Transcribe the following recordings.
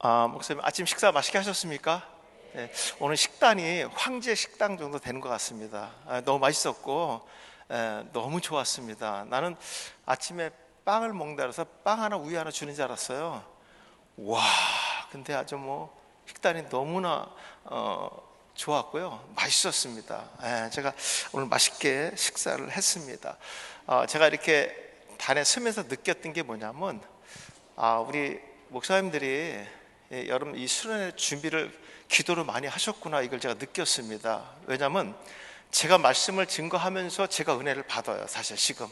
목사님 아침 식사 맛있게 하셨습니까? 네, 오늘 식단이 황제 식당 정도 되는 것 같습니다. 너무 맛있었고 너무 좋았습니다. 나는 아침에 빵을 먹는다 그래서 빵 하나 우유 하나 주는 줄 알았어요. 와, 근데 아주 식단이 너무나 좋았고요, 맛있었습니다. 제가 오늘 맛있게 식사를 했습니다. 제가 이렇게 단에 서면서 느꼈던 게 뭐냐면, 우리 목사님들이 여러분 이 수련회 준비를 기도를 많이 하셨구나, 이걸 제가 느꼈습니다. 왜냐하면 제가 말씀을 증거하면서 제가 은혜를 받아요, 사실 지금.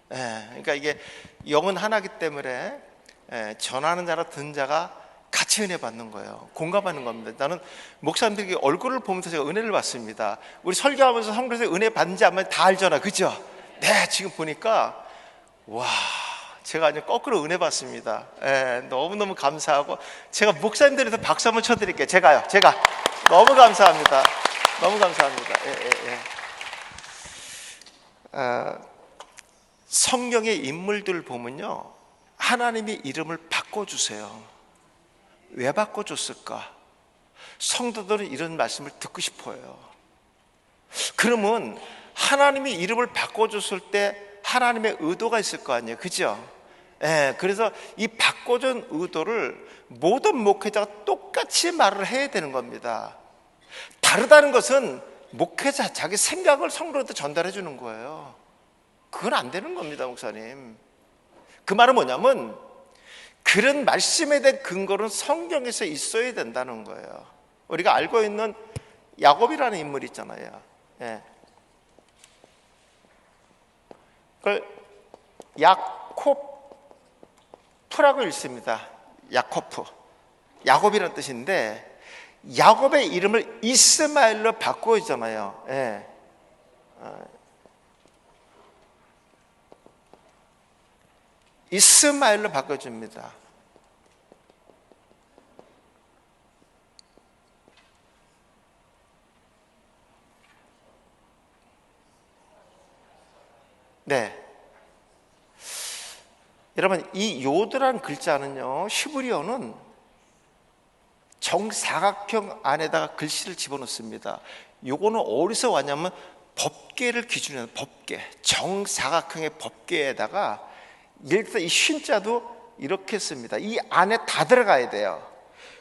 그러니까 이게 영은 하나이기 때문에 전하는 자랑 듣는 자가 같이 은혜 받는 거예요. 공감하는 겁니다. 나는 목사님들이 얼굴을 보면서 제가 은혜를 받습니다. 우리 설교하면서 성도에서 은혜 받는지 안 받는지 다 알잖아, 그죠? 네, 지금 보니까 와, 제가 아주 거꾸로 은혜 받습니다. 너무너무 감사하고, 제가 목사님들에서 박수 한번 쳐드릴게요. 제가 너무 감사합니다. 너무 감사합니다. 성경의 인물들 보면요, 하나님이 이름을 바꿔주세요. 왜 바꿔줬을까? 성도들은 이런 말씀을 듣고 싶어요. 그러면 하나님이 이름을 바꿔줬을 때 하나님의 의도가 있을 거 아니에요, 그죠? 그래서 이 바꿔준 의도를 모든 목회자가 똑같이 말을 해야 되는 겁니다. 다르다는 것은 목회자 자기 생각을 성도한테 전달해 주는 거예요. 그건 안 되는 겁니다, 목사님. 그 말은 뭐냐면, 그런 말씀에 대한 근거는 성경에서 있어야 된다는 거예요. 우리가 알고 있는 야곱이라는 인물이 있잖아요. 그걸 야코프라고 읽습니다. 야코프, 야곱이라는 뜻인데, 야곱의 이름을 이스마엘로 바꾸었잖아요. 이스마엘로 바꿔줍니다. 네, 여러분, 이 요드라는 글자는요, 히브리어는 정사각형 안에다가 글씨를 집어넣습니다. 요거는 어디서 왔냐면 법궤를 기준으로, 법궤, 정사각형의 법궤에다가 예를 들어 이 쉰자도 이렇게 씁니다. 이 안에 다 들어가야 돼요.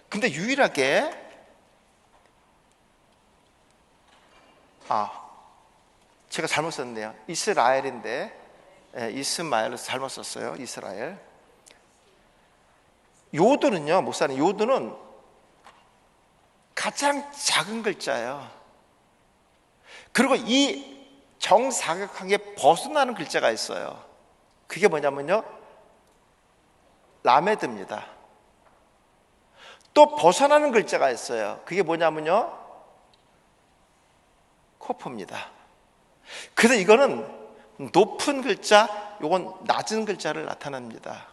근데 유일하게 제가 잘못 썼네요. 이스라엘인데 이스마엘을 잘못 썼어요. 이스라엘. 요드는요, 목사님, 요드는 가장 작은 글자예요. 그리고 이 정사각형에 벗어나는 글자가 있어요. 그게 뭐냐면요, 라메드입니다. 또 벗어나는 글자가 있어요. 그게 뭐냐면요, 코프입니다. 그래서 이거는 높은 글자, 이건 낮은 글자를 나타냅니다.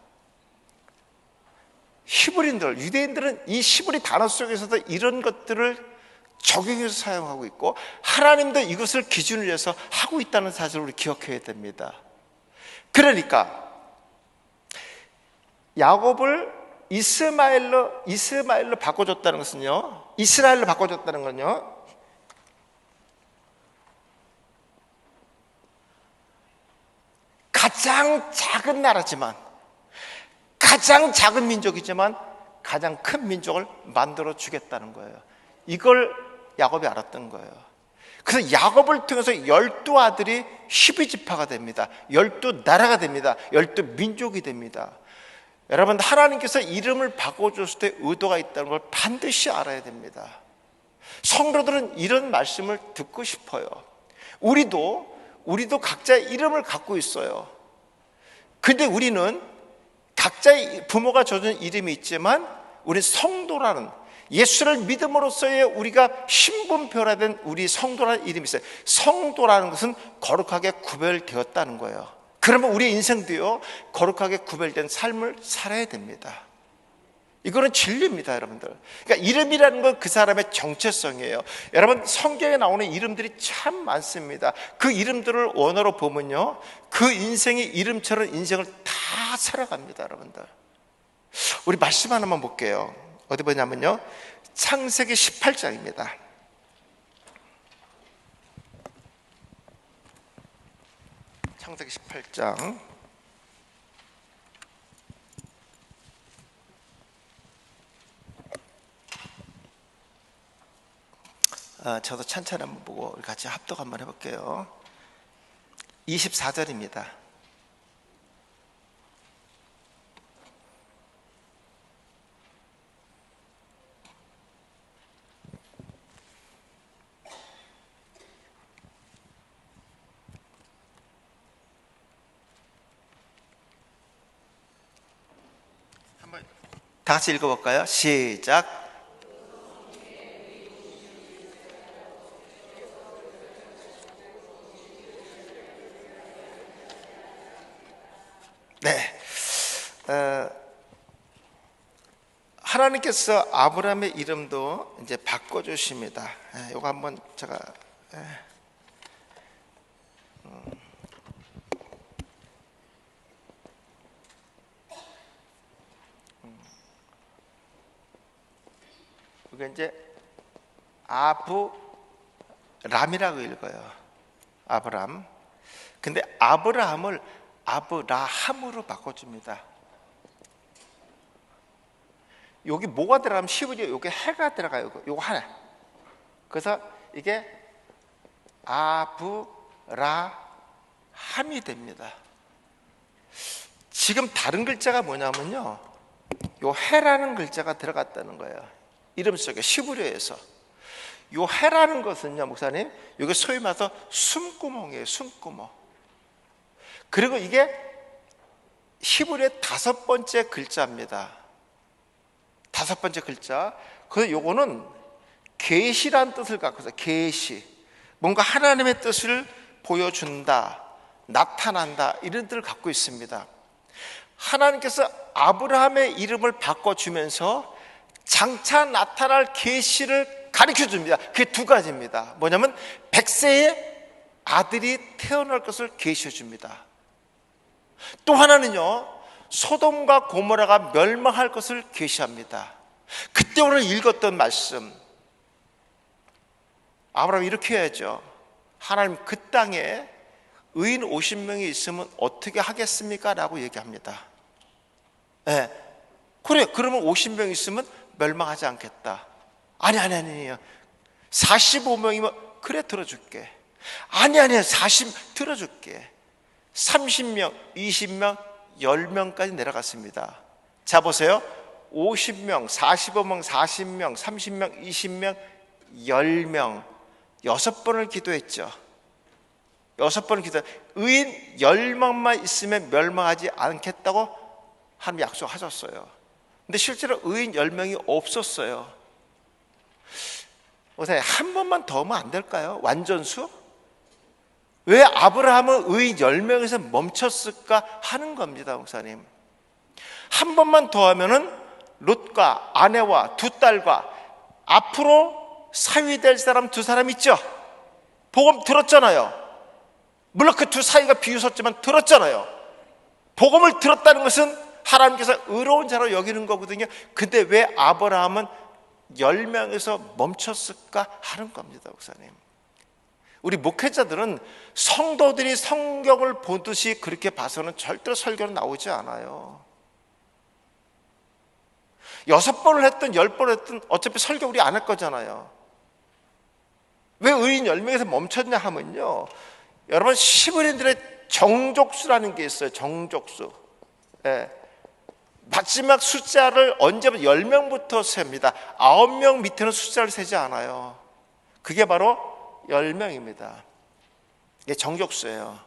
히브리인들, 유대인들은 이 히브리 단어 속에서도 이런 것들을 적용해서 사용하고 있고, 하나님도 이것을 기준으로 해서 하고 있다는 사실을 우리 기억해야 됩니다. 그러니까 야곱을 이스마엘로 바꿔줬다는 것은요, 이스라엘로 바꿔줬다는 건요, 가장 작은 나라지만, 가장 작은 민족이지만 가장 큰 민족을 만들어 주겠다는 거예요. 이걸 야곱이 알았던 거예요. 그래서 야곱을 통해서 12아들이 12지파가 됩니다. 12나라가 됩니다. 12민족이 됩니다. 여러분, 하나님께서 이름을 바꿔줬을 때 의도가 있다는 걸 반드시 알아야 됩니다. 성도들은 이런 말씀을 듣고 싶어요. 우리도 각자의 이름을 갖고 있어요. 근데 우리는 각자의 부모가 줘준 이름이 있지만, 우리 성도라는, 예수를 믿음으로써의 우리가 신분표라된 우리 성도라는 이름이 있어요. 성도라는 것은 거룩하게 구별되었다는 거예요. 그러면 우리 인생도요, 거룩하게 구별된 삶을 살아야 됩니다. 이거는 진리입니다, 여러분들. 그러니까 이름이라는 건 그 사람의 정체성이에요. 여러분, 성경에 나오는 이름들이 참 많습니다. 그 이름들을 원어로 보면요, 그 인생이 이름처럼 인생을 다 살아갑니다, 여러분들. 우리 말씀 하나만 볼게요. 어디 보냐면요, 창세기 18장입니다. 창세기 18장. 저도 찬찬히 한번 보고 우리 같이 합독 한번 해볼게요. 24절입니다. 한번 다 같이 읽어볼까요? 시작. 네, 하나님께서 아브라함의 이름도 이제 바꿔주십니다. 이거 한번 제가 이게 이제 아브람이라고 읽어요. 아브람. 근데 아브라함을 아브라함으로 바꿔줍니다. 여기 뭐가 들어가면 시부지 여기 해가 들어가요. 요거 하나. 그래서 이게 아브라함이 됩니다. 지금 다른 글자가 뭐냐면요, 요 해라는 글자가 들어갔다는 거예요. 이름 속에 시브리어에서. 요 해라는 것은요, 목사님, 이게 소위 말해서 숨구멍이에요. 숨구멍. 그리고 이게 히브리의 5번째 글자입니다. 5번째 글자. 그래서 요거는 계시란 뜻을 갖고 있어요. 계시. 뭔가 하나님의 뜻을 보여준다, 나타난다, 이런 뜻을 갖고 있습니다. 하나님께서 아브라함의 이름을 바꿔주면서 장차 나타날 계시를 가르쳐줍니다. 그게 2가지입니다. 뭐냐면 100세의 아들이 태어날 것을 계시해줍니다. 또 하나는요, 소돔과 고모라가 멸망할 것을 계시합니다. 그때 오늘 읽었던 말씀, 아브라함이 이렇게 해야죠. 하나님, 그 땅에 의인 50명이 있으면 어떻게 하겠습니까? 라고 얘기합니다. 네. 그래, 그러면 50명 있으면 멸망하지 않겠다. 아니요. 45명이면 그래, 들어줄게. 아니 40 들어줄게. 30명, 20명, 10명까지 내려갔습니다. 자, 보세요. 50명, 45명, 40명, 30명, 20명, 10명 6번을 기도했죠. 6번을 기도. 의인 10명만 있으면 멸망하지 않겠다고 하나님 약속하셨어요. 근데 실제로 의인 10명이 없었어요. 보세요. 한 번만 더 하면 안 될까요? 완전수? 왜 아브라함은 의인 10명에서 멈췄을까 하는 겁니다, 목사님. 한 번만 더 하면은 롯과 아내와 2딸과 앞으로 사위될 사람 2사람 있죠? 복음 들었잖아요. 물론 그 2 사이가 비웃었지만 들었잖아요. 복음을 들었다는 것은 하나님께서 의로운 자로 여기는 거거든요. 근데 왜 아브라함은 10명에서 멈췄을까 하는 겁니다, 목사님. 우리 목회자들은 성도들이 성경을 보듯이 그렇게 봐서는 절대로 설교는 나오지 않아요. 6번을 했든 10번을 했든 어차피 설교 우리 안 할 거잖아요. 왜 의인 10명에서 멈췄냐 하면요, 여러분, 시브린들의 정족수라는 게 있어요. 정족수. 예. 마지막 숫자를 언제부터 10명부터 셉니다. 9명 밑에는 숫자를 세지 않아요. 그게 바로 10명입니다. 이게 정족수예요.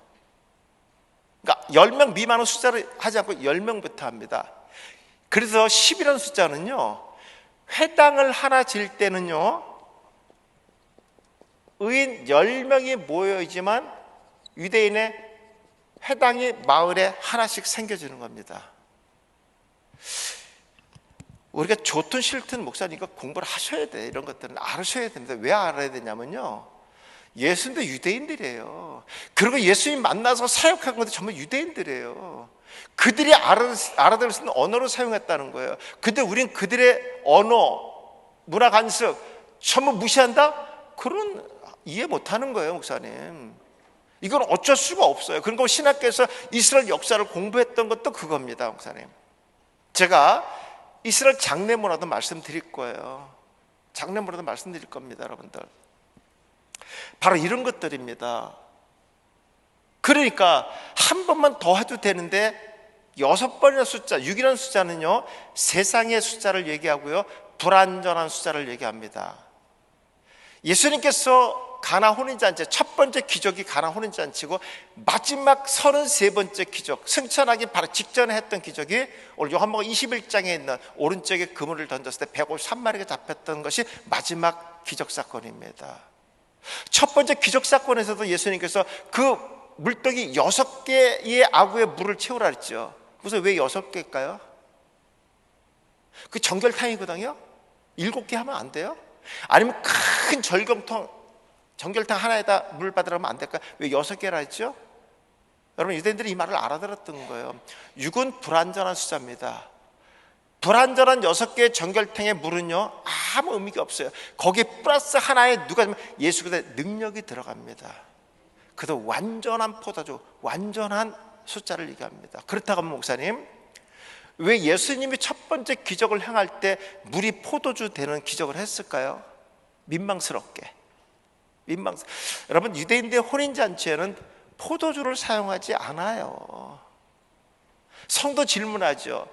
그러니까 10명 미만의 숫자를 하지 않고 10명부터 합니다. 그래서 10이라는 숫자는요, 회당을 하나 질 때는요, 의인 10명이 모여있지만 유대인의 회당이 마을에 하나씩 생겨지는 겁니다. 우리가 좋든 싫든 목사님과 공부를 하셔야 돼. 이런 것들은 알으셔야 됩니다. 왜 알아야 되냐면요, 예수님도 유대인들이에요. 그리고 예수님 만나서 사역한 것도 전부 유대인들이에요. 그들이 알아들을 수 있는 언어로 사용했다는 거예요. 근데 우린 그들의 언어, 문화 간섭 전부 무시한다? 그런 이해 못하는 거예요, 목사님. 이건 어쩔 수가 없어요. 그리고 신학교에서 이스라엘 역사를 공부했던 것도 그겁니다, 목사님. 제가 이스라엘 장례문화도 말씀드릴 거예요. 장례문화도 말씀드릴 겁니다, 여러분들. 바로 이런 것들입니다. 그러니까 한 번만 더 해도 되는데 6번이라는 숫자, 6이라는 숫자는요, 세상의 숫자를 얘기하고요, 불완전한 숫자를 얘기합니다. 예수님께서 가나 혼인잔치, 첫 번째 기적이 가나 혼인잔치고 마지막 33번째 기적, 승천하기 바로 직전에 했던 기적이 오늘 요한복음 21장에 있는 오른쪽에 그물을 던졌을 때 153마리가 잡혔던 것이 마지막 기적 사건입니다. 첫 번째 기적 사건에서도 예수님께서 그 물동이 6개의 아구의 물을 채우라 했죠. 무슨 왜 6개일까요? 그 정결탕이거든요. 7개 하면 안 돼요? 아니면 큰 정결탕 하나에다 물 받으라면 안 될까요? 왜 6개라 했죠? 여러분, 유대인들이 이 말을 알아들었던 거예요. 6은 불완전한 숫자입니다. 불완전한 6개의 정결탕의 물은요, 아무 의미가 없어요. 거기에 플러스 하나에 누가 예수 그리스도의 능력이 들어갑니다. 그래서 완전한 포도주, 완전한 숫자를 얘기합니다. 그렇다고 하면 목사님, 왜 예수님이 첫 번째 기적을 행할 때 물이 포도주 되는 기적을 했을까요? 민망스럽게. 여러분, 유대인들의 혼인잔치에는 포도주를 사용하지 않아요. 성도 질문하죠.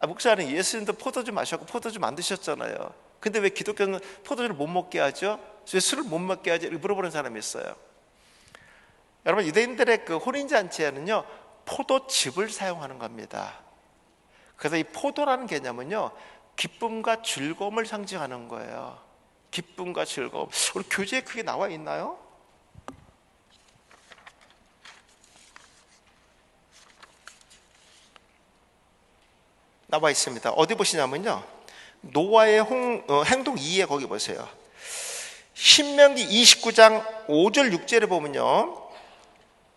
목사님, 예수님도 포도주 마셨고 포도주 만드셨잖아요. 근데 왜 기독교는 포도주를 못 먹게 하죠? 왜 술을 못 먹게 하죠? 물어보는 사람이 있어요. 여러분, 유대인들의 그 혼인잔치에는요, 포도즙을 사용하는 겁니다. 그래서 이 포도라는 개념은요, 기쁨과 즐거움을 상징하는 거예요. 기쁨과 즐거움. 우리 교재에 그게 나와 있나요? 나와 있습니다. 어디 보시냐면요, 노아의 행동 2에 거기 보세요. 신명기 29장 5절 6절에 보면요,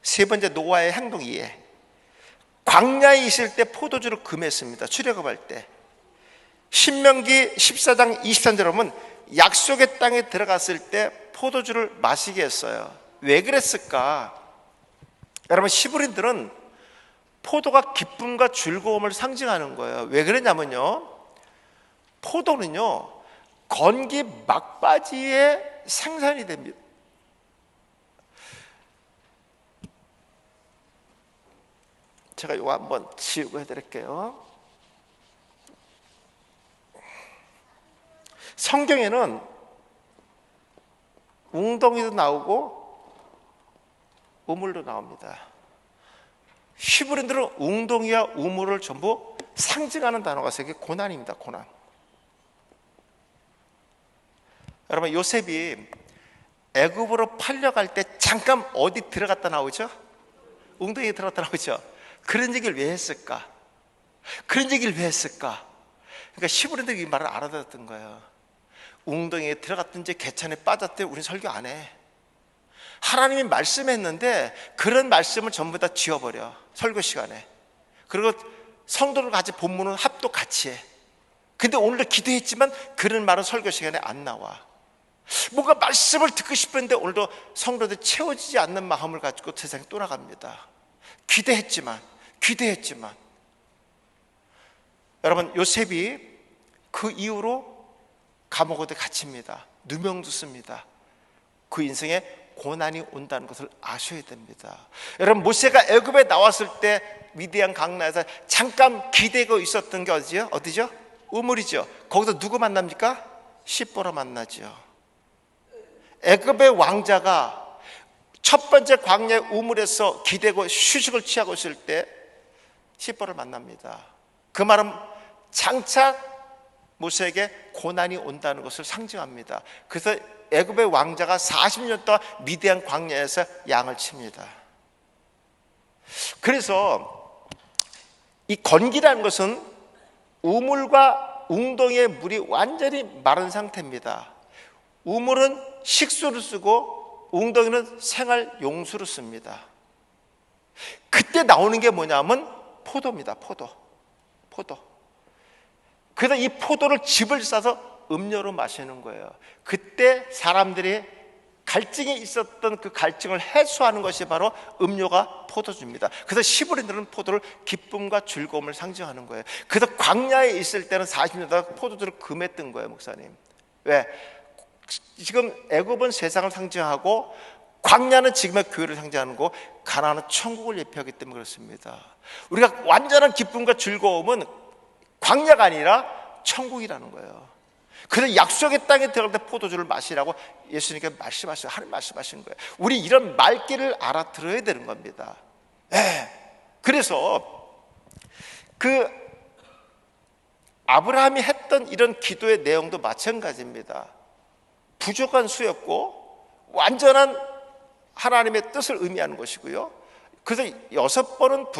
세 번째 노아의 행동 2에 광야에 있을 때 포도주를 금했습니다. 출애굽할 때. 신명기 14장 23절에 보면 약속의 땅에 들어갔을 때 포도주를 마시게 했어요. 왜 그랬을까? 여러분, 히브리인들은 포도가 기쁨과 즐거움을 상징하는 거예요. 왜 그러냐면요, 포도는요, 건기 막바지에 생산이 됩니다. 제가 이거 한번 지우고 해드릴게요. 성경에는 웅덩이도 나오고 우물도 나옵니다. 히브리인들은 웅덩이와 우물을 전부 상징하는 단어가 세 개, 고난입니다. 고난. 여러분, 요셉이 애굽으로 팔려갈 때 잠깐 어디 들어갔다 나오죠? 웅덩이에 들어갔다 나오죠? 그런 얘기를 왜 했을까? 그러니까 히브리인들이 이 말을 알아들었던 거예요. 웅덩이에 들어갔든지 개천에 빠졌든지 우린 설교 안 해. 하나님이 말씀했는데 그런 말씀을 전부 다 지워버려, 설교 시간에. 그리고 성도들 같이 본문은 합독 같이 해. 근데 오늘도 기도했지만 그런 말은 설교 시간에 안 나와. 뭔가 말씀을 듣고 싶은데 오늘도 성도들 채워지지 않는 마음을 가지고 세상에 떠나갑니다. 기대했지만 여러분, 요셉이 그 이후로 감옥에 갇힙니다. 누명 듣습니다. 그 인생에 고난이 온다는 것을 아셔야 됩니다. 여러분, 모세가 애굽에 나왔을 때 미디안 강나에서 잠깐 기대고 있었던 게 어디죠? 우물이죠. 거기서 누구 만납니까? 십보라 만나죠. 애굽의 왕자가 첫 번째 광야의 우물에서 기대고 휴식을 취하고 있을 때 십보를 만납니다. 그 말은 장차 모세에게 고난이 온다는 것을 상징합니다. 그래서 애굽의 왕자가 40년 동안 미디안 광야에서 양을 칩니다. 그래서 이 건기라는 것은 우물과 웅덩이의 물이 완전히 마른 상태입니다. 우물은 식수를 쓰고 웅덩이는 생활 용수를 씁니다. 그때 나오는 게 뭐냐면 포도입니다. 포도. 그래서 이 포도를 즙을 싸서 음료로 마시는 거예요. 그때 사람들이 갈증이 있었던 그 갈증을 해소하는 것이 바로 음료가 포도주입니다. 그래서 시브리들은 포도를 기쁨과 즐거움을 상징하는 거예요. 그래서 광야에 있을 때는 40년 동안 포도주를 금했던 거예요, 목사님. 왜? 지금 애굽은 세상을 상징하고 광야는 지금의 교회를 상징하는 거고 가나안은 천국을 예표하기 때문에 그렇습니다. 우리가 완전한 기쁨과 즐거움은 광야가 아니라 천국이라는 거예요. 그래서 약속의 땅에 들어갈 때 포도주를 마시라고 예수님께 말씀하시고 하나님 말씀하시는 거예요. 우리 이런 말귀를 알아들어야 되는 겁니다. 그래서 그 아브라함이 했던 이런 기도의 내용도 마찬가지입니다. 부족한 수였고 완전한 하나님의 뜻을 의미하는 것이고요. 그래서 6번은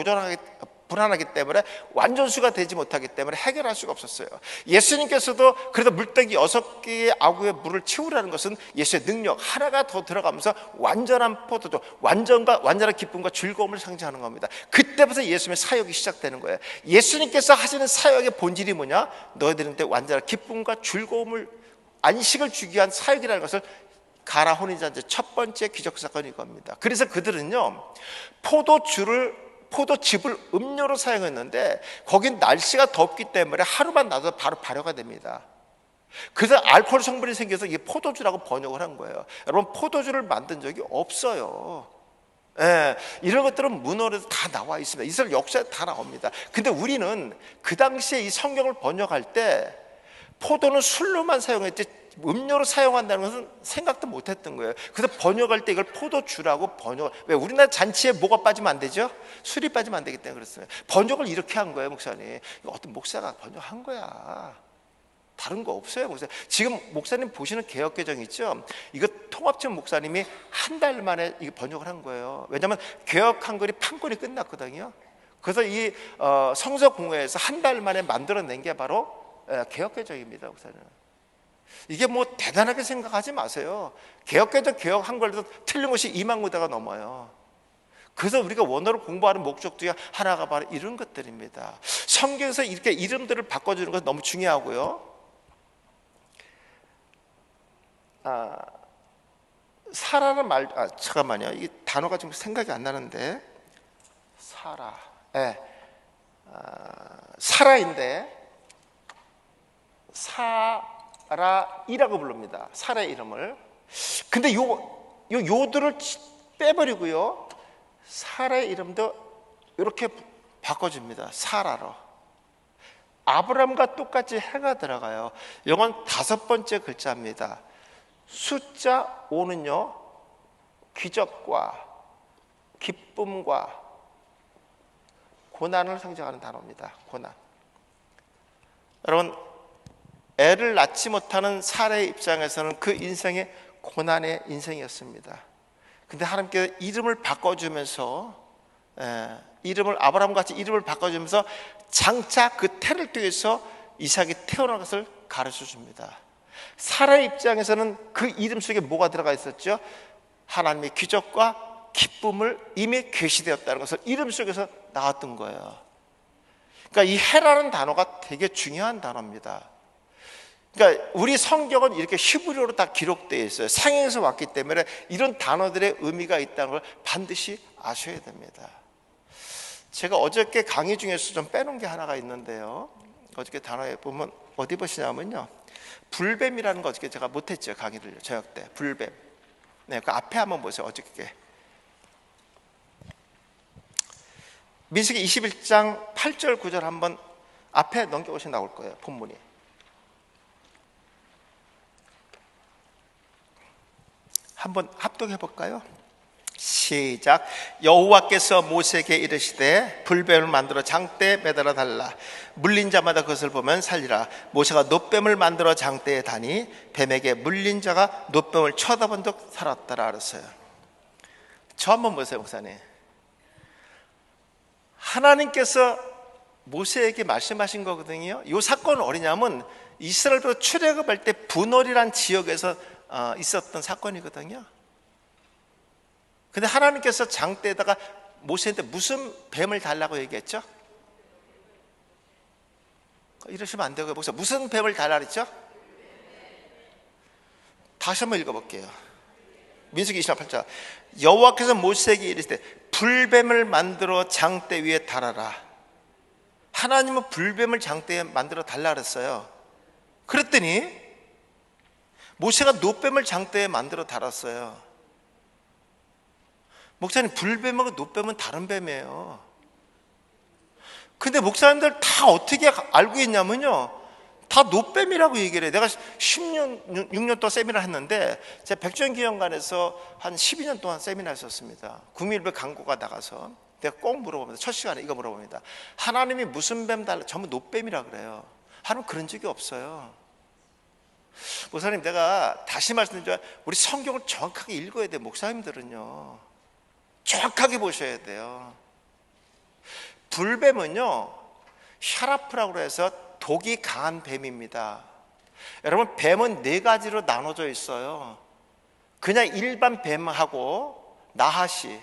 불안하기 때문에 완전수가 되지 못하기 때문에 해결할 수가 없었어요. 예수님께서도 그래도 물때기 6개의 아구의 물을 채우라는 것은 예수의 능력 하나가 더 들어가면서 완전한 포도주, 완전한 기쁨과 즐거움을 상징하는 겁니다. 그때부터 예수님의 사역이 시작되는 거예요. 예수님께서 하시는 사역의 본질이 뭐냐? 너희들한테 완전한 기쁨과 즐거움을, 안식을 주기 위한 사역이라는 것을 가나 혼인잔치 첫 번째 기적 사건이 이겁니다. 그래서 그들은요, 포도즙을 음료로 사용했는데 거긴 날씨가 덥기 때문에 하루만 놔도 바로 발효가 됩니다. 그래서 알코올 성분이 생겨서 이게 포도주라고 번역을 한 거예요. 여러분, 포도주를 만든 적이 없어요. 이런 것들은 문헌에도 다 나와 있습니다. 이스라엘 역사에 다 나옵니다. 근데 우리는 그 당시에 이 성경을 번역할 때 포도는 술로만 사용했지 음료로 사용한다는 것은 생각도 못했던 거예요. 그래서 번역할 때 이걸 포도주라고 왜 우리나라 잔치에 뭐가 빠지면 안 되죠? 술이 빠지면 안 되기 때문에 그렇습니다. 번역을 이렇게 한 거예요, 목사님. 이거 어떤 목사가 번역한 거야. 다른 거 없어요, 목사님. 지금 목사님 보시는 개혁개정 있죠? 이거 통합청 목사님이 한 달 만에 이거 번역을 한 거예요. 왜냐하면 개혁 한글이 판권이 끝났거든요. 그래서 이 성서공회에서 한 달 만에 만들어낸 게 바로 개혁개정입니다, 목사님. 이게 뭐 대단하게 생각하지 마세요. 개혁개정 개혁 한글도 틀린 것이 2만 구대가 넘어요. 그래서 우리가 원어를 공부하는 목적 중에 하나가 바로 이런 것들입니다. 성경에서 이렇게 이름들을 바꿔주는 것은 너무 중요하고요. 사라는 말, 잠깐만요. 이 단어가 지금 생각이 안 나는데, 사라인데 사라이라고 부릅니다. 사라의 이름을. 근데 요들을 빼버리고요, 사라의 이름도 이렇게 바꿔줍니다. 사라로. 아브람과 똑같이 해가 들어가요. 이건 5번째 글자입니다. 숫자 5는요, 기적과 기쁨과 고난을 상징하는 단어입니다. 고난. 여러분, 애를 낳지 못하는 사라의 입장에서는 그 인생이 고난의 인생이었습니다. 근데 하나님께서 이름을 바꿔주면서, 아브라함같이 이름을 바꿔주면서 장차 그 태를 통해서 이삭이 태어난 것을 가르쳐 줍니다. 사라의 입장에서는 그 이름 속에 뭐가 들어가 있었죠? 하나님의 기적과 기쁨을 이미 계시되었다는 것을 이름 속에서 나왔던 거예요. 그러니까 이 해라는 단어가 되게 중요한 단어입니다. 그러니까 우리 성경은 이렇게 히브리어로 다 기록되어 있어요. 상행에서 왔기 때문에 이런 단어들의 의미가 있다는 걸 반드시 아셔야 됩니다. 제가 어저께 강의 중에서 좀 빼놓은 게 하나가 있는데요, 어저께 단어에 보면 어디 보시냐면요, 불뱀이라는 거 어저께 제가 못했죠, 강의를 저녁 때. 불뱀. 네, 그 앞에 한번 보세요. 어저께 민수기 21장 8절 9절 한번 앞에 넘겨보시면 나올 거예요, 본문이. 한번 합독해 볼까요? 시작. 여호와께서 모세에게 이르시되 불뱀을 만들어 장대에 매달아 달라. 물린 자마다 그것을 보면 살리라. 모세가 놋뱀을 만들어 장대에 다니 뱀에게 물린 자가 놋뱀을 쳐다본 듯 살았더라 그랬어요. 저 한번 보세요, 목사님. 하나님께서 모세에게 말씀하신 거거든요. 이 사건은 어디냐면 이스라엘로 출애굽할 때 분월이란 지역에서 있었던 사건이거든요. 근데 하나님께서 장대에다가 모세한테 무슨 뱀을 달라고 얘기했죠? 이러시면 안 되고요. 목사, 무슨 뱀을 달라 그랬죠? 다시 한번 읽어볼게요. 민수기 28장. 여호와께서 모세에게 이르시되 불뱀을 만들어 장대 위에 달아라. 하나님은 불뱀을 장대에 만들어 달라 그랬어요. 그랬더니 모세가 놋뱀을 장대에 만들어 달았어요. 목사님, 불뱀하고 놋뱀은 다른 뱀이에요. 근데 목사님들 다 어떻게 알고 있냐면요, 다 놋뱀이라고 얘기를 해요. 내가 10년, 6년 동안 세미나 했는데 제가 백전기념관에서 한 12년 동안 세미나 했었습니다. 구미일배 강고가 나가서 내가 꼭 물어봅니다. 첫 시간에 이거 물어봅니다. 하나님이 무슨 뱀 달라? 전부 놋뱀이라 그래요. 하나님 그런 적이 없어요. 목사님, 내가 다시 말씀드리면 우리 성경을 정확하게 읽어야 돼요. 목사님들은요, 정확하게 보셔야 돼요. 불뱀은요, 샤라프라고 해서 독이 강한 뱀입니다. 여러분, 뱀은 네 가지로 나눠져 있어요. 그냥 일반 뱀하고 나하시,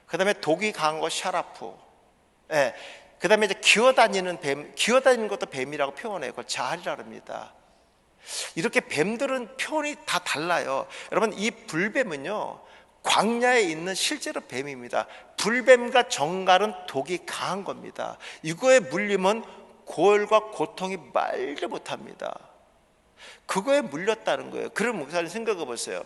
그 다음에 독이 강한 거 샤라프, 예, 그 다음에 이제 기어다니는 뱀, 기어다니는 것도 뱀이라고 표현해요. 그걸 자할이라고 합니다. 이렇게 뱀들은 표현이 다 달라요. 여러분, 이 불뱀은요, 광야에 있는 실제로 뱀입니다. 불뱀과 정갈은 독이 강한 겁니다. 이거에 물리면 고열과 고통이 말도 못합니다. 그거에 물렸다는 거예요. 그럼 목사님 생각해 보세요.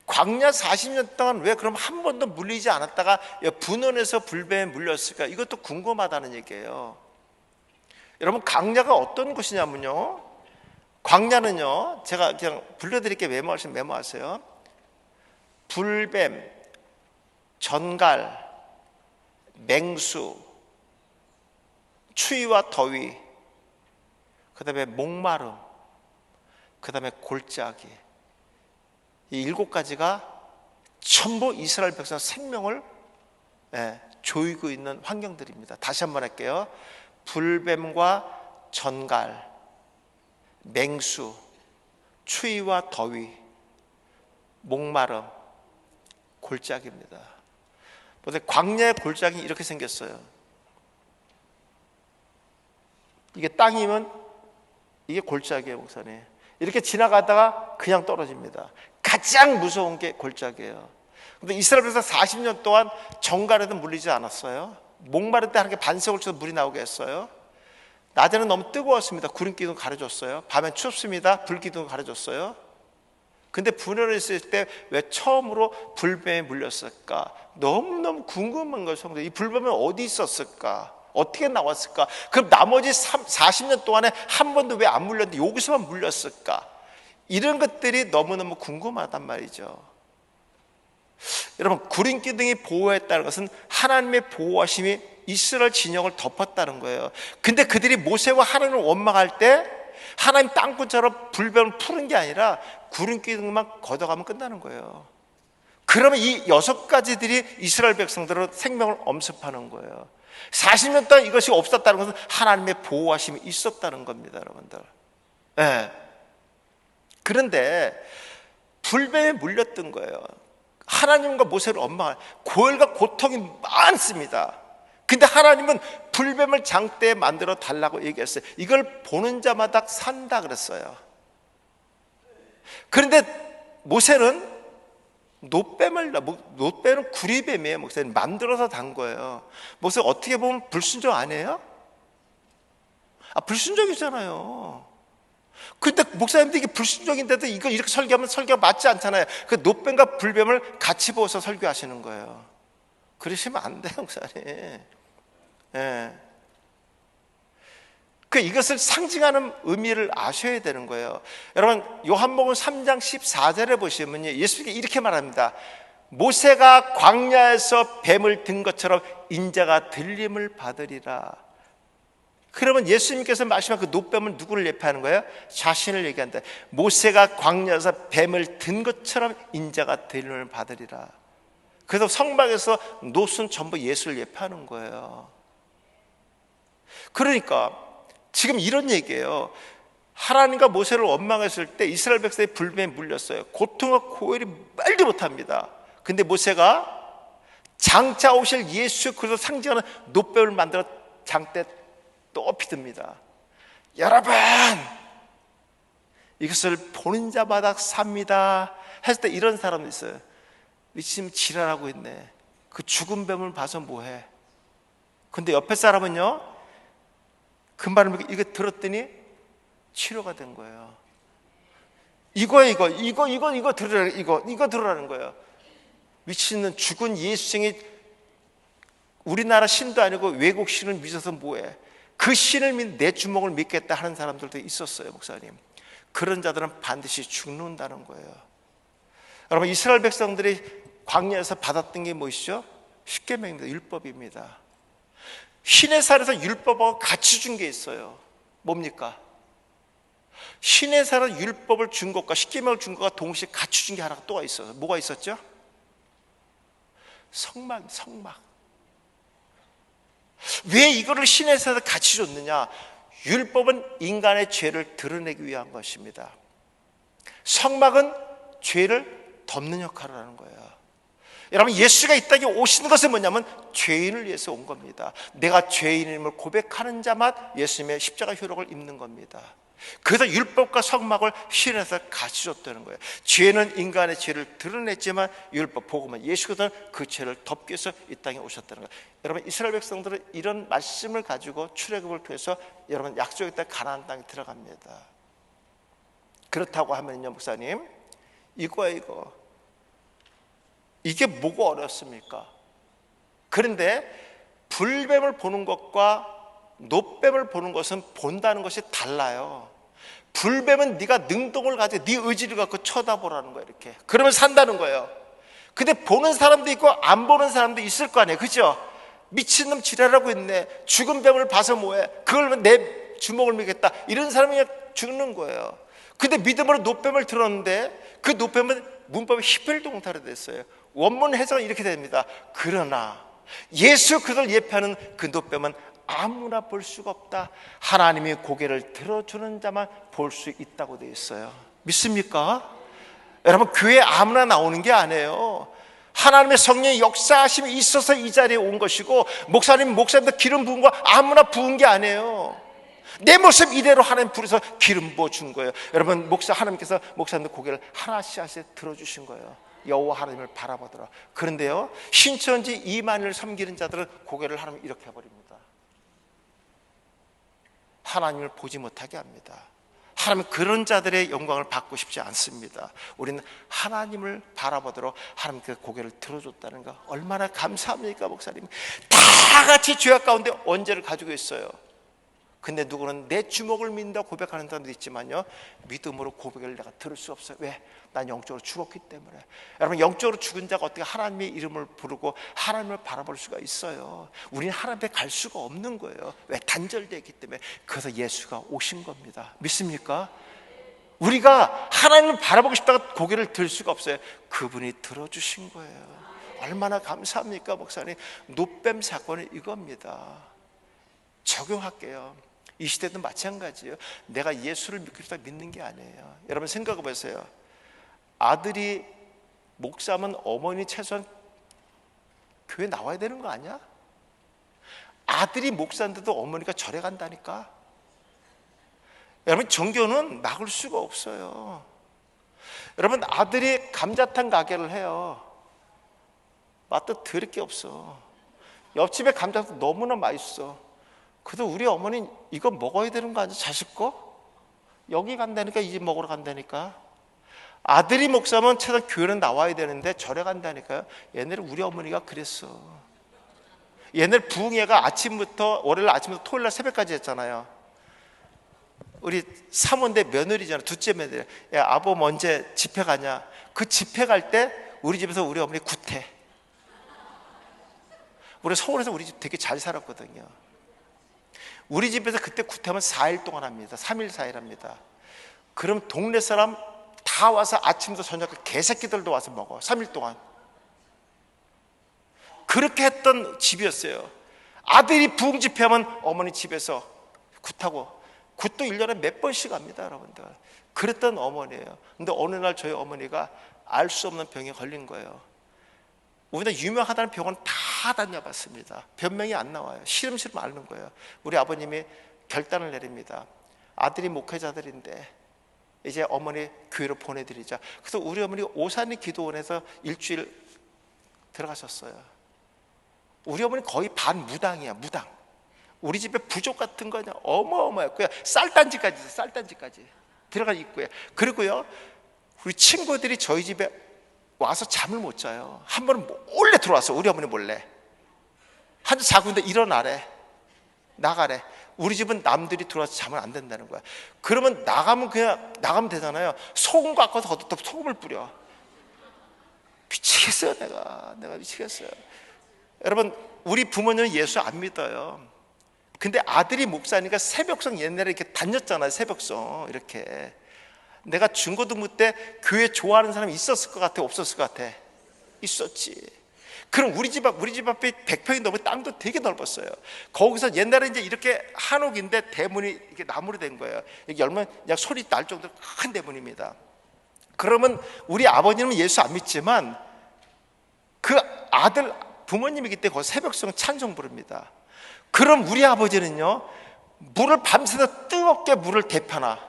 광야 40년 동안 왜 그럼 한 번도 물리지 않았다가 분원에서 불뱀에 물렸을까? 이것도 궁금하다는 얘기예요. 여러분, 광야가 어떤 곳이냐면요, 광야는요, 제가 그냥 불러드릴게요. 메모하시면 메모하세요. 불뱀, 전갈, 맹수, 추위와 더위, 그 다음에 목마름, 그 다음에 골짜기, 이 7가지가 전부 이스라엘 백성 생명을 조이고 있는 환경들입니다. 다시 한번 할게요. 불뱀과 전갈, 맹수, 추위와 더위, 목마름, 골짜기입니다. 근데 광야의 골짜기 이렇게 생겼어요. 이게 땅이면 이게 골짜기예요, 목사님. 이렇게 지나가다가 그냥 떨어집니다. 가장 무서운 게 골짜기예요. 근데 이스라엘에서 40년 동안 정갈에도 물리지 않았어요. 목마를 때 하나님께 반석을 쳐서 물이 나오게 했어요. 낮에는 너무 뜨거웠습니다. 구름 기둥 가려줬어요. 밤엔 춥습니다. 불 기둥 가려줬어요. 근데 분열을 했을 때 왜 처음으로 불뱀에 물렸을까? 너무너무 궁금한 거예요, 성도. 이 불뱀은 어디 있었을까? 어떻게 나왔을까? 그럼 나머지 40년 동안에 한 번도 왜 안 물렸는데 여기서만 물렸을까? 이런 것들이 너무너무 궁금하단 말이죠. 여러분, 구름 기둥이 보호했다는 것은 하나님의 보호하심이 이스라엘 진영을 덮었다는 거예요. 근데 그들이 모세와 하나님을 원망할 때 하나님 땅굴처럼 불뱀을 푸는 게 아니라 구름 기둥만 걷어가면 끝나는 거예요. 그러면 이 6가지들이 이스라엘 백성들은 생명을 엄습하는 거예요. 40년 동안 이것이 없었다는 것은 하나님의 보호하심이 있었다는 겁니다, 여러분들. 네. 그런데 불뱀에 물렸던 거예요. 하나님과 모세를 원망할 고열과 고통이 많습니다. 근데 하나님은 불뱀을 장대에 만들어 달라고 얘기했어요. 이걸 보는 자마다 산다 그랬어요. 그런데 모세는 놋뱀은 구리뱀이에요. 목사님, 만들어서 단 거예요. 모세 어떻게 보면 불순종 아니에요? 불순종이잖아요. 근데 목사님도 이게 불순종인데도 이걸 이렇게 설교하면 설교가 맞지 않잖아요. 그 놋뱀과 불뱀을 같이 보아서 설교하시는 거예요. 그러시면 안 돼요, 목사님. 예. 이것을 상징하는 의미를 아셔야 되는 거예요. 여러분, 요한복음 3장 14절에 보시면 예수님이 이렇게 말합니다. 모세가 광야에서 뱀을 든 것처럼 인자가 들림을 받으리라. 그러면 예수님께서 말씀한 그 놋뱀은 누구를 예표하는 거예요? 자신을 얘기한다. 모세가 광야에서 뱀을 든 것처럼 인자가 들림을 받으리라. 그래서 성막에서 놋은 전부 예수를 예표하는 거예요. 그러니까 지금 이런 얘기예요. 하나님과 모세를 원망했을 때 이스라엘 백성이 불뱀에 물렸어요. 고통과 고열이 말도 못합니다. 근데 모세가 장차 오실 예수 그리스도 상징하는 놋뱀을 만들어 장대 높이 듭니다. 여러분, 이것을 보는 자마다 삽니다 했을 때 이런 사람도 있어요. 지금 지랄하고 있네. 그 죽은 뱀을 봐서 뭐해? 근데 옆에 사람은요, 그 말을 이거 들었더니 치료가 된 거예요. 이거 들으라는 거예요. 미친놈, 죽은 예수생이 우리나라 신도 아니고 외국 신을 믿어서 뭐해? 그 신을 믿 내 주먹을 믿겠다 하는 사람들도 있었어요, 목사님. 그런 자들은 반드시 죽는다는 거예요. 여러분, 이스라엘 백성들이 광야에서 받았던 게 무엇이죠? 십계명입니다. 율법입니다. 시내산에서 율법하고 같이 준 게 있어요. 뭡니까? 시내산은 율법을 준 것과 십계명을 준 것과 동시에 같이 준 게 하나가 또 있어요. 뭐가 있었죠? 성막. 왜 이거를 시내산에서 같이 줬느냐? 율법은 인간의 죄를 드러내기 위한 것입니다. 성막은 죄를 덮는 역할을 하는 거예요. 여러분, 예수가 이 땅에 오시는 것은 뭐냐면 죄인을 위해서 온 겁니다. 내가 죄인임을 고백하는 자만 예수님의 십자가 효력을 입는 겁니다. 그래서 율법과 성막을 신에서 같이 줬다는 거예요. 죄는 인간의 죄를 드러냈지만 율법, 복음은 예수는 그 죄를 덮기 위해서 이 땅에 오셨다는 거예요. 여러분, 이스라엘 백성들은 이런 말씀을 가지고 출애굽을 통해서 여러분 약속의 땅 가나안 땅에 들어갑니다. 그렇다고 하면요, 목사님, 이게 뭐가 어렵습니까? 그런데 불뱀을 보는 것과 놋뱀을 보는 것은 본다는 것이 달라요. 불뱀은 네가 능동을 가지고 네 의지를 갖고 쳐다보라는 거예요. 이렇게 그러면 산다는 거예요. 근데 보는 사람도 있고 안 보는 사람도 있을 거 아니에요, 그죠? 미친놈 지랄하고 있네. 죽은 뱀을 봐서 뭐해? 그걸 내 주먹을 믿겠다, 이런 사람이 그냥 죽는 거예요. 근데 믿음으로 놋뱀을 들었는데 그 놋뱀은 문법이 히펠동사로 됐어요. 원문 해석은 이렇게 됩니다. 그러나 예수 그를 예표하는 그 놋뱀은 아무나 볼 수가 없다. 하나님이 고개를 들어주는 자만 볼 수 있다고 되어 있어요. 믿습니까? 여러분, 교회 아무나 나오는 게 아니에요. 하나님의 성령의 역사하심이 있어서 이 자리에 온 것이고, 목사님도 기름 부은 거 아무나 부은 게 아니에요. 내 모습 이대로 하나님 부르서 기름 부어 준 거예요. 여러분, 하나님께서 목사님들 고개를 하나씩 들어주신 거예요. 여호와 하나님을 바라보더라. 그런데요, 신천지 이만희를 섬기는 자들은 고개를 하나님 이렇게 해버립니다. 하나님을 보지 못하게 합니다. 하나님은 그런 자들의 영광을 받고 싶지 않습니다. 우리는 하나님을 바라보도록 하나님께 고개를 들어줬다는 거 얼마나 감사합니까, 목사님? 다 같이 죄악 가운데 언제를 가지고 있어요. 근데 누구는 내 주먹을 믿는다 고백하는 사람도 있지만요, 믿음으로 고백을 내가 들을 수 없어요. 왜? 난 영적으로 죽었기 때문에. 여러분, 영적으로 죽은 자가 어떻게 하나님의 이름을 부르고 하나님을 바라볼 수가 있어요? 우리는 하나님 앞에 갈 수가 없는 거예요. 왜? 단절되어 있기 때문에. 그래서 예수가 오신 겁니다. 믿습니까? 우리가 하나님을 바라보고 싶다가 고개를 들 수가 없어요. 그분이 들어주신 거예요. 얼마나 감사합니까, 목사님? 놋뱀 사건은 이겁니다. 적용할게요. 이 시대도 마찬가지예요. 내가 예수를 믿고 싶다 믿는 게 아니에요. 여러분, 생각해 보세요. 아들이 목사면 어머니 최소한 교회 나와야 되는 거 아니야? 아들이 목사인데도 어머니가 절에 간다니까. 여러분, 종교는 막을 수가 없어요. 여러분, 아들이 감자탕 가게를 해요. 맛도 들을 게 없어. 옆집에 감자탕 너무나 맛있어. 그래도 우리 어머니 이거 먹어야 되는 거 아니야? 자식 거? 여기 간다니까, 이 집 먹으러 간다니까. 아들이 목사면 최소한 교회는 나와야 되는데 절에 간다니까요. 옛날에 우리 어머니가 그랬어. 옛날에 부흥회가 월요일 아침부터 토요일 날 새벽까지 했잖아요. 우리 사모인데 며느리잖아, 둘째 며느리. 야, 아범 언제 집회 가냐? 그 집회 갈 때 우리 집에서 우리 어머니 구태. 우리 서울에서 우리 집 되게 잘 살았거든요. 우리 집에서 그때 구태하면 4일 동안 합니다. 3일 4일 합니다. 그럼 동네 사람 다 와서 아침도 저녁 개새끼들도 와서 먹어. 3일 동안. 그렇게 했던 집이었어요. 아들이 부흥 집회하면 어머니 집에서 굿하고, 굿도 1년에 몇 번씩 합니다, 여러분들. 그랬던 어머니예요. 근데 어느 날 저희 어머니가 알 수 없는 병에 걸린 거예요. 우리나라 유명하다는 병원 다 다녀봤습니다. 변명이 안 나와요. 시름시름 앓는 거예요. 우리 아버님이 결단을 내립니다. 아들이 목회자들인데 이제 어머니 교회로 보내드리자. 그래서 우리 어머니 오산리 기도원에서 일주일 들어가셨어요. 우리 어머니 거의 반무당이야, 무당. 우리 집에 부족 같은 거 그냥 어마어마했고요. 쌀단지까지 들어가 있고요. 그리고요, 우리 친구들이 저희 집에 와서 잠을 못 자요. 한 번은 몰래 들어왔어. 우리 어머니 몰래. 한주 자고 있는데 일어나래, 나가래. 우리 집은 남들이 들어와서 자면 안 된다는 거야. 그러면 나가면 되잖아요. 소금 갖고 서 또 소금을 뿌려. 미치겠어요. 내가 미치겠어요. 여러분, 우리 부모님은 예수 안 믿어요. 근데 아들이 목사니까 새벽성 옛날에 이렇게 다녔잖아요. 새벽성 이렇게. 내가 중고등부 때 교회 좋아하는 사람이 있었을 것 같아, 없었을 것 같아? 있었지. 그럼 우리 집 앞에 100평이 넘은 땅도 되게 넓었어요. 거기서 옛날에 이제 이렇게 한옥인데 대문이 이렇게 나무로 된 거예요. 여기 열면 그냥 소리 날 정도로 큰 대문입니다. 그러면 우리 아버님은 예수 안 믿지만 그 아들 부모님이기 때문에 거기 새벽성 찬송 부릅니다. 그럼 우리 아버지는요, 물을 밤새서 뜨겁게 물을 데펴놔.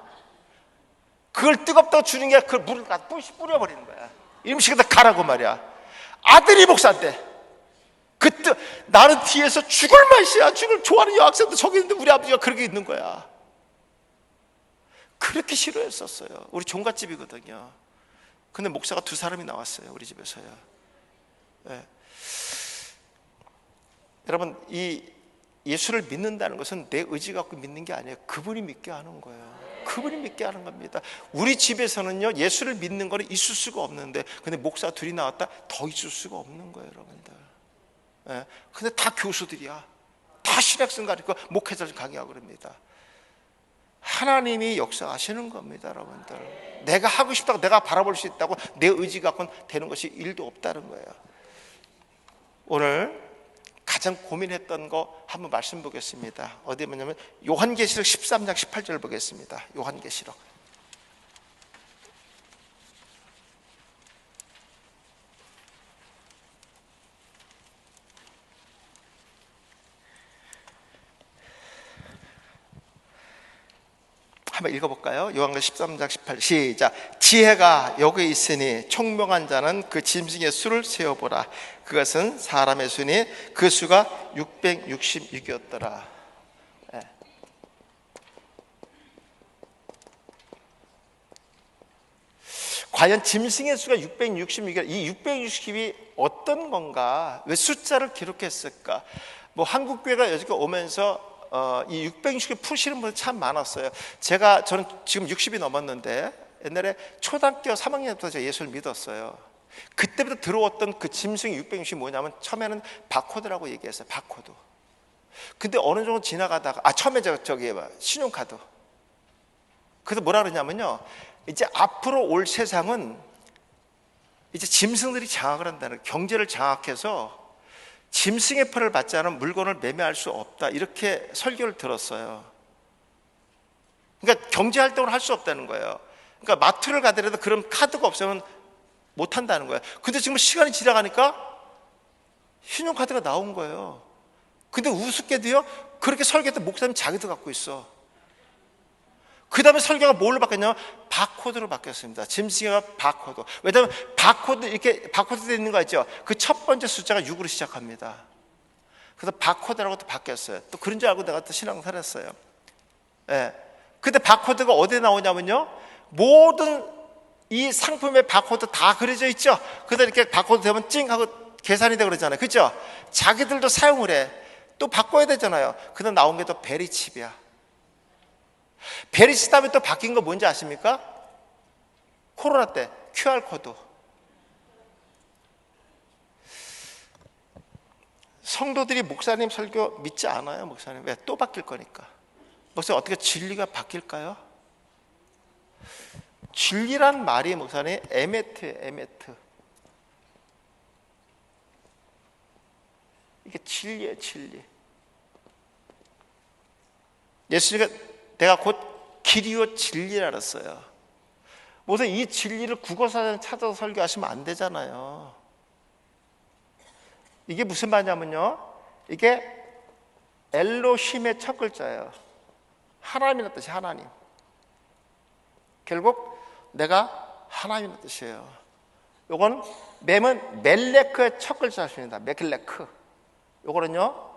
그걸 뜨겁다고 주는 게 그걸 물을 다 뿌려버리는 거야. 음식에다 가라고 말이야. 아들이 목사인데 그때 나는 뒤에서 죽을 맛이야. 죽을 좋아하는 여학생도 저기 있는데 우리 아버지가 그렇게 있는 거야. 그렇게 싫어했었어요. 우리 종갓집이거든요. 근데 목사가 2사람이 나왔어요. 우리 집에서요. 네. 여러분, 이 예수를 믿는다는 것은 내 의지 갖고 믿는 게 아니에요. 그분이 믿게 하는 거예요. 그분이 믿게 하는 겁니다. 우리 집에서는요, 예수를 믿는 거는 있을 수가 없는데, 근데 목사 둘이 나왔다 더 있을 수가 없는 거예요, 여러분들. 예. 근데 다 교수들이야. 다 신학생 가르치고 목회자를 강의하고 그럽니다. 하나님이 역사하시는 겁니다, 여러분들. 내가 하고 싶다고, 내가 바라볼 수 있다고 내 의지 갖고는 되는 것이 일도 없다는 거예요. 오늘 가장 고민했던 거 한번 말씀 보겠습니다. 어디 보냐면 요한계시록 13장 18절 보겠습니다. 요한계시록. 한번 읽어볼까요? 요한계시록 13장 18, 시작. 지혜가 여기 있으니 총명한 자는 그 짐승의 수를 세어보라. 그것은 사람의 수니 그 수가 666이었더라. 네. 과연 짐승의 수가 666이야. 이 660이 어떤 건가? 왜 숫자를 기록했을까? 뭐 한국교회가 여기까지 오면서 이 660을 푸시는 분들 참 많았어요. 저는 지금 60이 넘었는데 옛날에 초등학교 3학년부터 제가 예수를 믿었어요. 그때부터 들어왔던 그 짐승이 660이 뭐냐면 처음에는 바코드라고 얘기했어요. 바코드. 근데 어느 정도 지나가다가 처음에 저기 신용카드. 그래서 뭐라 그러냐면요, 이제 앞으로 올 세상은 이제 짐승들이 장악을 한다는, 경제를 장악해서 짐승의 표를 받지 않은 물건을 매매할 수 없다, 이렇게 설교를 들었어요. 그러니까 경제 활동을 할 수 없다는 거예요. 그러니까 마트를 가더라도 그런 카드가 없으면 못 한다는 거예요. 근데 지금 시간이 지나가니까 신용카드가 나온 거예요. 근데 우습게도요, 그렇게 설교했던 목사님 자기도 갖고 있어. 그 다음에 설교가 뭘로 바뀌었냐면 바코드로 바뀌었습니다. 짐승의 바코드. 왜냐하면 바코드, 이렇게 바코드 되어 있는 거 있죠? 그 첫 번째 숫자가 6으로 시작합니다. 그래서 바코드라고 또 바뀌었어요. 또 그런 줄 알고 내가 또 신앙생활 했어요. 예. 근데 바코드가 어디에 나오냐면요, 모든 이 상품의 바코드 다 그려져 있죠? 그래서 이렇게 바코드 되면 찡 하고 계산이 되고 그러잖아요. 그죠? 자기들도 사용을 해. 또 바꿔야 되잖아요. 그래서 나온 게 또 베리칩이야. 베리칩 다음에 또 바뀐 거 뭔지 아십니까? 코로나 때 QR코드. 성도들이 목사님 설교 믿지 않아요. 목사님 왜? 또 바뀔 거니까. 목사님 어떻게 진리가 바뀔까요? 진리란 말이 목사님 에메트예요. 에메트. 이게 진리예요. 진리. 예수님가 내가 곧 길이요 진리라 그랬어요. 무슨 이 진리를 국어사전 찾아서 설교하시면 안 되잖아요. 이게 무슨 말이냐면요, 이게 엘로힘의 첫 글자예요. 하나님이라는 뜻이 하나님. 결국 내가 하나님이라는 뜻이에요. 요거는 맴은 멜레크의 첫 글자입니다. 멜레크. 요거는요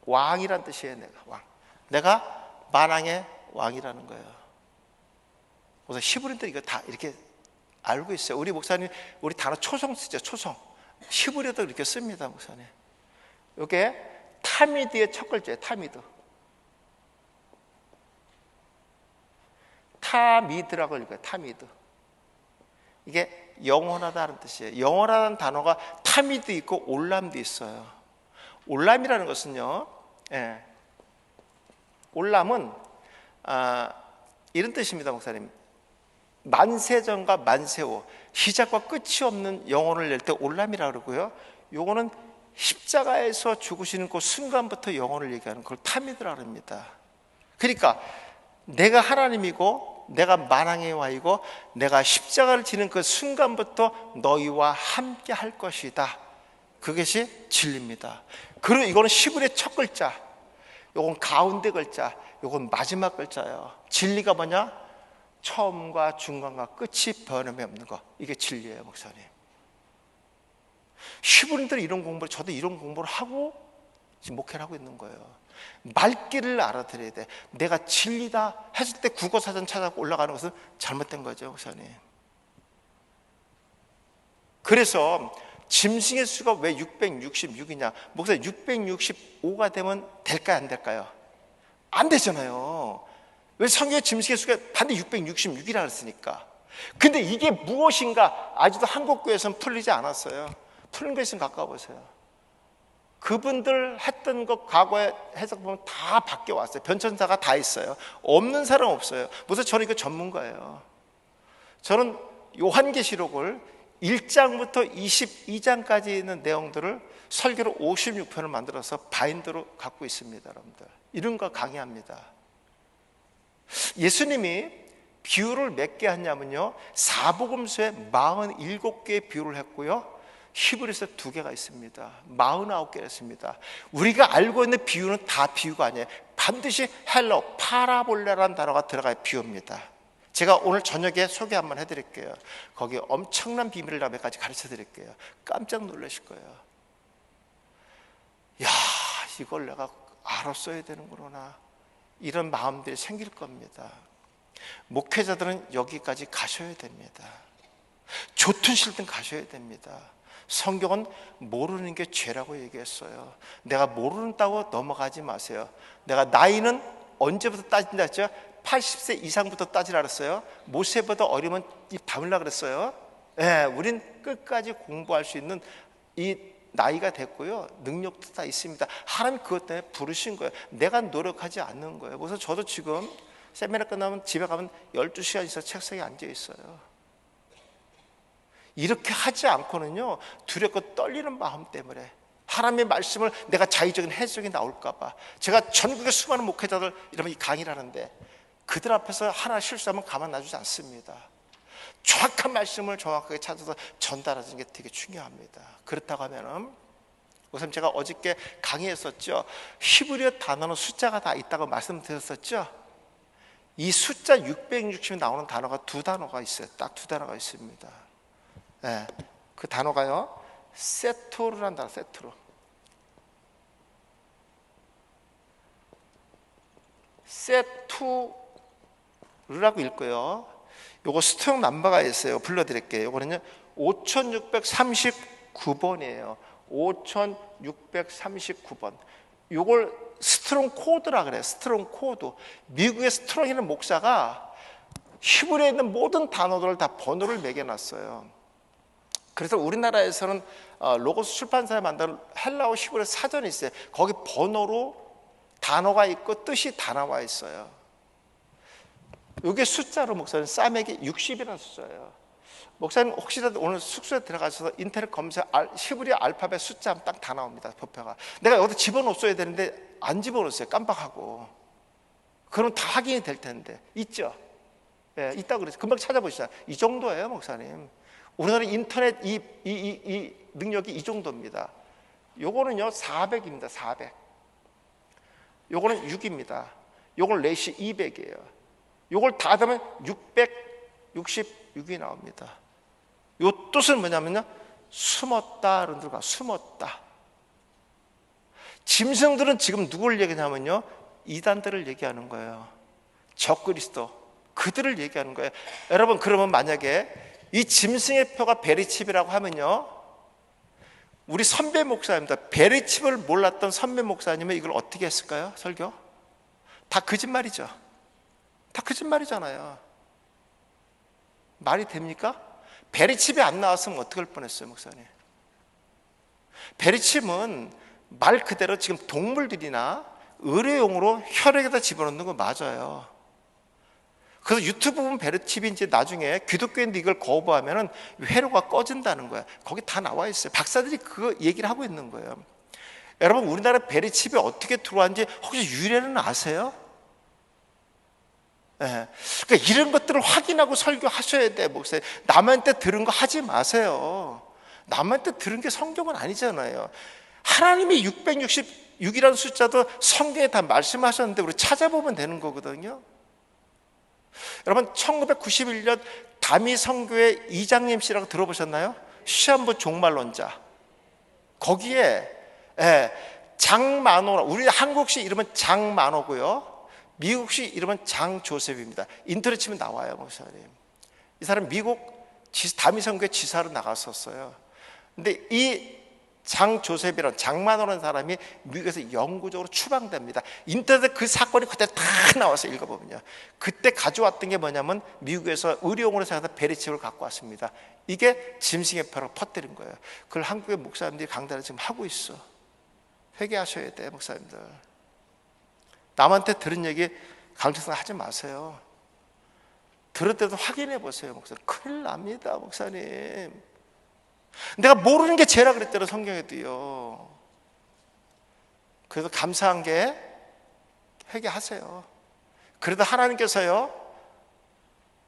왕이란 뜻이에요. 내가 왕. 내가 만왕의 왕이라는 거예요. 그래서 히브리인들 이거 다 이렇게 알고 있어요. 우리 목사님 우리 단어 초성 쓰죠. 초성. 히브리어도 이렇게 씁니다. 목사님. 요게 타미드의 첫 글자예요. 타미드. 타미드라고 읽어요. 타미드. 이게 영원하다는 뜻이에요. 영원하다는 단어가 타미도 있고 올람도 있어요. 올람이라는 것은요, 올람은 이런 뜻입니다, 목사님. 만세전과 만세후, 시작과 끝이 없는 영혼을 낼 때 올람이라고 그러고요. 요거는 십자가에서 죽으시는 그 순간부터 영혼을 얘기하는 걸 타미드라고 합니다. 그러니까 내가 하나님이고 내가 만왕의 왕이고 내가 십자가를 지는 그 순간부터 너희와 함께 할 것이다. 그것이 진리입니다. 그리고 이거는 히브리의 첫 글자, 요건 가운데 글자, 요건 마지막 글자예요. 진리가 뭐냐? 처음과 중간과 끝이 변함이 없는 거. 이게 진리예요, 목사님. 히브리인들이 이런 공부를, 저도 이런 공부를 하고 지금 목회를 하고 있는 거예요. 말귀를 알아들어야 돼. 내가 진리다 했을 때 국어사전 찾아서 올라가는 것은 잘못된 거죠, 목사님. 그래서 짐승의 수가 왜 666이냐? 목사님 665가 되면 될까요, 안 될까요? 안 되잖아요. 왜 성경에 짐승의 수가 반드시 666이라 했으니까. 근데 이게 무엇인가 아직도 한국 교회에서는 풀리지 않았어요. 푸는 거 있으면 가까워 보세요. 그분들 했던 것 과거에 해석 보면 다 바뀌어 왔어요. 변천사가 다 있어요. 없는 사람 없어요. 무슨 저는 이거 전문가예요. 저는 요한계시록을 1장부터 22장까지 있는 내용들을 설교로 56편을 만들어서 바인드로 갖고 있습니다. 여러분들 이런 거 강의합니다. 예수님이 비유를 몇 개 했냐면요, 사복음서에 47개의 비유를 했고요, 히브리서 2개가 있습니다. 49개가 있습니다. 우리가 알고 있는 비유는 다 비유가 아니에요. 반드시 헬러, 파라볼레라는 단어가 들어가야 비유입니다. 제가 오늘 저녁에 소개 한번 해드릴게요. 거기에 엄청난 비밀을 몇 가지 가르쳐 드릴게요. 깜짝 놀라실 거예요. 야, 이걸 내가 알았어야 되는구나, 이런 마음들이 생길 겁니다. 목회자들은 여기까지 가셔야 됩니다. 좋든 싫든 가셔야 됩니다. 성경은 모르는 게 죄라고 얘기했어요. 내가 모른다고 넘어가지 마세요. 내가 나이는 언제부터 따진다 했죠? 80세 이상부터 따지라 그랬어요. 모세보다 어리면 입 다물라 그랬어요. 우린 끝까지 공부할 수 있는 이 나이가 됐고요, 능력도 다 있습니다. 하나님 그것 때문에 부르신 거예요. 내가 노력하지 않는 거예요. 그래서 저도 지금 세미나 끝나면 집에 가면 12시간 있어 책상에 앉아 있어요. 이렇게 하지 않고는요, 두렵고 떨리는 마음 때문에, 하나님의 말씀을 내가 자의적인 해석이 나올까 봐. 제가 전국의 수많은 목회자들 이러면 이 강의를 하는데 그들 앞에서 하나 실수하면 가만 놔주지 않습니다. 정확한 말씀을 정확하게 찾아서 전달하는 게 되게 중요합니다. 그렇다고 하면은, 우선 제가 어저께 강의했었죠. 히브리어 단어는 숫자가 다 있다고 말씀드렸었죠. 이 숫자 660이 나오는 단어가 두 단어가 있어요. 딱 두 단어가 있습니다. 그 단어가요, 세토르란 단어. 세토르. 세투르라고 읽고요. 요거 스트롱 넘버가 있어요. 불러드릴게요. 요거는요 5639번이에요. 5639번. 요걸 스트롱 코드라 그래요. 스트롱 코드. 미국의 스트롱이라는 목사가 히브리에 있는 모든 단어들을 다 번호를 매겨놨어요. 그래서 우리나라에서는 로고스 출판사에 만든 헬라어 히브리 사전이 있어요. 거기 번호로 단어가 있고 뜻이 다 나와 있어요. 이게 숫자로 목사님 싸매기 60이라는 숫자예요. 목사님 혹시라도 오늘 숙소에 들어가셔서 인터넷 검색 히브리 알파벳 숫자 하면 딱 다 나옵니다. 표표가. 내가 여기다 집어넣었어야 되는데 안 집어넣었어요. 깜빡하고. 그럼 다 확인이 될 텐데. 있죠? 있다고 그랬어요. 금방 찾아보시죠. 이 정도예요, 목사님. 우리나라 인터넷 이 능력이 이 정도입니다. 요거는요 400입니다. 400. 요거는 6입니다. 요걸 넷이 200이에요. 요걸 다 하면 66이 나옵니다. 요 뜻은 뭐냐면요, 숨었다. 여러분들과 숨었다. 짐승들은 지금 누구를 얘기하냐면요, 이단들을 얘기하는 거예요. 적그리스도, 그들을 얘기하는 거예요. 여러분, 그러면 만약에 이 짐승의 표가 베리칩이라고 하면요, 우리 선배 목사입니다. 베리칩을 몰랐던 선배 목사님은 이걸 어떻게 했을까요? 설교? 다 거짓말이죠. 다 거짓말이잖아요. 말이 됩니까? 베리칩이 안 나왔으면 어떻게 할 뻔했어요, 목사님? 베리칩은 말 그대로 지금 동물들이나 의료용으로 혈액에다 집어넣는 거 맞아요. 그래서 유튜브 보면 베리칩이 이제 나중에 기독교인들 이걸 거부하면은 회로가 꺼진다는 거야. 거기 다 나와 있어요. 박사들이 그거 얘기를 하고 있는 거예요. 여러분, 우리나라 베리칩이 어떻게 들어왔는지 혹시 유래는 아세요? 네. 그러니까 이런 것들을 확인하고 설교하셔야 돼, 목사님. 남한테 들은 거 하지 마세요. 남한테 들은 게 성경은 아니잖아요. 하나님이 666이라는 숫자도 성경에 다 말씀하셨는데 우리 찾아보면 되는 거거든요. 여러분, 1991년 다미 선교회 이장님 씨라고 들어보셨나요? 시한부 종말론자. 거기에 장만호, 우리 한국식 이름은 장만호고요, 미국식 이름은 장조셉입니다. 인터넷 치면 나와요, 목사님. 이 사람 미국 다미 선교회 지사로 나갔었어요. 근데 이 장조셉이라는, 장만호라는 사람이 미국에서 영구적으로 추방됩니다. 인터넷에 그 사건이 그때 다 나와서 읽어보면요, 그때 가져왔던 게 뭐냐면 미국에서 의료용으로 사용하던 베리칩을 갖고 왔습니다. 이게 짐승의 표로 퍼뜨린 거예요. 그걸 한국의 목사님들이 강단을 지금 하고 있어. 회개하셔야 돼, 목사님들. 남한테 들은 얘기 강조성 하지 마세요. 들을 때도 확인해 보세요, 목사님. 큰일 납니다, 목사님. 내가 모르는 게 죄라 그랬잖아요, 성경에도요. 그래서 감사한 게 회개하세요. 그래도 하나님께서요,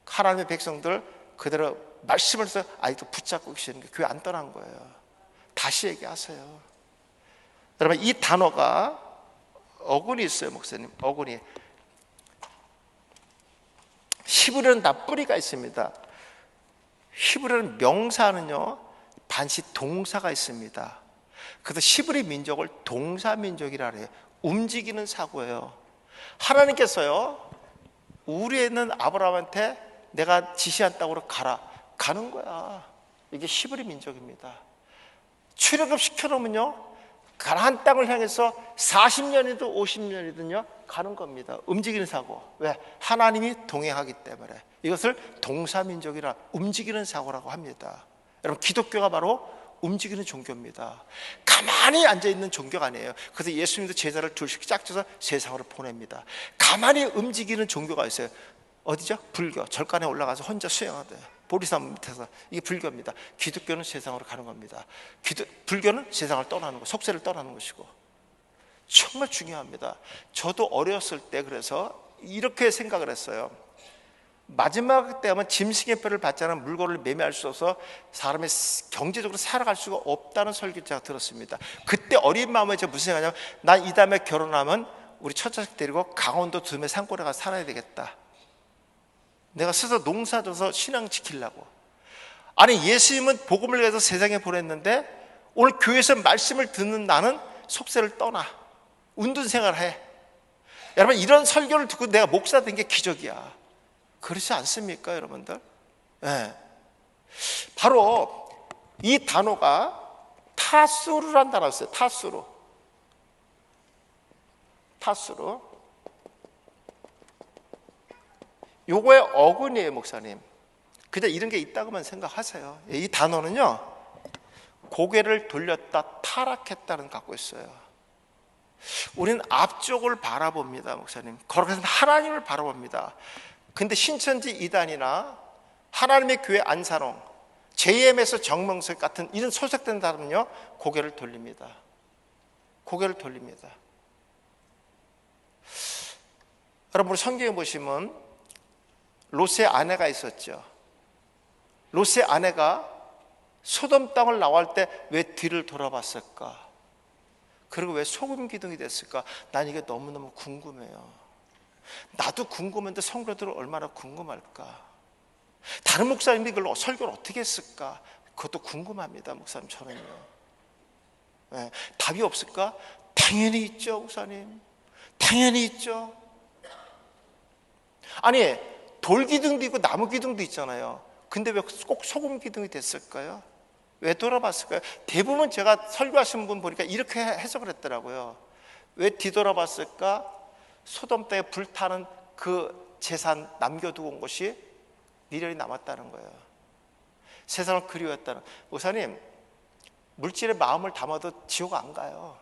하나님의 백성들 그대로 말씀을 해서 아직도 붙잡고 계시는 게 교회 안 떠난 거예요. 다시 얘기하세요. 여러분, 이 단어가 어근이 있어요, 목사님. 어근이. 히브리어는 다 뿌리가 있습니다. 히브리어는 명사는요, 반드시 동사가 있습니다. 그래서 히브리 민족을 동사 민족이라 해요. 움직이는 사고예요. 하나님께서요, 우리에는 아브라함한테 내가 지시한 땅으로 가는 거야. 이게 히브리 민족입니다. 출애굽 시켜놓으면요, 가나안 땅을 향해서 40년이든 50년이든요 가는 겁니다. 움직이는 사고. 왜? 하나님이 동행하기 때문에. 이것을 동사민족이라, 움직이는 사고라고 합니다. 여러분, 기독교가 바로 움직이는 종교입니다. 가만히 앉아있는 종교가 아니에요. 그래서 예수님도 제자를 둘씩 짝져서 세상으로 보냅니다. 가만히 움직이는 종교가 있어요. 어디죠? 불교. 절간에 올라가서 혼자 수행하대요. 보리산 밑에서. 이게 불교입니다. 기독교는 세상으로 가는 겁니다. 불교는 세상을 떠나는 거, 속세를 떠나는 것이고. 정말 중요합니다. 저도 어렸을 때 그래서 이렇게 생각을 했어요. 마지막 때 하면 짐승의 표를 받지 않은 물건을 매매할 수 없어서 사람이 경제적으로 살아갈 수가 없다는 설교를 제가 들었습니다. 그때 어린 마음에 제가 무슨 생각하냐면, 난 이 다음에 결혼하면 우리 첫 자식 데리고 강원도 두메 산골에 가서 살아야 되겠다. 내가 스스로 농사 져서 신앙 지키려고. 아니, 예수님은 복음을 위해서 세상에 보냈는데 오늘 교회에서 말씀을 듣는 나는 속세를 떠나 운둔 생활을 해. 여러분, 이런 설교를 듣고 내가 목사 된 게 기적이야. 그렇지 않습니까, 여러분들? 네. 바로 이 단어가 타수르란 단어였어요. 타수르. 요거의 어근이에요, 목사님. 그냥 이런 게 있다고만 생각하세요. 이 단어는요, 고개를 돌렸다, 타락했다는 갖고 있어요. 우리는 앞쪽을 바라봅니다, 목사님. 걸어가서 하나님을 바라봅니다. 근데 신천지 이단이나 하나님의 교회 안사롱, JMS 정명석 같은 이런 소속된 사람은요, 고개를 돌립니다. 고개를 돌립니다. 여러분, 우리 성경에 보시면 롯의 아내가 있었죠. 롯의 아내가 소돔 땅을 나올 때 왜 뒤를 돌아봤을까? 그리고 왜 소금 기둥이 됐을까? 난 이게 너무너무 궁금해요. 나도 궁금한데 성도들은 얼마나 궁금할까? 다른 목사님들이 그걸 설교를 어떻게 했을까? 그것도 궁금합니다, 목사님. 저는요. 네, 답이 없을까? 당연히 있죠, 목사님. 당연히 있죠. 아니, 돌 기둥도 있고 나무 기둥도 있잖아요. 근데 왜 꼭 소금 기둥이 됐을까요? 왜 돌아봤을까요? 대부분 제가 설교하신 분 보니까 이렇게 해석을 했더라고요. 왜 뒤돌아봤을까? 소돔 땅에 불타는 그 재산 남겨두고 온 것이 미련이 남았다는 거예요. 세상을 그리웠다는. 목사님, 물질에 마음을 담아도 지옥 안 가요.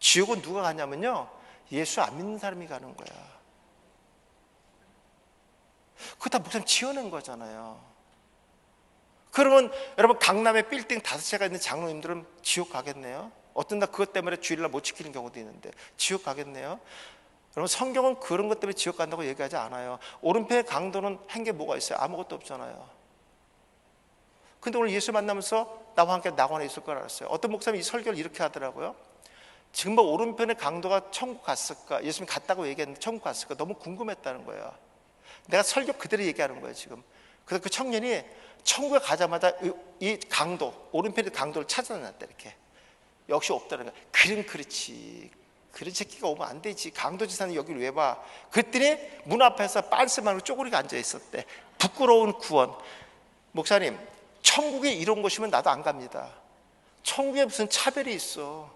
지옥은 누가 가냐면요, 예수 안 믿는 사람이 가는 거야. 그거 다 목사님 지어낸 거잖아요. 그러면 여러분, 강남에 빌딩 5채가 있는 장로님들은 지옥 가겠네요? 어떤 날 그것 때문에 주일날 못 지키는 경우도 있는데 지옥 가겠네요? 여러분, 성경은 그런 것 때문에 지옥 간다고 얘기하지 않아요. 오른편의 강도는 한 게 뭐가 있어요? 아무것도 없잖아요. 근데 오늘 예수 만나면서 나와 함께 낙원에 있을 걸 알았어요. 어떤 목사님이 이 설교를 이렇게 하더라고요. 지금 뭐 오른편의 강도가 천국 갔을까? 예수님이 갔다고 얘기했는데 천국 갔을까? 너무 궁금했다는 거예요. 내가 설교 그대로 얘기하는 거예요, 지금. 그래서 그 청년이 천국에 가자마자 이 강도, 오른편의 강도를 찾아냈다, 이렇게. 역시 없다는 거야. 그렇지. 그런 새끼가 오면 안 되지. 강도지사는 여기를 왜 봐? 그랬더니 문 앞에서 빤스만으로 쪼그리고 앉아 있었대. 부끄러운 구원. 목사님, 천국에 이런 곳이면 나도 안 갑니다. 천국에 무슨 차별이 있어.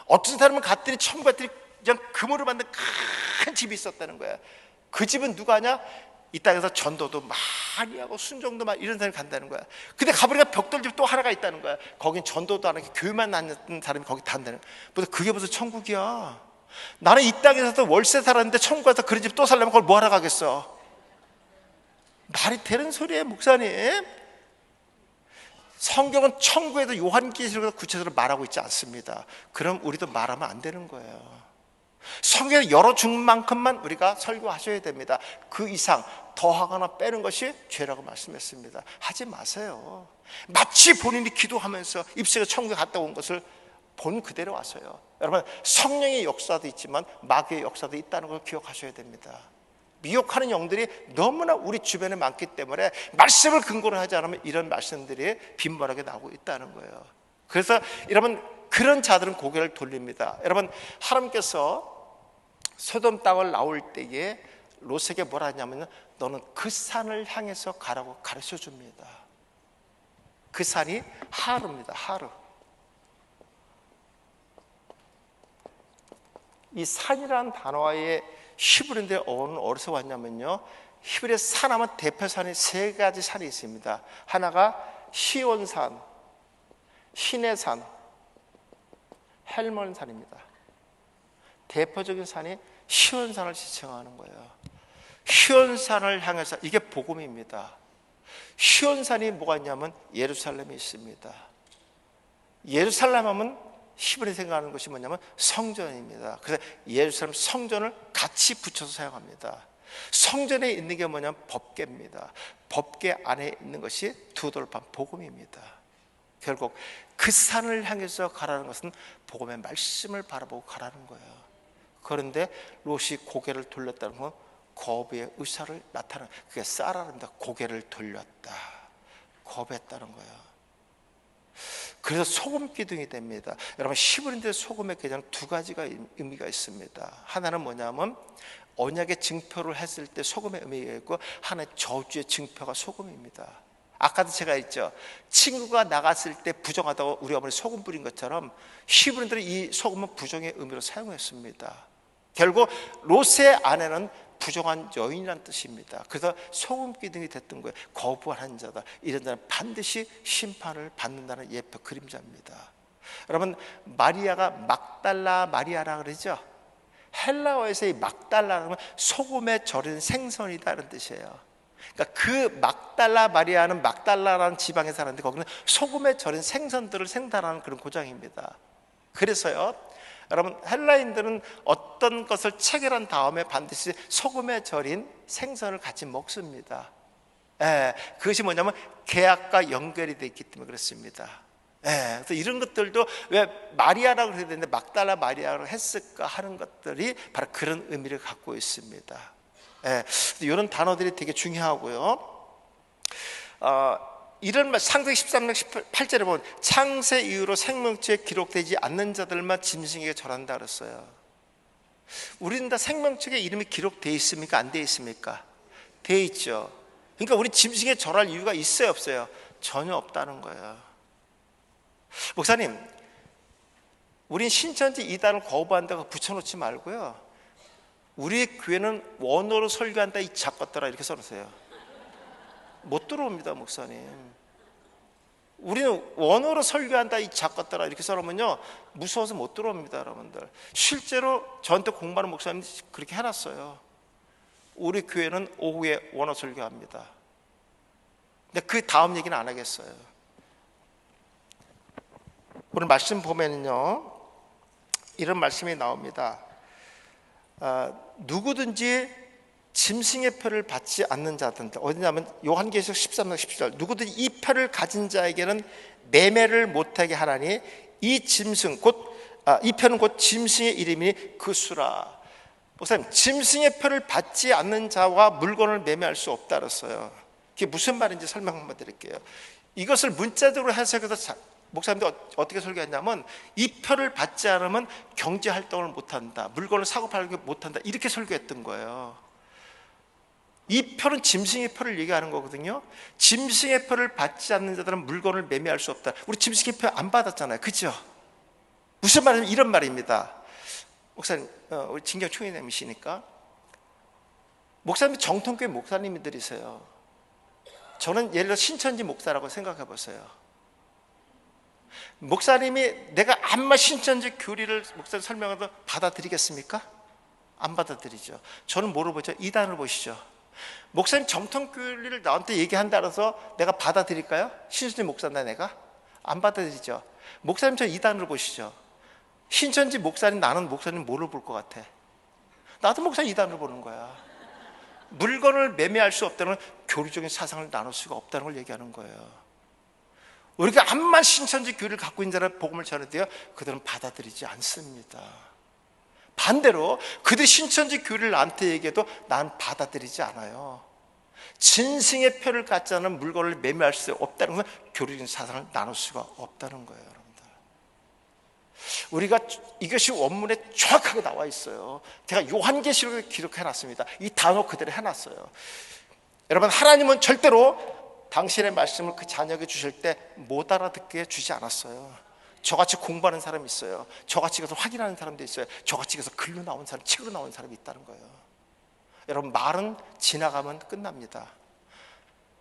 어떤 사람은 갔더니 천국 갔더니 그냥 금으로 만든 큰 집이 있었다는 거야. 그 집은 누가 하냐? 이 땅에서 전도도 많이 하고 순종도 많이 이런 사람이 간다는 거야. 근데 가보니까 벽돌집 또 하나가 있다는 거야. 거긴 전도도 안 하고 교회만 다녔던 사람이 거기 단다는 거야. 그게 무슨 천국이야? 나는 이 땅에서도 월세 살았는데 천국 가서 그런 집 또 살려면 그걸 뭐 하러 가겠어? 말이 되는 소리예요, 목사님. 성경은 천국에도 요한계시록에서 구체적으로 말하고 있지 않습니다. 그럼 우리도 말하면 안 되는 거예요. 성경에 열어준 만큼만 우리가 설교하셔야 됩니다. 그 이상 더하거나 빼는 것이 죄라고 말씀했습니다. 하지 마세요. 마치 본인이 기도하면서 입술에 천국에 갔다 온 것을 본 그대로 하세요. 여러분, 성령의 역사도 있지만 마귀의 역사도 있다는 걸 기억하셔야 됩니다. 미혹하는 영들이 너무나 우리 주변에 많기 때문에 말씀을 근거로 하지 않으면 이런 말씀들이 빈번하게 나오고 있다는 거예요. 그래서 여러분, 그런 자들은 고개를 돌립니다. 여러분, 하나님께서 소돔 땅을 나올 때에 롯에게 뭐라 하냐면, 너는 그 산을 향해서 가라고 가르쳐 줍니다. 그 산이 하루입니다. 하루. 이 산이라는 단어의 히브리인데 어디서 왔냐면요, 히브리의 산하면 대표산이 3가지 산이 있습니다. 하나가 시온산, 시내산, 헬몬산입니다. 대표적인 산이 시온산을 지칭하는 거예요. 시온산을 향해서, 이게 복음입니다. 시온산이 뭐가 있냐면 예루살렘이 있습니다. 예루살렘 하면 히브리 생각하는 것이 뭐냐면 성전입니다. 그래서 예루살렘 성전을 같이 붙여서 사용합니다. 성전에 있는 게 뭐냐면 법궤입니다. 법궤 안에 있는 것이 두 돌판 복음입니다. 결국 그 산을 향해서 가라는 것은 복음의 말씀을 바라보고 가라는 거예요. 그런데 롯이 고개를 돌렸다는 건 거부의 의사를 나타내는, 그게 사라입니다. 고개를 돌렸다, 거부했다는 거예요. 그래서 소금 기둥이 됩니다. 여러분, 히브리인들 소금의 개념 2가지가 의미가 있습니다. 하나는 뭐냐면 언약의 증표를 했을 때 소금의 의미가 있고, 하나는 저주의 증표가 소금입니다. 아까도 제가 했죠. 친구가 나갔을 때 부정하다고 우리 어머니 소금 뿌린 것처럼 히브리인들은 이 소금은 부정의 의미로 사용했습니다. 결국 롯의 아내는 부정한 여인이라는 뜻입니다. 그래서 소금 기둥이 됐던 거예요. 거부한 자다, 이런 자는 반드시 심판을 받는다는 예표 그림자입니다. 여러분, 마리아가 막달라 마리아라 그러죠. 헬라어에서 이 막달라는 소금에 절인 생선이다라는 뜻이에요. 그러니까 그 막달라 마리아는 막달라라는 지방에 사는데 거기는 소금에 절인 생선들을 생산하는 그런 고장입니다. 그래서요, 여러분, 헬라인들은 어떤 것을 체결한 다음에 반드시 소금에 절인 생선을 같이 먹습니다. 그것이 뭐냐면 계약과 연결이 되어 있기 때문에 그렇습니다. 그래서 이런 것들도 왜 마리아라고 해야 되는데 막달라 마리아라고 했을까 하는 것들이 바로 그런 의미를 갖고 있습니다. 예, 이런 단어들이 되게 중요하고요. 이런 말, 창세기 13장 18절에 보면 창세 이후로 생명체에 기록되지 않는 자들만 짐승에게 절한다 그랬어요. 우리는 다 생명책에 이름이 기록되어 있습니까? 안 되어 있습니까? 되어 있죠. 그러니까 우리 짐승에 절할 이유가 있어요, 없어요? 전혀 없다는 거예요. 목사님, 우린 신천지 이단을 거부한다고 붙여놓지 말고요, 우리 교회는 원어로 설교한다 이 작것들아 이렇게 써놓으세요. 못 들어옵니다, 목사님. 우리는 원어로 설교한다 이 작것들아 이렇게 써놓으면요, 무서워서 못 들어옵니다, 여러분들. 실제로 저한테 공부하는 목사님들이 그렇게 해놨어요. 우리 교회는 오후에 원어 설교합니다. 근데 그 다음 얘기는 안 하겠어요. 오늘 말씀 보면요, 이런 말씀이 나옵니다. 누구든지 짐승의 표를 받지 않는 자들한테, 어디냐면 요한계시록 13장 17절, 누구든지 이 표를 가진 자에게는 매매를 못하게 하나니 이 짐승 이 표는 곧 짐승의 이름이니 그 수라. 목사님, 짐승의 표를 받지 않는 자와 물건을 매매할 수 없다 그랬어요. 그게 무슨 말인지 설명 한번 드릴게요. 이것을 문자적으로 해석해서 목사님들 어떻게 설교했냐면, 이 표를 받지 않으면 경제활동을 못한다, 물건을 사고 팔고 못한다, 이렇게 설교했던 거예요. 이 표는 짐승의 표를 얘기하는 거거든요. 짐승의 표를 받지 않는 자들은 물건을 매매할 수 없다. 우리 짐승의 표 안 받았잖아요, 그죠? 무슨 말이냐면 이런 말입니다. 목사님, 우리 진경 총회장이시니까 목사님이 정통교회 목사님들이세요. 저는 예를 들어 신천지 목사라고 생각해 보세요. 목사님이 내가 아무 신천지 교리를 목사님 설명해도 받아들이겠습니까? 안 받아들이죠. 저는 뭐를 보죠? 이단을 보시죠. 목사님 정통교리를 나한테 얘기한다 그래서 내가 받아들일까요? 신천지 목사인데 내가? 안 받아들이죠. 목사님 저 이단으로 보시죠. 신천지 목사님, 나는 목사님 뭐를 볼 것 같아? 나도 목사님 이단으로 보는 거야. 물건을 매매할 수 없다는 교리적인 사상을 나눌 수가 없다는 걸 얘기하는 거예요. 우리가 암만 신천지 교리를 갖고 있는 자를 복음을 전해도요, 그들은 받아들이지 않습니다. 반대로 그들이 신천지 교리를 나한테 얘기해도 난 받아들이지 않아요. 짐승의 표를 갖지 않은 물건을 매매할 수 없다는 건 교리적인 사상을 나눌 수가 없다는 거예요, 여러분들. 우리가 이것이 원문에 정확하게 나와 있어요. 제가 요한계시록에 기록해놨습니다. 이 단어 그대로 해놨어요. 여러분, 하나님은 절대로 당신의 말씀을 그 자녀에게 주실 때 못 알아듣게 주지 않았어요. 저같이 공부하는 사람이 있어요. 저같이 가서 확인하는 사람도 있어요. 저같이 가서 글로 나온 사람, 책으로 나온 사람이 있다는 거예요. 여러분, 말은 지나가면 끝납니다.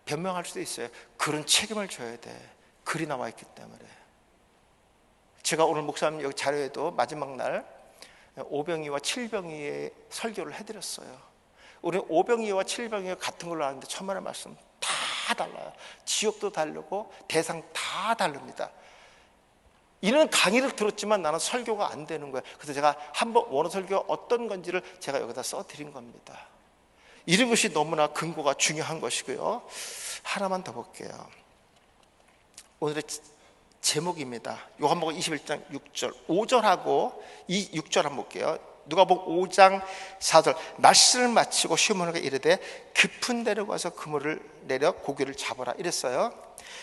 변명할 수도 있어요. 글은 책임을 져야 돼. 글이 나와 있기 때문에. 제가 오늘 목사님 여기 자료에도 마지막 날 오병이와 칠병이의 설교를 해드렸어요. 우리 오병이와 칠병이가 같은 걸로 아는데 천만의 말씀 다 달라요. 지역도 다르고 대상 다 다릅니다. 이런 강의를 들었지만 나는 설교가 안 되는 거예요. 그래서 제가 한번 원어 설교가 어떤 건지를 제가 여기다 써드린 겁니다. 이런 것이 너무나 근거가 중요한 것이고요. 하나만 더 볼게요. 오늘의 제목입니다. 요한복음 21장 6절, 5절하고 6절 한번 볼게요. 누가복음 5장 4절, 말씀을 마치고 시몬에게 이르되 깊은 데로 가서 그물을 내려 고기를 잡아라 이랬어요.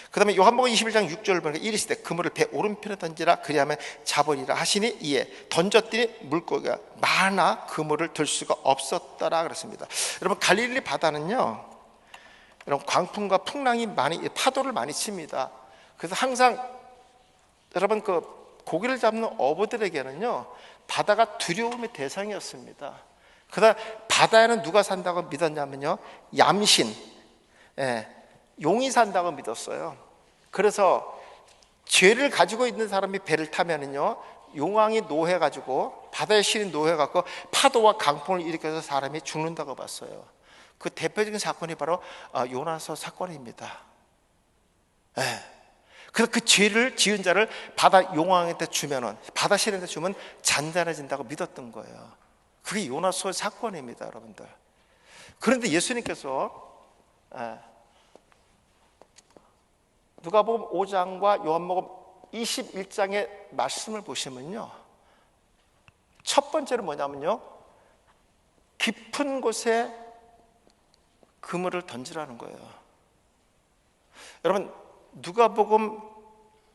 그 다음에 요한복음 21장 6절을 보니까 이르시되 그물을 배 오른편에 던지라 그리하면 잡으리라 하시니 이에 던졌더니 물고기가 많아 그물을 들 수가 없었더라 그랬습니다. 여러분, 갈릴리 바다는요, 여러분, 광풍과 풍랑이 많이, 파도를 많이 칩니다. 그래서 항상 여러분, 그 고기를 잡는 어부들에게는요, 바다가 두려움의 대상이었습니다. 그러다 바다에는 누가 산다고 믿었냐면요, 얌신, 용이 산다고 믿었어요. 그래서 죄를 가지고 있는 사람이 배를 타면은요, 용왕이 노해가지고, 바다에 실인 노해갖고 파도와 강풍을 일으켜서 사람이 죽는다고 봤어요. 그 대표적인 사건이 바로 요나서 사건입니다. 그래서 그 죄를 지은 자를 바다 용왕한테 주면은, 바다 신한테 주면 잔잔해진다고 믿었던 거예요. 그게 요나서의 사건입니다, 여러분들. 그런데 예수님께서 누가복음 5장과 요한복음 21장의 말씀을 보시면요, 첫 번째는 뭐냐면요, 깊은 곳에 그물을 던지라는 거예요. 여러분, 누가복음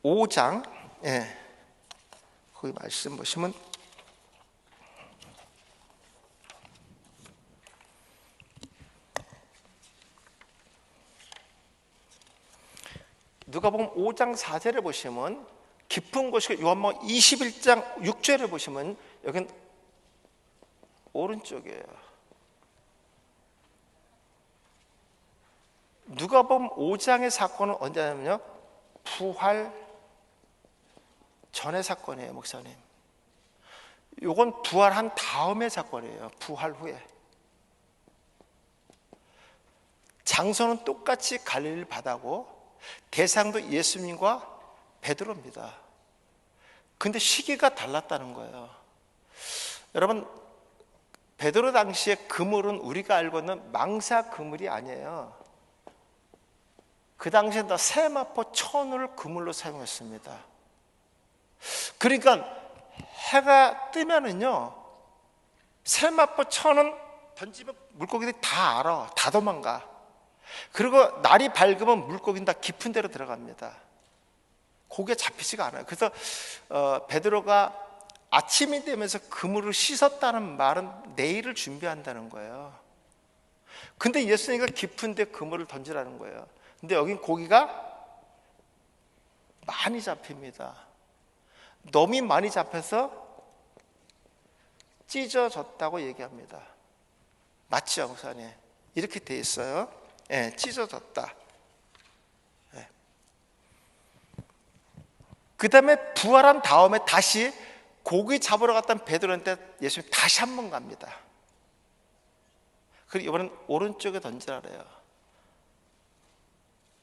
5장, 거기 말씀 보시면 누가복음 5장 4절을 보시면 깊은 곳이고, 요한복음 21장 6절을 보시면 여긴 오른쪽이에요. 누가복음 5장의 사건은 언제냐면요, 부활 전의 사건이에요, 목사님. 요건 부활한 다음의 사건이에요. 부활 후에. 장소는 똑같이 갈릴리 바다고 대상도 예수님과 베드로입니다. 근데 시기가 달랐다는 거예요. 여러분, 베드로 당시에 그물은 우리가 알고 있는 망사 그물이 아니에요. 그 당시에 다 세마포 천을 그물로 사용했습니다. 그러니까 해가 뜨면은요, 세마포 천은 던지면 물고기들이 다 알아, 다 도망가. 그리고 날이 밝으면 물고기는 다 깊은 데로 들어갑니다. 고기가 잡히지가 않아요. 그래서 베드로가 아침이 되면서 그물을 씻었다는 말은 내일을 준비한다는 거예요. 근데 예수님이 깊은 데 그물을 던지라는 거예요. 근데 여긴 고기가 많이 잡힙니다. 너무 많이 잡혀서 찢어졌다고 얘기합니다. 맞죠, 목사님? 이렇게 돼 있어요. 찢어졌다. 그 다음에 부활한 다음에 다시 고기 잡으러 갔던 베드로한테 예수님이 다시 한 번 갑니다. 그리고 이번엔 오른쪽에 던지라 그래요.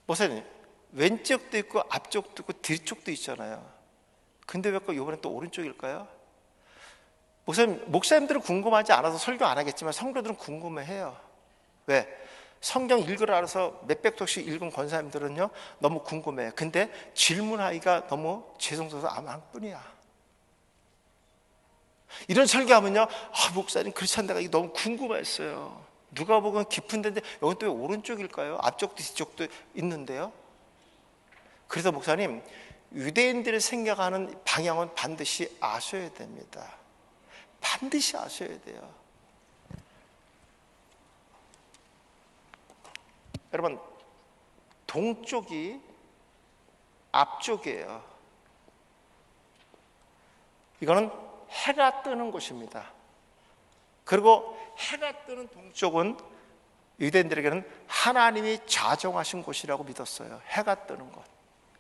목사님, 왼쪽도 있고 앞쪽도 있고 뒤쪽도 있잖아요. 근데 왜 이번엔 또 오른쪽일까요? 목사님들은 궁금하지 않아서 설교 안 하겠지만 성도들은 궁금해해요. 왜? 성경 읽으라 알아서 몇백 통씩 읽은 권사님들은요, 너무 궁금해요. 근데 질문하기가 너무 죄송스러워서 아무 뿐이야. 이런 설교하면요, 목사님 그렇지 않다가 이게 너무 궁금했어요. 누가 보면 깊은 데인데 여긴 또 왜 오른쪽일까요? 앞쪽도 뒤쪽도 있는데요. 그래서 목사님, 유대인들이 생각하는 방향은 반드시 아셔야 됩니다. 반드시 아셔야 돼요. 여러분, 동쪽이 앞쪽이에요. 이거는 해가 뜨는 곳입니다. 그리고 해가 뜨는 동쪽은 유대인들에게는 하나님이 좌정하신 곳이라고 믿었어요. 해가 뜨는 곳,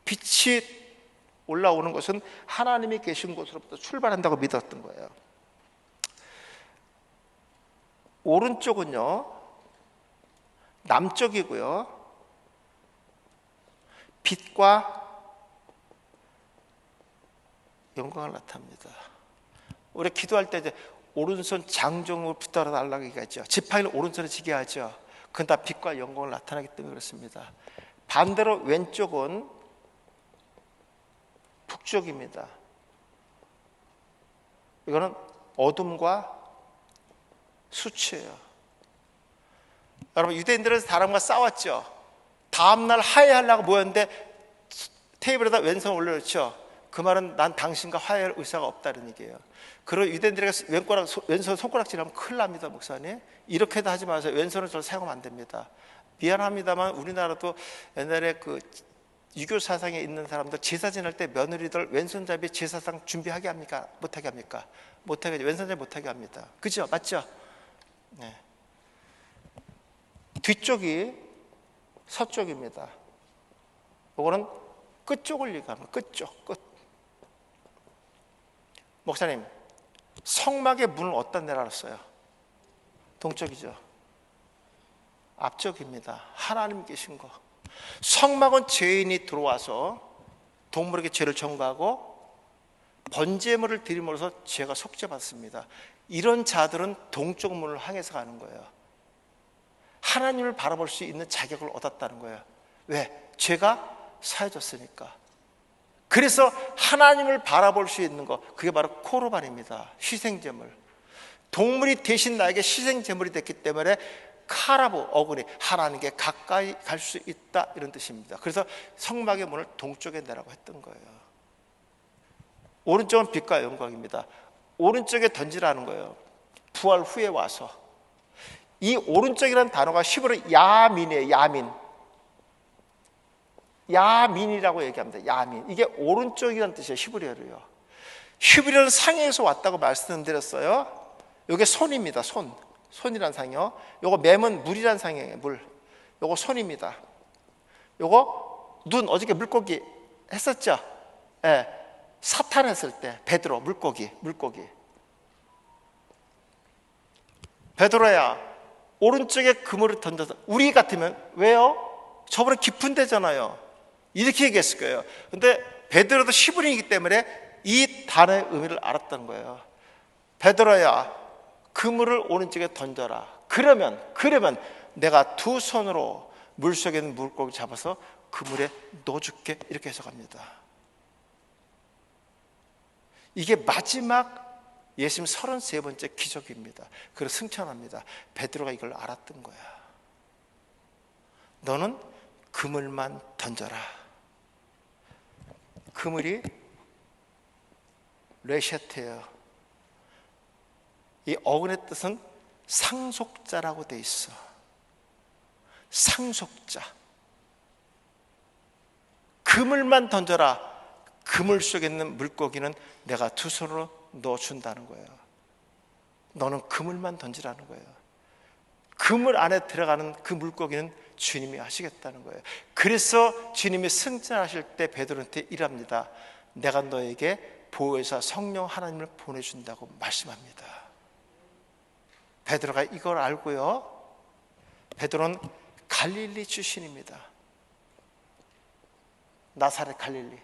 빛이 올라오는 곳은 하나님이 계신 곳으로부터 출발한다고 믿었던 거예요. 오른쪽은요, 남쪽이고요, 빛과 영광을 나타납니다. 우리 기도할 때 이제 오른손 장종을 붙들어 달라고 얘기하죠. 지팡이를 오른손에 쥐게 하죠. 그건 다 빛과 영광을 나타나기 때문에 그렇습니다. 반대로 왼쪽은 북쪽입니다. 이거는 어둠과 수치예요. 여러분, 유대인들은 사람과 싸웠죠. 다음날 화해하려고 모였는데 테이블에다 왼손을 올려놓죠. 그 말은 난 당신과 화해할 의사가 없다는 얘기예요. 그리고 유대인들에게 왼손 손가락질하면 큰일 납니다, 목사님. 이렇게도 하지 마세요. 왼손을 저 사용하면 안 됩니다. 미안합니다만 우리나라도 옛날에 그 유교 사상에 있는 사람들 제사 지낼 때 며느리들 왼손잡이 제사상 준비하게 합니까? 못하게 합니까? 못하게 하죠. 왼손잡이 못하게 합니다. 그죠? 맞죠? 네. 뒤쪽이 서쪽입니다. 이거는 끝쪽을 얘기합니다. 끝. 목사님, 성막의 문을 어디다 내려놨어요? 동쪽이죠. 앞쪽입니다. 하나님 계신 거. 성막은 죄인이 들어와서 동물에게 죄를 청구하고 번제물을 드림으로써 죄가 속죄받습니다. 이런 자들은 동쪽 문을 향해서 가는 거예요. 하나님을 바라볼 수 있는 자격을 얻었다는 거예요. 왜? 죄가 사해졌으니까. 그래서 하나님을 바라볼 수 있는 것, 그게 바로 코르반입니다. 희생제물. 동물이 대신 나에게 희생제물이 됐기 때문에 카라보, 어근이 하나님께 가까이 갈 수 있다, 이런 뜻입니다. 그래서 성막의 문을 동쪽에 내라고 했던 거예요. 오른쪽은 빛과 영광입니다. 오른쪽에 던지라는 거예요. 부활 후에 와서. 이 오른쪽이라는 단어가 히브리어 야민이에요. 야민이라고 얘기합니다. 야민. 이게 오른쪽이라는 뜻이에요. 히브리어로요. 히브리어는 상에서 왔다고 말씀드렸어요. 이게 손입니다. 손이란 상이요. 요거 맴은 물이란 상이에요. 물. 요거 손입니다. 요거 눈, 어저께 물고기 했었죠? 예. 사탄 했을 때 베드로 물고기. 베드로야, 오른쪽에 그물을 던져서, 우리 같으면 왜요? 저번에 깊은 데잖아요. 이렇게 얘기했을 거예요. 근데 베드로도 히브리이기 때문에 이 단어의 의미를 알았던 거예요. 베드로야, 그물을 오른쪽에 던져라. 그러면 내가 두 손으로 물속에 있는 물고기 잡아서 그물에 넣어줄게. 이렇게 해석합니다. 이게 마지막 예수님 33번째 기적입니다. 그걸 승천합니다. 베드로가 이걸 알았던 거야. 너는 그물만 던져라. 그물이 레셰트예요. 이 어근의 뜻은 상속자라고 돼 있어. 상속자. 그물만 던져라. 그물 속에 있는 물고기는 내가 두 손으로 넣어준다는 거예요. 너는 그물만 던지라는 거예요. 그물 안에 들어가는 그 물고기는 주님이 하시겠다는 거예요. 그래서 주님이 승천하실 때 베드로한테 이랍니다. 내가 너에게 보혜사 성령 하나님을 보내준다고 말씀합니다. 베드로가 이걸 알고요. 베드로는 갈릴리 출신입니다. 나사렛 갈릴리.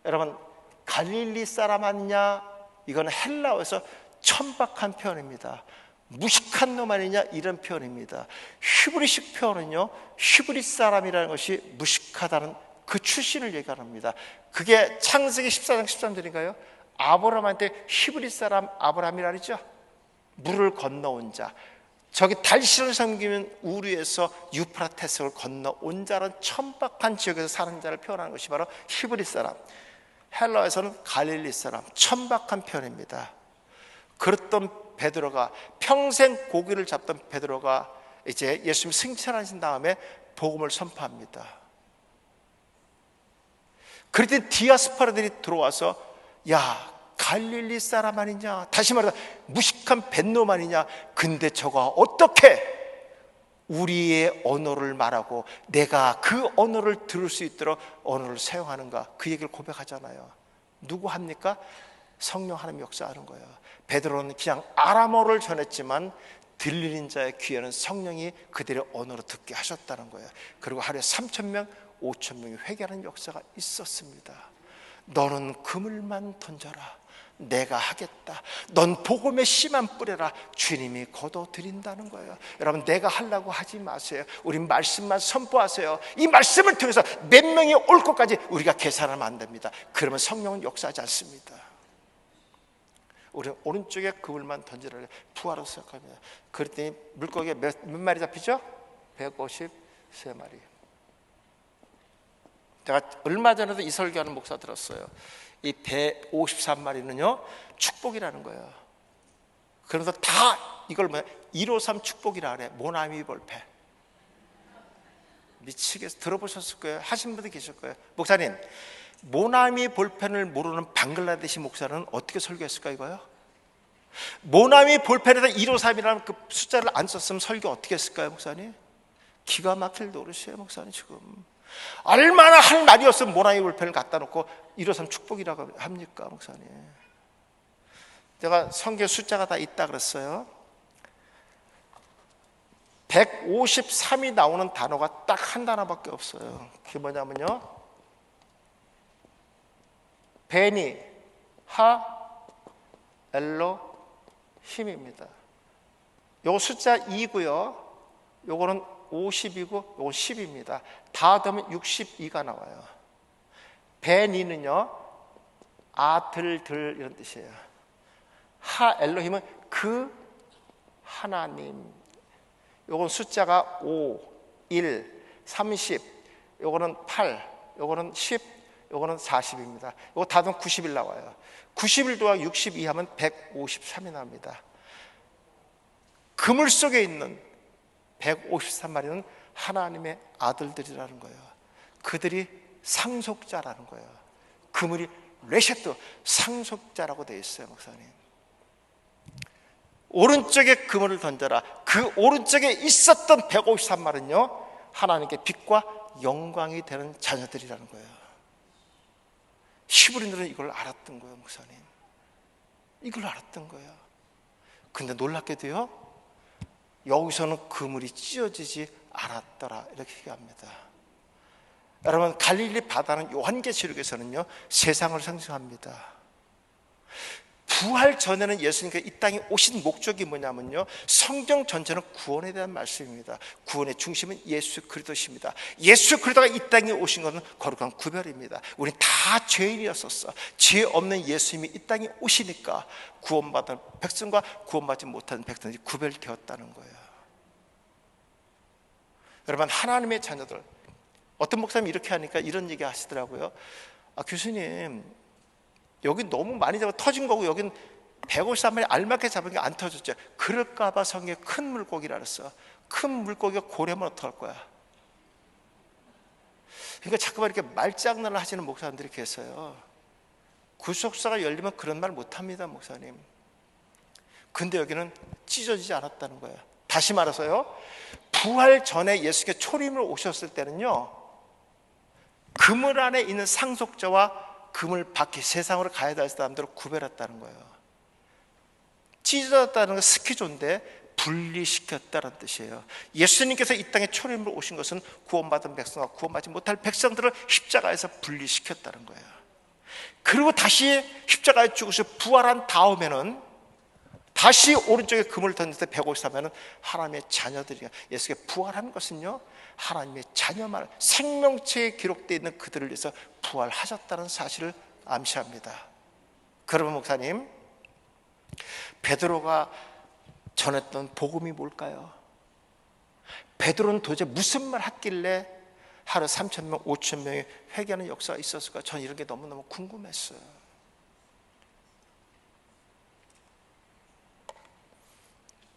여러분, 갈릴리 사람 아니냐? 이건 헬라어에서 천박한 표현입니다. 무식한 놈 아니냐? 이런 표현입니다. 히브리식 표현은요, 히브리 사람이라는 것이 무식하다는 그 출신을 얘기합니다. 그게 창세기 14장 13절인가요? 아브라함한테 히브리 사람 아브라함이라 그러죠? 물을 건너온 자. 저기 달신을 섬기는 우르에서 유프라테스를 건너온 자는 천박한 지역에서 사는 자를 표현하는 것이 바로 히브리 사람. 헬라에서는 갈릴리 사람, 천박한 표현입니다. 그랬던 베드로가, 평생 고기를 잡던 베드로가 이제 예수님 승천하신 다음에 복음을 선포합니다. 그랬더니 디아스포라들이 들어와서, 야, 갈릴리 사람 아니냐? 다시 말해서 무식한 뱃놈 아니냐? 근데 저가 어떻게 우리의 언어를 말하고 내가 그 언어를 들을 수 있도록 언어를 사용하는가? 그 얘기를 고백하잖아요. 누구 합니까? 성령 하나님 역사하는 거예요. 베드로는 그냥 아람어를 전했지만 들리는 자의 귀에는 성령이 그들의 언어로 듣게 하셨다는 거예요. 그리고 하루에 3,000명, 5,000명이 회개하는 역사가 있었습니다. 너는 그물만 던져라. 내가 하겠다. 넌 복음의 씨만 뿌려라. 주님이 거둬드린다는 거예요. 여러분, 내가 하려고 하지 마세요. 우리 말씀만 선포하세요. 이 말씀을 통해서 몇 명이 올 것까지 우리가 계산하면 안 됩니다. 그러면 성령은 역사하지 않습니다. 우리는 오른쪽에 그물만 던지라 부하라고 생각합니다. 그랬더니 물고기가 몇 마리 잡히죠? 153마리. 제가 얼마 전에도 이 설교하는 목사 들었어요. 이 153마리는요 축복이라는 거예요. 그래서 다 이걸 153 축복이라 그래. 모나미 볼펜. 미치겠어. 들어보셨을 거예요. 하신 분도 계실 거예요. 목사님, 모나미 볼펜을 모르는 방글라데시 목사는 어떻게 설교했을까 이거요? 모나미 볼펜에다 153이라는 그 숫자를 안 썼으면 설교 어떻게 했을까요, 목사님? 기가 막힐 노릇이에요, 목사님. 지금 얼마나 할 말이었으면 모나미 볼펜을 갖다 놓고 153 축복이라고 합니까, 목사님? 제가 성경 숫자가 다 있다 그랬어요. 153이 나오는 단어가 딱 한 단어밖에 없어요. 그게 뭐냐면요, 베니 하 엘로 힘입니다. 요거 숫자 2고요. 요거는 50이고 요거 10입니다. 다 더하면 62가 나와요. 베니는요 아들들 이런 뜻이에요. 하 엘로힘은 그 하나님. 요건 숫자가 5, 1, 30, 요거는 8, 요거는 10, 요거는 40입니다. 요거 다 더하면 90일 나와요. 90일 더하기 62 하면 153이 나옵니다. 그물 속에 있는 153마리는 하나님의 아들들이라는 거예요. 그들이 상속자라는 거예요. 그물이 레셰트, 상속자라고 되어 있어요. 목사님, 오른쪽에 그물을 던져라. 그 오른쪽에 있었던 153마리는요 하나님께 빛과 영광이 되는 자녀들이라는 거예요. 히브리인들은 이걸 알았던 거예요. 목사님, 이걸 알았던 거예요. 근데 놀랍게도요, 여기서는 그물이 찢어지지 않았더라 이렇게 얘기합니다. 여러분, 갈릴리 바다는 요한계시록에서는요 세상을 상징합니다. 부활 전에는 예수님께서 이 땅에 오신 목적이 뭐냐면요, 성경 전체는 구원에 대한 말씀입니다. 구원의 중심은 예수 그리스도십니다. 예수 그리스도가 이 땅에 오신 것은 거룩한 구별입니다. 우린 다 죄인이었었어. 죄 없는 예수님이 이 땅에 오시니까 구원받은 백성과 구원받지 못한 백성이 구별되었다는 거예요. 여러분, 하나님의 자녀들, 어떤 목사님이 이렇게 하니까 이런 얘기 하시더라고요. 교수님, 여기 너무 많이 잡아 터진 거고 여긴 153마리 알맞게 잡은 게 안 터졌죠. 그럴까 봐 성경에 큰 물고기라 그랬어. 큰 물고기가 고래면 어떡할 거야. 그러니까 자꾸만 이렇게 말장난을 하시는 목사님들이 계세요. 구속사가 열리면 그런 말 못합니다, 목사님. 근데 여기는 찢어지지 않았다는 거예요. 다시 말해서요, 부활 전에 예수께 초림으로 오셨을 때는요, 그물 안에 있는 상속자와 그물 밖에 세상으로 가야 될 사람들을 구별했다는 거예요. 찢어졌다는 건 스키조인데 분리시켰다는 뜻이에요. 예수님께서 이 땅에 초림으로 오신 것은 구원받은 백성과 구원받지 못할 백성들을 십자가에서 분리시켰다는 거예요. 그리고 다시 십자가에 죽으셔 부활한 다음에는 다시 오른쪽에 그물을 던질 때 153면은 하나님의 자녀들이, 예수께 부활한 것은요 하나님의 자녀만, 생명체에 기록되어 있는 그들을 위해서 부활하셨다는 사실을 암시합니다. 그러면 목사님, 베드로가 전했던 복음이 뭘까요? 베드로는 도대체 무슨 말 했길래 하루 3,000명, 5,000명이 회개하는 역사가 있었을까? 전 이런 게 너무너무 궁금했어요.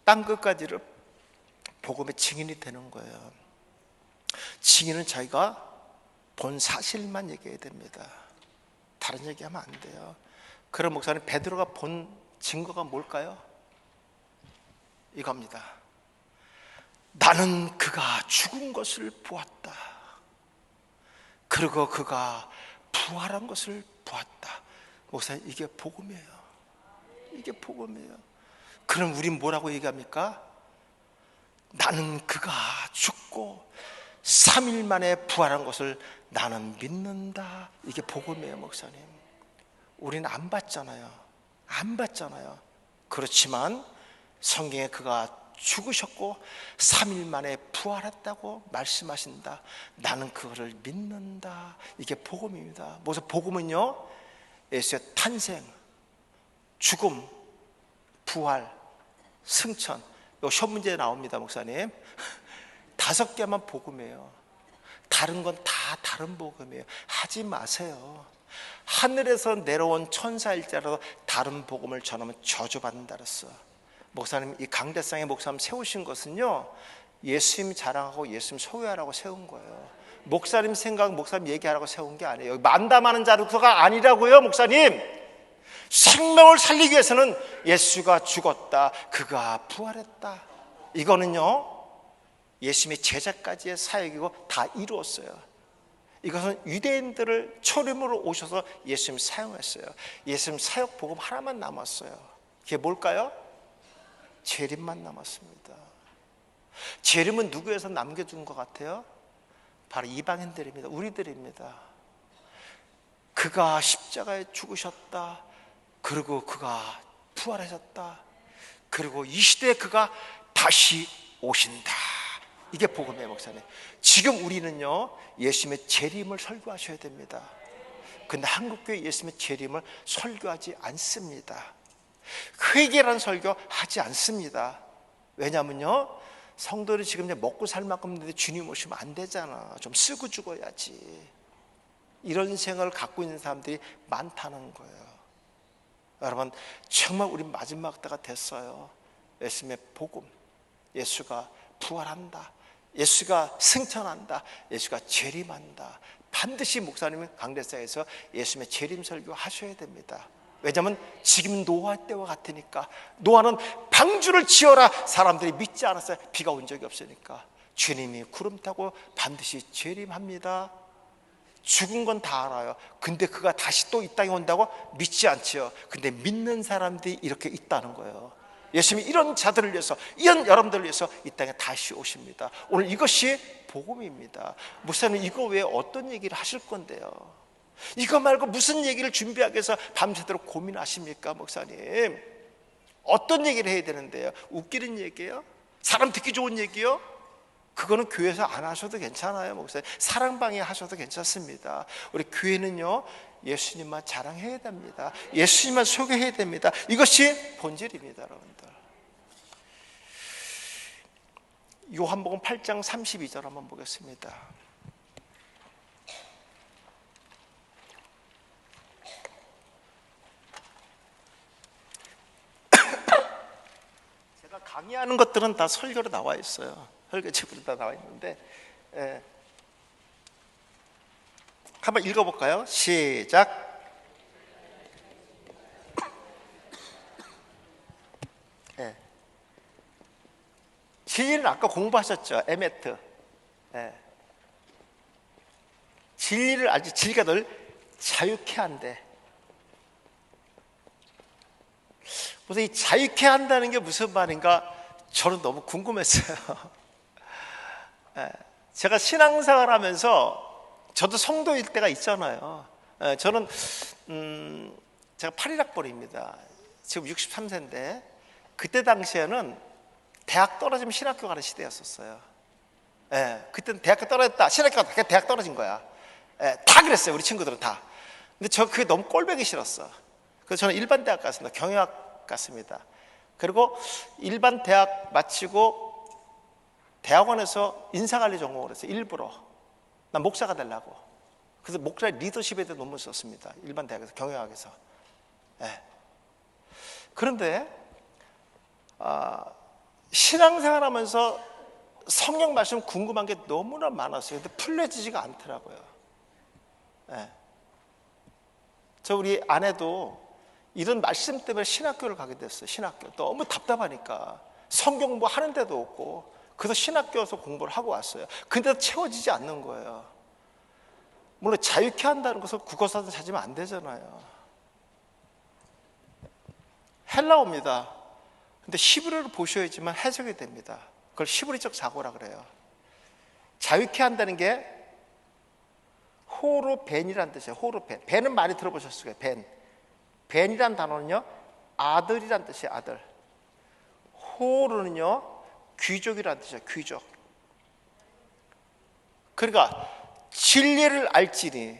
땅끝까지를 복음의 증인이 되는 거예요. 증인은 자기가 본 사실만 얘기해야 됩니다. 다른 얘기하면 안 돼요. 그럼 목사님, 베드로가 본 증거가 뭘까요? 이겁니다. 나는 그가 죽은 것을 보았다. 그리고 그가 부활한 것을 보았다. 목사님, 이게 복음이에요. 이게 복음이에요. 그럼 우린 뭐라고 얘기합니까? 나는 그가 죽고 3일 만에 부활한 것을 나는 믿는다. 이게 복음이에요, 목사님. 우리는 안 봤잖아요. 안 봤잖아요. 그렇지만 성경에 그가 죽으셨고 3일 만에 부활했다고 말씀하신다. 나는 그거를 믿는다. 이게 복음입니다. 무슨 복음은요, 예수의 탄생, 죽음, 부활, 승천, 요 시험 문제에 나옵니다, 목사님. 5개만 복음이에요. 다른 건 다 다른 복음이에요. 하지 마세요. 하늘에서 내려온 천사일지라도 다른 복음을 전하면 저주받는다 그랬어. 목사님, 이 강대상에 목사님 세우신 것은요, 예수님 자랑하고 예수님 소유하라고 세운 거예요. 목사님 생각, 목사님 얘기하라고 세운 게 아니에요. 만담하는 자료가 아니라고요, 목사님. 생명을 살리기 위해서는 예수가 죽었다, 그가 부활했다, 이거는요 예수님의 제자까지의 사역이고 다 이루었어요. 이것은 유대인들을 초림으로 오셔서 예수님 사용했어요. 예수님 사역 복음 하나만 남았어요. 그게 뭘까요? 재림만 남았습니다. 재림은 누구에서 남겨준 것 같아요? 바로 이방인들입니다. 우리들입니다. 그가 십자가에 죽으셨다, 그리고 그가 부활하셨다, 그리고 이 시대에 그가 다시 오신다. 이게 복음이에요, 목사님. 지금 우리는요 예수님의 재림을 설교하셔야 됩니다. 근데 한국교회 예수님의 재림을 설교하지 않습니다. 회개라는 설교 하지 않습니다. 왜냐면요, 성도들이 지금 이제 먹고 살 만큼 있는데 주님 오시면 안 되잖아. 좀 쓰고 죽어야지. 이런 생각을 갖고 있는 사람들이 많다는 거예요. 여러분, 정말 우리 마지막 때가 됐어요. 예수님의 복음, 예수가 부활한다, 예수가 승천한다, 예수가 재림한다. 반드시 목사님은 강대사에서 예수님의 재림 설교 하셔야 됩니다. 왜냐하면 지금 노아 때와 같으니까. 노아는 방주를 지어라 사람들이 믿지 않았어요. 비가 온 적이 없으니까. 주님이 구름 타고 반드시 재림합니다. 죽은 건 다 알아요. 근데 그가 다시 또 이 땅에 온다고 믿지 않지요. 근데 믿는 사람들이 이렇게 있다는 거예요. 예수님이 이런 자들을 위해서, 이런 여러분들을 위해서 이 땅에 다시 오십니다. 오늘 이것이 복음입니다. 목사님, 이거 외에 어떤 얘기를 하실 건데요? 이거 말고 무슨 얘기를 준비하기 위해서 밤새도록 고민하십니까, 목사님? 어떤 얘기를 해야 되는데요? 웃기는 얘기예요? 사람 듣기 좋은 얘기요? 그거는 교회에서 안 하셔도 괜찮아요, 목사님. 사랑방에 하셔도 괜찮습니다. 우리 교회는요, 예수님만 자랑해야 됩니다. 예수님만 소개해야 됩니다. 이것이 본질입니다, 여러분들. 요한복음 8장 32절 한번 보겠습니다. 제가 강의하는 것들은 다 설교로 나와 있어요. 설교집으로 다 나와 있는데, 한번 읽어볼까요? 시작. 진리는 아까 공부하셨죠? 에메트. 진리를 알지. 진리가 널 자유케 한대. 그래서 이 자유케 한다는 게 무슨 말인가 저는 너무 궁금했어요. 제가 신앙생활 하면서 저도 성도일 때가 있잖아요. 저는 제가 81학번입니다. 지금 63세인데 그때 당시에는 대학 떨어지면 신학교 가는 시대였었어요. 그때는 대학교 떨어졌다, 신학교 갔다, 대학 떨어진 거야. 다 그랬어요, 우리 친구들은 다. 근데 저 그게 너무 꼴보기 싫었어. 그래서 저는 일반 대학 갔습니다. 경영학 갔습니다. 그리고 일반 대학 마치고 대학원에서 인사관리 전공을 했어요. 일부러. 난 목사가 되려고. 그래서 목사 리더십에 대해 논문 썼습니다. 일반 대학에서, 경영학에서. 그런데 신앙생활 하면서 성경 말씀 궁금한 게 너무나 많았어요. 근데 풀려지지가 않더라고요. 저 우리 아내도 이런 말씀 때문에 신학교를 가게 됐어요. 신학교. 너무 답답하니까. 성경 공부 하는 데도 없고. 그래서 신학교에서 공부를 하고 왔어요. 근데도 채워지지 않는 거예요. 물론 자유케 한다는 것은 국어사전 찾으면 안 되잖아요. 헬라어입니다. 근데 히브리어를 보셔야지만 해석이 됩니다. 그걸 히브리적 사고라 그래요. 자유케 한다는 게 호르벤이라는 뜻이에요. 호르벤. 벤은 많이 들어보셨을 거예요. 벤. 벤이란 단어는요, 아들이란 뜻이에요. 아들. 호르는요, 귀족이란 뜻이에요. 귀족. 그러니까 진리를 알지니,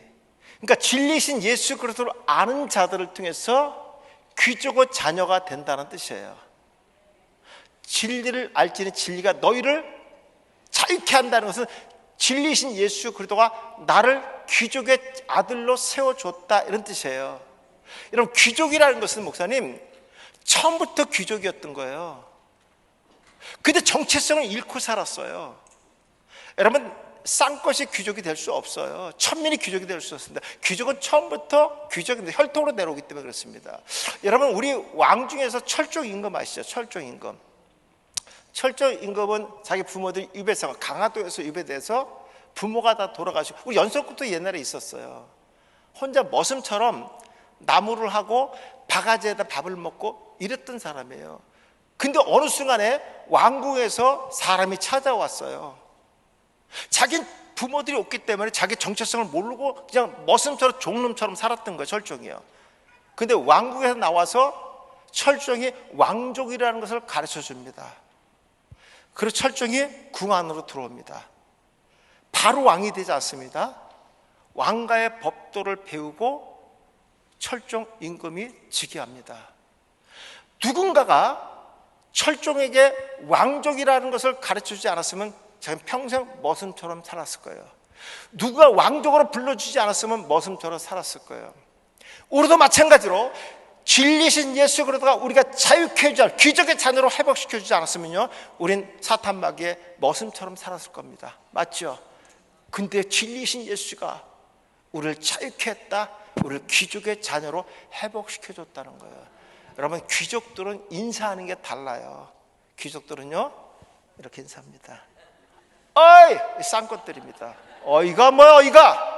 그러니까 진리신 예수 그리스도를 아는 자들을 통해서 귀족의 자녀가 된다는 뜻이에요. 진리를 알지니, 진리가 너희를 자유케 한다는 것은 진리신 예수 그리스도가 나를 귀족의 아들로 세워줬다, 이런 뜻이에요. 여러분, 귀족이라는 것은 목사님 처음부터 귀족이었던 거예요. 근데 정체성을 잃고 살았어요. 여러분, 쌍것이 귀족이 될 수 없어요. 천민이 귀족이 될 수 없습니다. 귀족은 처음부터 귀족인데 혈통으로 내려오기 때문에 그렇습니다. 여러분, 우리 왕 중에서 철종 임금 아시죠? 철종 임금. 철종 임금은 자기 부모들이 유배생, 강화도에서 유배돼서 부모가 다 돌아가시고, 우리 연속국도 옛날에 있었어요. 혼자 머슴처럼 나무를 하고 바가지에다 밥을 먹고 이랬던 사람이에요. 근데 어느 순간에 왕궁에서 사람이 찾아왔어요. 자기 부모들이 없기 때문에 자기 정체성을 모르고 그냥 머슴처럼 종놈처럼 살았던 거예요. 철종이요. 근데 왕궁에서 나와서 철종이 왕족이라는 것을 가르쳐 줍니다. 그리고 철종이 궁 안으로 들어옵니다. 바로 왕이 되지 않습니다. 왕가의 법도를 배우고 철종 임금이 즉위합니다. 누군가가 철종에게 왕족이라는 것을 가르쳐주지 않았으면 저는 평생 머슴처럼 살았을 거예요. 누가 왕족으로 불러주지 않았으면 머슴처럼 살았을 거예요. 우리도 마찬가지로 진리신 예수 그리스도가 우리가 자유케 해주지, 귀족의 자녀로 회복시켜주지 않았으면요, 우린 사탄 마귀의 머슴처럼 살았을 겁니다. 맞죠? 근데 진리신 예수가 우리를 자유케 했다, 우리를 귀족의 자녀로 회복시켜줬다는 거예요. 여러분, 귀족들은 인사하는 게 달라요. 귀족들은요, 이렇게 인사합니다. 어이! 쌍것들입니다. 어이가 뭐야, 어이가?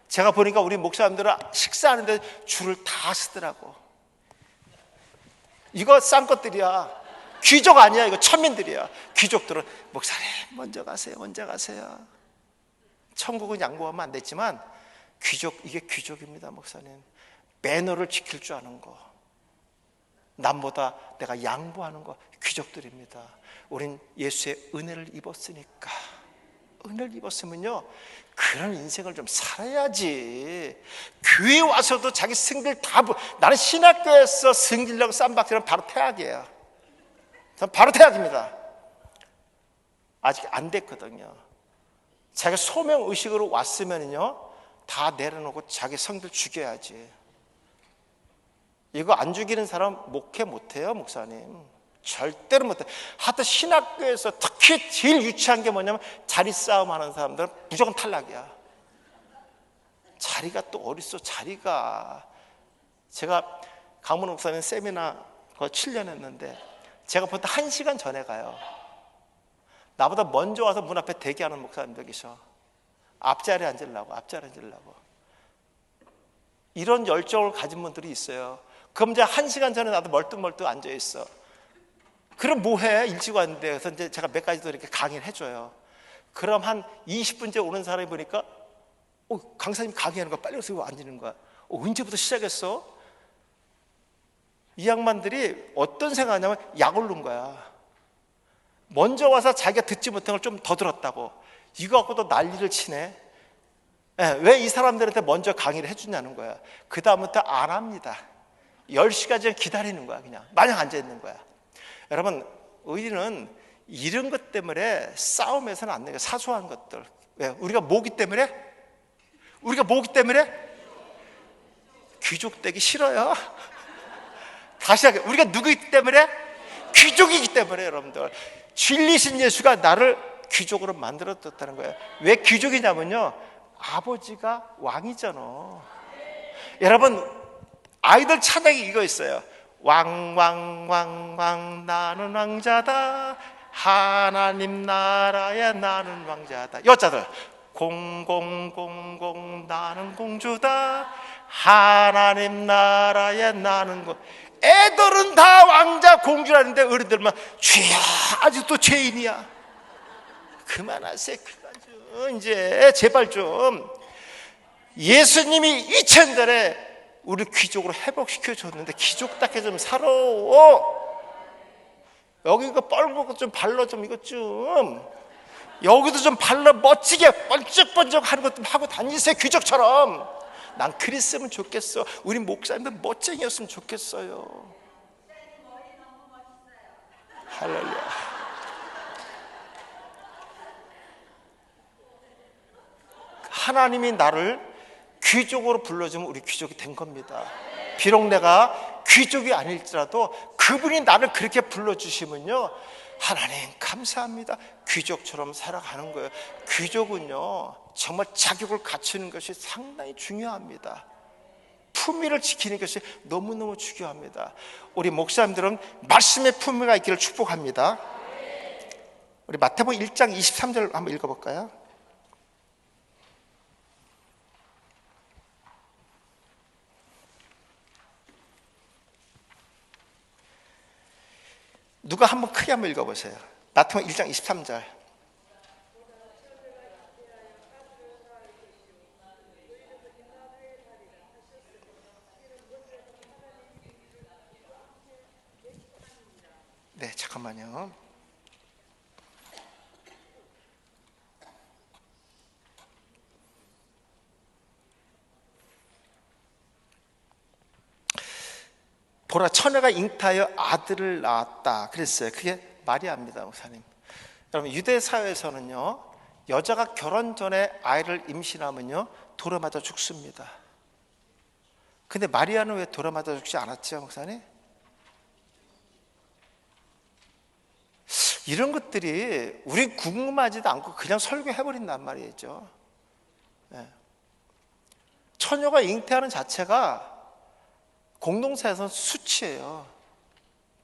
제가 보니까 우리 목사님들은 식사하는데 줄을 다 쓰더라고. 이거 쌍것들이야. 귀족 아니야. 이거 천민들이야. 귀족들은 목사님 먼저 가세요, 먼저 가세요. 천국은 양보하면 안 됐지만 이게 귀족입니다. 목사님, 매너를 지킬 줄 아는 거, 남보다 내가 양보하는 거, 귀족들입니다. 우린 예수의 은혜를 입었으니까, 은혜를 입었으면요, 그런 인생을 좀 살아야지. 교회 와서도 자기 승질 다 나는 신학교에서 승질내고 쌈박질하면 바로 퇴학이에요. 전 바로 퇴학입니다. 아직 안 됐거든요. 자기가 소명의식으로 왔으면요, 다 내려놓고 자기 성질 죽여야지. 이거 안 죽이는 사람 목회 못해요, 목사님. 절대로 못해. 하여튼 신학교에서 특히 제일 유치한 게 뭐냐면 자리 싸움 하는 사람들은 무조건 탈락이야. 자리가 또 어딨어, 자리가. 제가 강문 목사님 세미나 그거 7년 했는데 제가 보통 1시간 전에 가요. 나보다 먼저 와서 문 앞에 대기하는 목사님들 계셔. 앞자리에 앉으려고. 이런 열정을 가진 분들이 있어요. 그럼 이제 1시간 전에 나도 멀뚱멀뚱 앉아있어. 그럼 뭐해? 일찍 왔는데. 그래서 이제 제가 몇 가지도 이렇게 강의를 해줘요. 그럼 한 20분째 오는 사람이 보니까 강사님 강의하는 거 빨리 오세요. 앉는 거야. 언제부터 시작했어? 이 양반들이 어떤 생각하냐면 약 오른 거야. 먼저 와서 자기가 듣지 못한 걸 좀 더 들었다고. 이거 갖고도 난리를 치네. 왜 이 사람들한테 먼저 강의를 해주냐는 거야. 그 다음부터 안 합니다. 10시까지 기다리는 거야. 그냥 마냥 앉아있는 거야. 여러분, 의리는 이런 것 때문에 싸움에서는 안 돼요. 사소한 것들. 왜? 우리가 뭐기 때문에? 귀족 되기 싫어요. 다시 하게. 우리가 누구이기 때문에? 귀족이기 때문에. 여러분들, 진리신 예수가 나를 귀족으로 만들어뒀다는 거예요. 왜 귀족이냐면요, 아버지가 왕이잖아. 여러분, 아이들 찬양이 이거 있어요. 왕왕왕왕 나는 왕자다, 하나님 나라에 나는 왕자다. 여자들 공공공공 나는 공주다, 하나님 나라에 나는 공. 애들은 다 왕자 공주라는데 어른들만 죄야, 아직도 죄인이야. 그만하세요. 그만 좀 이제 제발 좀. 예수님이 2000 전에 우리 귀족으로 회복시켜 줬는데 귀족답게 좀 살아. 여기 이거 뻘겋고 좀 발라 좀 이것 좀. 여기도 좀 발라 멋지게 번쩍번쩍 하는 것 좀 하고 다니세요. 귀족처럼. 난 그랬으면 좋겠어. 우리 목사님들 멋쟁이였으면 좋겠어요. 할렐루야. 하나님이 나를 귀족으로 불러주면 우리 귀족이 된 겁니다. 비록 내가 귀족이 아닐지라도 그분이 나를 그렇게 불러주시면요, 하나님 감사합니다. 귀족처럼 살아가는 거예요. 귀족은요, 정말 자격을 갖추는 것이 상당히 중요합니다. 품위를 지키는 것이 너무너무 중요합니다. 우리 목사님들은 말씀의 품위가 있기를 축복합니다. 우리 마태복음 1장 23절 한번 읽어볼까요? 누가 한번 크게 한번 읽어보세요. 마태복음 1장 23절. 네, 잠깐만요. 보라, 처녀가 잉태하여 아들을 낳았다 그랬어요. 그게 마리아입니다, 목사님. 여러분, 유대 사회에서는요, 여자가 결혼 전에 아이를 임신하면요 돌에 맞아 죽습니다. 근데 마리아는 왜 돌에 맞아 죽지 않았죠, 목사님? 이런 것들이 우리 궁금하지도 않고 그냥 설교해버린단 말이죠. 네. 처녀가 잉태하는 자체가 공동체에서는 수치예요.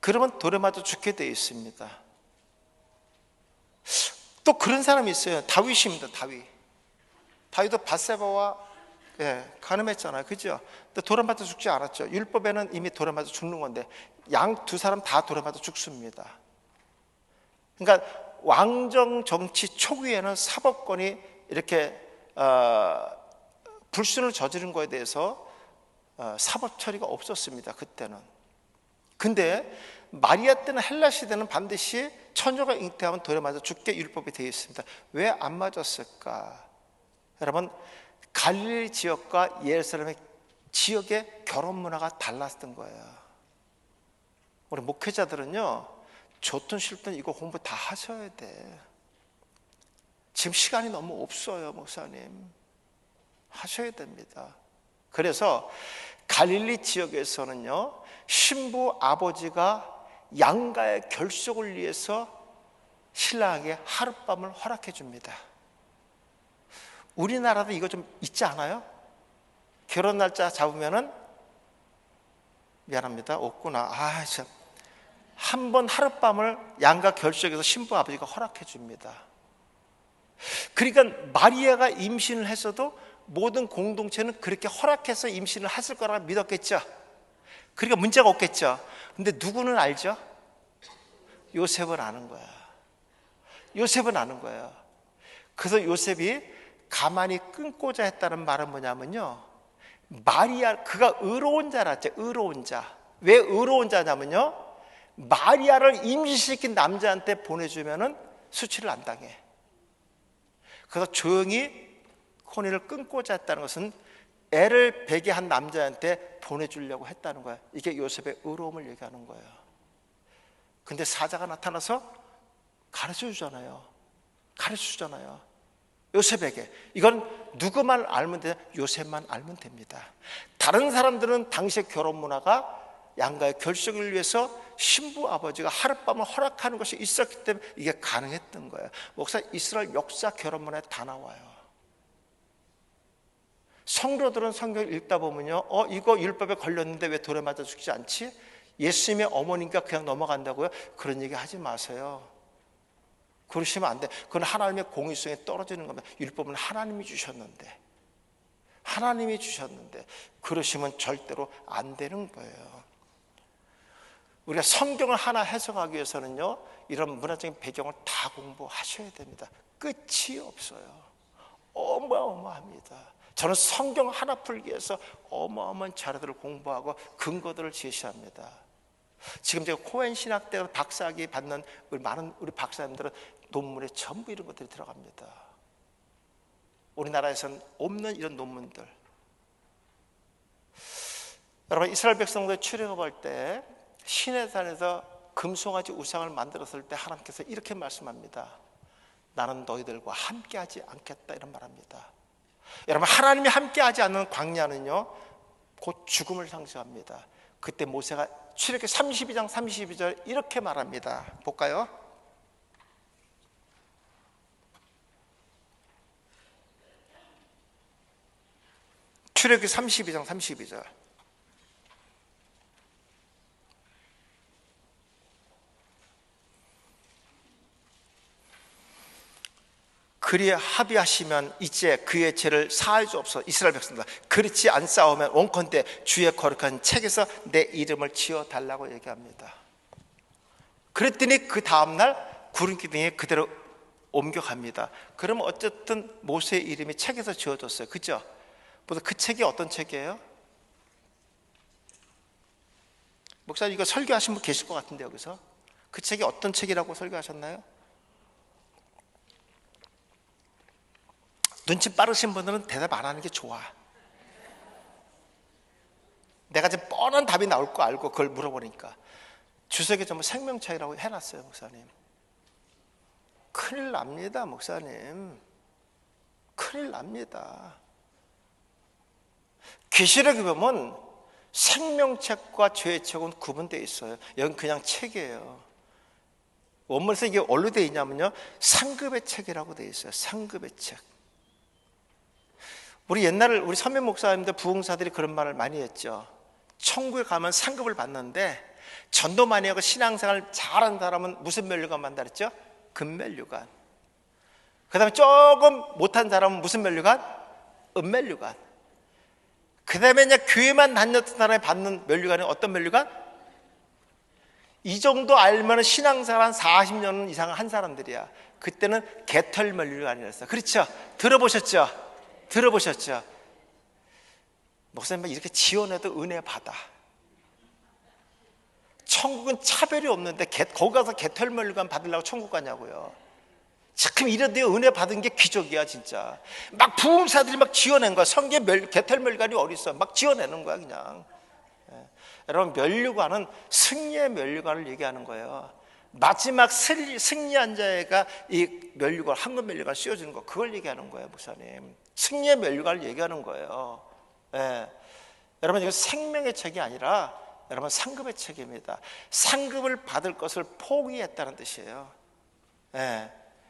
그러면 돌에 맞아 죽게 되어 있습니다. 또 그런 사람이 있어요. 다윗입니다. 다윗도 밧세바와 간음했잖아요. 그죠? 근데 돌에 맞아 죽지 않았죠. 율법에는 이미 돌에 맞아 죽는 건데 양 두 사람 다 돌에 맞아 죽습니다. 그러니까 왕정 정치 초기에는 사법권이 이렇게 불순을 저지른 거에 대해서 사법 처리가 없었습니다. 그때는. 근데 마리아 때는, 헬라 시대는 반드시 처녀가 잉태하면 돌에 맞아 죽게 율법이 되어 있습니다. 왜 안 맞았을까? 여러분, 갈릴리 지역과 예루살렘의 지역의 결혼 문화가 달랐던 거예요. 우리 목회자들은요, 좋든 싫든 이거 공부 다 하셔야 돼. 지금 시간이 너무 없어요, 목사님. 하셔야 됩니다. 그래서 갈릴리 지역에서는요, 신부 아버지가 양가의 결속을 위해서 신랑에게 하룻밤을 허락해 줍니다. 우리나라도 이거 좀 있지 않아요? 결혼 날짜 잡으면은 미안합니다, 없구나. 참. 한 번 하룻밤을 양가 결속에서 신부 아버지가 허락해 줍니다. 그러니까 마리아가 임신을 했어도 모든 공동체는 그렇게 허락해서 임신을 했을 거라고 믿었겠죠. 그러니까 문제가 없겠죠. 근데 누구는 알죠? 요셉은 아는 거야. 요셉은 아는 거예요. 그래서 요셉이 가만히 끊고자 했다는 말은 뭐냐면요, 마리아, 그가 의로운 자라죠. 의로운 자. 왜 의로운 자냐면요, 마리아를 임신시킨 남자한테 보내주면은 수치를 안 당해. 그래서 조용히 혼인을 끊고자 했다는 것은 애를 베게 한 남자한테 보내주려고 했다는 거예요. 이게 요셉의 의로움을 얘기하는 거예요. 근데 사자가 나타나서 가르쳐 주잖아요. 요셉에게. 이건 누구만 알면 돼? 요셉만 알면 됩니다. 다른 사람들은 당시의 결혼 문화가 양가의 결속을 위해서 신부 아버지가 하룻밤을 허락하는 것이 있었기 때문에 이게 가능했던 거예요. 목사, 이스라엘 역사 결혼 문화에 다 나와요. 성도들은 성경을 읽다 보면요, 이거 율법에 걸렸는데 왜 돌에 맞아 죽지 않지? 예수님의 어머니가 그냥 넘어간다고요? 그런 얘기 하지 마세요. 그러시면 안 돼. 그건 하나님의 공의성에 떨어지는 겁니다. 율법은 하나님이 주셨는데 그러시면 절대로 안 되는 거예요. 우리가 성경을 하나 해석하기 위해서는요, 이런 문화적인 배경을 다 공부하셔야 됩니다. 끝이 없어요. 어마어마합니다. 저는 성경 하나 풀기 위해서 어마어마한 자료들을 공부하고 근거들을 제시합니다. 지금 제가 코엔 신학대 박사학위 받는 많은 우리 박사님들은 논문에 전부 이런 것들이 들어갑니다. 우리나라에서는 없는 이런 논문들. 여러분, 이스라엘 백성들 출애굽할 때 시내산에서 금송아지 우상을 만들었을 때 하나님께서 이렇게 말씀합니다. 나는 너희들과 함께하지 않겠다, 이런 말합니다. 여러분, 하나님이 함께하지 않는 광야는요, 곧 죽음을 상징합니다. 그때 모세가 출애굽기 32장 32절 이렇게 말합니다. 볼까요? 출애굽기 32장 32절. 그리에 합의하시면 이제 그의 죄를 사하여 주옵소서. 이스라엘 백성들, 그렇지 않사오면 원컨대 주의 거룩한 책에서 내 이름을 지어달라고 얘기합니다. 그랬더니 그 다음날 구름기둥이 그대로 옮겨갑니다. 그러면 어쨌든 모세의 이름이 책에서 지어졌어요. 그죠? 그래서 그 책이 어떤 책이에요? 목사님, 이거 설교하신 분 계실 것 같은데, 여기서 그 책이 어떤 책이라고 설교하셨나요? 눈치 빠르신 분들은 대답 안 하는 게 좋아. 내가 지금 뻔한 답이 나올 거 알고 그걸 물어보니까 주석에 전부 생명책이라고 해놨어요. 목사님, 큰일 납니다. 목사님, 큰일 납니다. 계시록에 보면 생명책과 죄의 책은 구분되어 있어요. 여긴 그냥 책이에요. 원문에서 이게 뭘로 되어 있냐면요, 상급의 책이라고 되어 있어요. 상급의 책. 우리 옛날 우리 선배 목사님들 부흥사들이 그런 말을 많이 했죠. 천국에 가면 상급을 받는데 전도 많이 하고 신앙생활 잘하는 사람은 무슨 면류관 받는다 그랬죠? 금면류관. 그 다음에 조금 못한 사람은 무슨 면류관? 은면류관. 그 다음에 이제 교회만 다녔던 사람이 받는 면류관은 어떤 면류관? 이 정도 알면 신앙생활 한 40년 이상 한 사람들이야. 그때는 개털 면류관이었어요. 그렇죠? 들어보셨죠? 들어보셨죠? 목사님 이렇게 지원해도 은혜 받아. 천국은 차별이 없는데 거기 가서 개털 면류관 받으려고 천국 가냐고요. 참 이래도 은혜 받은 게 기적이야 진짜. 막 부흥사들이 막 지어낸 거야. 성계 개털 면류관이 어디 있어? 막 지어내는 거야 그냥. 여러분, 면류관은 승리의 면류관을 얘기하는 거예요. 마지막 승리한 자가 이 면류관, 황금 면류관 씌워주는 거, 그걸 얘기하는 거예요. 목사님, 승리의 면류관을 얘기하는 거예요. 여러분, 이거 생명의 책이 아니라 여러분 상급의 책입니다. 상급을 받을 것을 포기했다는 뜻이에요.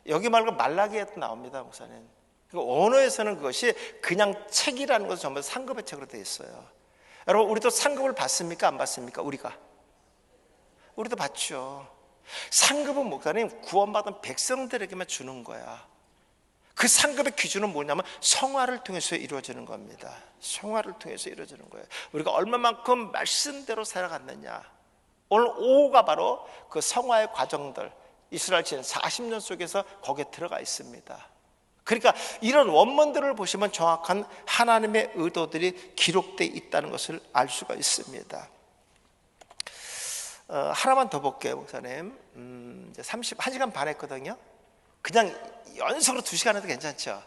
여기 말고 말라기에도 나옵니다. 목사님, 언어에서는 그것이 그냥 책이라는 것은 전부 상급의 책으로 되어 있어요. 여러분, 우리도 상급을 받습니까? 안 받습니까? 우리도 받죠. 상급은 목사님 구원받은 백성들에게만 주는 거야. 그 상급의 기준은 뭐냐면 성화를 통해서 이루어지는 겁니다. 성화를 통해서 이루어지는 거예요. 우리가 얼마만큼 말씀대로 살아갔느냐. 오늘 오후가 바로 그 성화의 과정들, 이스라엘 지난 40년 속에서 거기에 들어가 있습니다. 그러니까 이런 원문들을 보시면 정확한 하나님의 의도들이 기록되어 있다는 것을 알 수가 있습니다. 하나만 더 볼게요. 목사님, 이제 1시간 반 했거든요. 그냥 연속으로 2시간 해도 괜찮죠?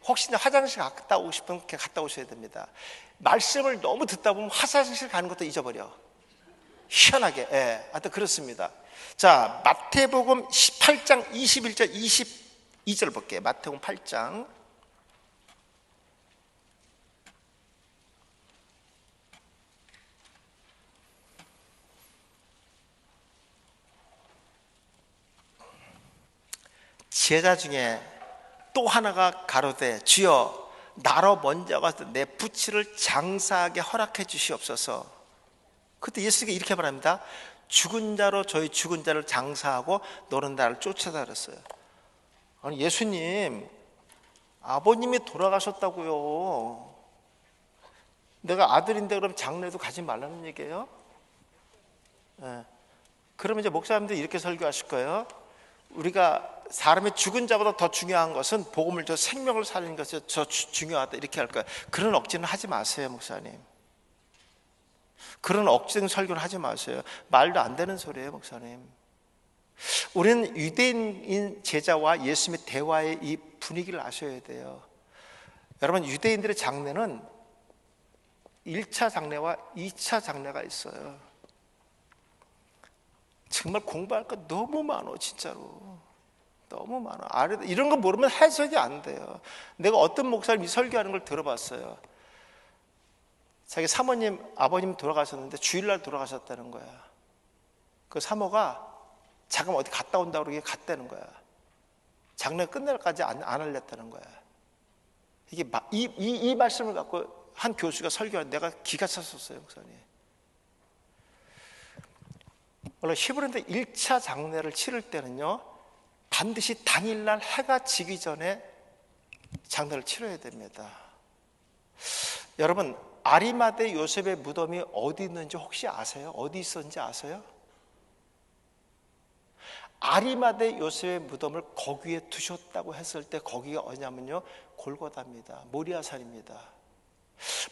혹시 화장실 갔다 오고 싶으면 갔다 오셔야 됩니다. 말씀을 너무 듣다 보면 화장실 가는 것도 잊어버려. 희한하게. 하여튼 그렇습니다. 자, 마태복음 18장 21절 22절 볼게요. 마태복음 8장. 제자 중에 또 하나가 가로되 주여 나로 먼저 가서 내 부치를 장사하게 허락해 주시옵소서. 그때 예수님이 이렇게 말합니다. 죽은 자로 저희 죽은 자를 장사하고 너는 나를 쫓아다 그랬어요. 아니 예수님, 아버님이 돌아가셨다고요. 내가 아들인데 그럼 장례도 가지 말라는 얘기예요? 그러면 이제 목사님들 이렇게 설교하실 거예요. 우리가 사람의 죽은 자보다 더 중요한 것은 복음을 저 생명을 살리는 것이 더 중요하다 이렇게 할 거예요. 그런 억지는 하지 마세요. 목사님, 그런 억지는 설교를 하지 마세요. 말도 안 되는 소리예요. 목사님, 우리는 유대인 제자와 예수님의 대화의 이 분위기를 아셔야 돼요. 여러분, 유대인들의 장례는 1차 장례와 2차 장례가 있어요. 정말 공부할 거 너무 많아. 진짜로 너무 많아. 이런 거 모르면 해석이 안 돼요. 내가 어떤 목사님이 설교하는 걸 들어봤어요. 자기 사모님, 아버님 돌아가셨는데 주일날 돌아가셨다는 거야. 그 사모가 잠깐 어디 갔다 온다고 그러게 갔다는 거야. 장례 끝날까지 안 알렸다는 거야. 이게 이 말씀을 갖고 한 교수가 설교하는데 내가 기가 찼었어요. 목사님, 원래 히브리인데 1차 장례를 치를 때는요 반드시 당일날 해가 지기 전에 장례를 치러야 됩니다. 여러분, 아리마대 요셉의 무덤이 어디 있는지 혹시 아세요? 어디 있었는지 아세요? 아리마대 요셉의 무덤을 거기에 두셨다고 했을 때 거기가 어디냐면요 골고다입니다. 모리아산입니다.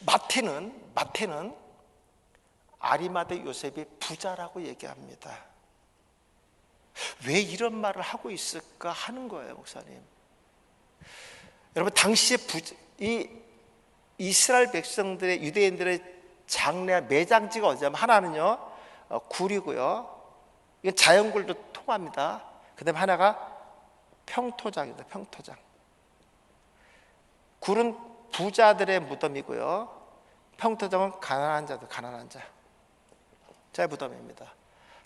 마태는 아리마대 요셉이 부자라고 얘기합니다. 왜 이런 말을 하고 있을까 하는 거예요. 목사님, 여러분, 당시에 이 이스라엘 백성들의, 유대인들의 장래 매장지가 어디냐면 하나는요 굴이고요. 이건 자연굴도 통합니다. 그다음에 하나가 평토장입니다. 평토장. 굴은 부자들의 무덤이고요. 평토장은 가난한 자의 무덤입니다.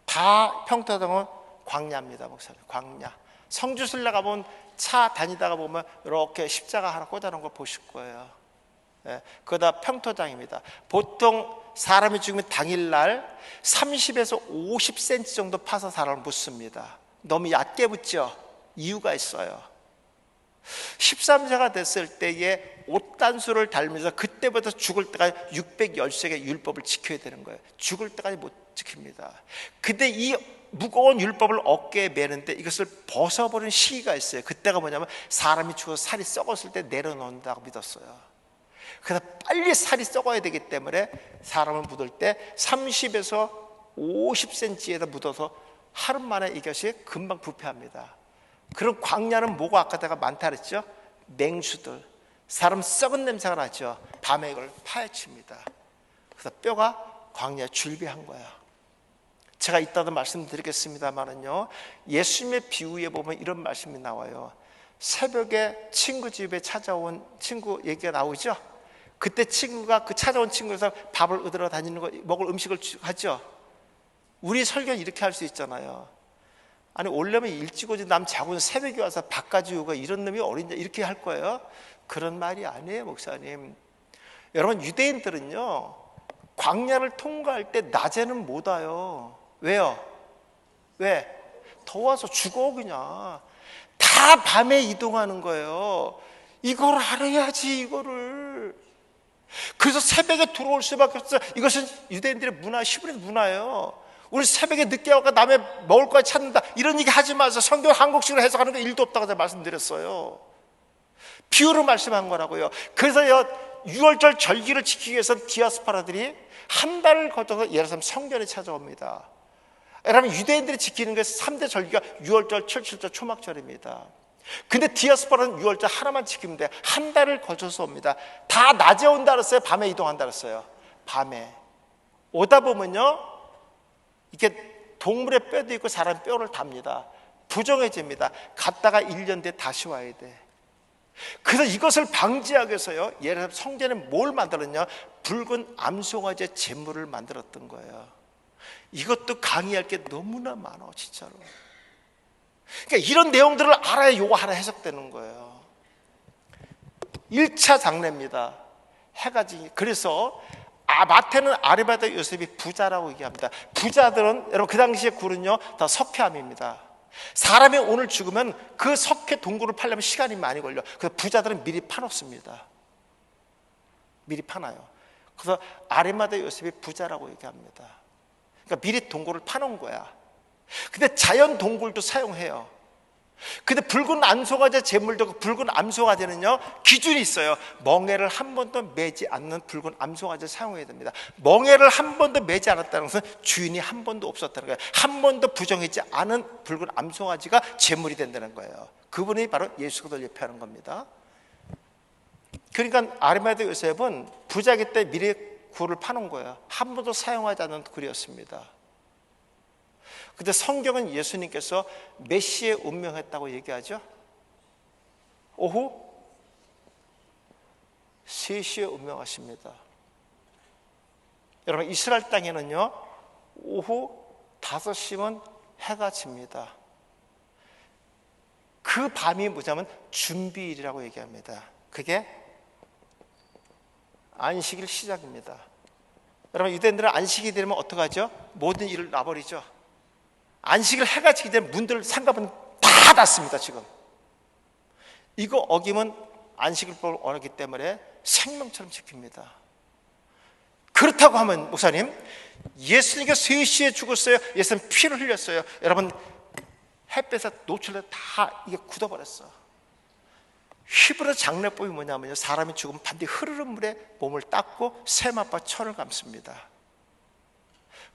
다 평토장은 광야입니다. 목사님, 광야. 성주순례 가보면 차 다니다가 보면 이렇게 십자가 하나 꽂아놓은 거 보실 거예요. 예, 그거 다 평토장입니다. 보통 사람이 죽으면 당일날 30에서 50cm 정도 파서 사람을 묻습니다. 너무 얕게 묻죠? 이유가 있어요. 13세가 됐을 때에 옷단수를 달면서 그때부터 죽을 때까지 613개의 율법을 지켜야 되는 거예요. 죽을 때까지 못 지킵니다. 근데 이 무거운 율법을 어깨에 매는데 이것을 벗어버리는 시기가 있어요. 그때가 뭐냐면 사람이 죽어서 살이 썩었을 때 내려놓는다고 믿었어요. 그래서 빨리 살이 썩어야 되기 때문에 사람을 묻을 때 30에서 50cm에다 묻어서 하루 만에 이것이 금방 부패합니다. 그런 광야는 뭐가 아까 내가 많다 그랬죠? 맹수들, 사람 썩은 냄새가 나죠. 밤에 이걸 파헤칩니다. 그래서 뼈가 광야에 줄비한 거야. 제가 이따도 말씀드리겠습니다만은요, 예수님의 비유에 보면 이런 말씀이 나와요. 새벽에 친구 집에 찾아온 친구 얘기가 나오죠. 그때 친구가 그 찾아온 친구에서 밥을 얻으러 다니는 거, 먹을 음식을 하죠. 우리 설교는 이렇게 할 수 있잖아요. 아니 오려면 일찍 오지 남 자고 새벽에 와서 밥 가지고 이런 놈이 어린자 이렇게 할 거예요? 그런 말이 아니에요, 목사님. 여러분, 유대인들은요 광야를 통과할 때 낮에는 못 와요. 왜요? 왜? 더워서 죽어. 그냥 다 밤에 이동하는 거예요. 이걸 알아야지, 이거를. 그래서 새벽에 들어올 수밖에 없어요. 이것은 유대인들의 문화, 히브리 문화예요. 우리 새벽에 늦게 와서 남의 먹을 거 찾는다 이런 얘기 하지 마세요. 성경 한국식으로 해석하는 거 일도 없다고 제가 말씀드렸어요. 비유로 말씀한 거라고요. 그래서요 6월절 절기를 지키기 위해서 디아스포라들이 한 달을 거쳐서 예루살렘 성전에 찾아옵니다. 여러분, 유대인들이 지키는 게 3대 절기가 6월절, 7.7절, 초막절입니다. 근데 디아스포라는 6월절 하나만 지키면 돼요. 한 달을 거쳐서 옵니다. 다 낮에 온다 그랬어요? 밤에 이동한다 그랬어요? 밤에. 오다 보면요 이렇게 동물의 뼈도 있고 사람 뼈를 답니다. 부정해집니다. 갔다가 1년 뒤에 다시 와야 돼. 그래서 이것을 방지하기 위해서요 예를 들어 성전에 뭘 만들었냐, 붉은 암송아지의 제물을 만들었던 거예요. 이것도 강의할 게 너무나 많아 진짜로. 그러니까 이런 내용들을 알아야 요거 하나 해석되는 거예요. 1차 장례입니다. 해가 지기. 그래서 마태는 아리마다 요셉이 부자라고 얘기합니다. 부자들은 여러분 그 당시에 굴은요 다 석회암입니다. 사람이 오늘 죽으면 그 석회 동굴을 팔려면 시간이 많이 걸려. 그래서 부자들은 미리 파놓습니다. 미리 파놔요. 그래서 아리마다 요셉이 부자라고 얘기합니다. 그러니까 미리 동굴을 파놓은 거야. 근데 자연 동굴도 사용해요. 근데 붉은 암소가지 제물도 그 붉은 암소가지는요 기준이 있어요. 멍에를 한 번도 매지 않는 붉은 암소가지를 사용해야 됩니다. 멍에를 한 번도 매지 않았다는 것은 주인이 한 번도 없었다는 거예요. 한 번도 부정하지 않은 붉은 암소가지가 제물이 된다는 거예요. 그분이 바로 예수 그리스도를 예표하는 겁니다. 그러니까 아리마다 요셉은 부자기 때 미리 굴을 파놓은 거예요. 한 번도 사용하지 않는 굴이었습니다. 근데 성경은 예수님께서 메시에 운명했다고 얘기하죠. 오후 3시에 운명하십니다. 여러분, 이스라엘 땅에는요 오후 5시면 해가 집니다. 그 밤이 뭐냐면 준비일이라고 얘기합니다. 그게 안식일 시작입니다. 여러분, 유대인들은 안식이 되면 어떡하죠? 모든 일을 놔버리죠. 안식일 해가 지기 전에 문들 상가문 다 닫습니다. 지금 이거 어기면 안식일법을 어기기 때문에 생명처럼 지킵니다. 그렇다고 하면 목사님, 예수님께서 3시에 죽었어요. 예수님 피를 흘렸어요. 여러분, 햇볕에 노출돼 다 이게 굳어버렸어. 히브리 장례법이 뭐냐면요, 사람이 죽으면 반드시 흐르는 물에 몸을 닦고 세마빠 철을 감습니다.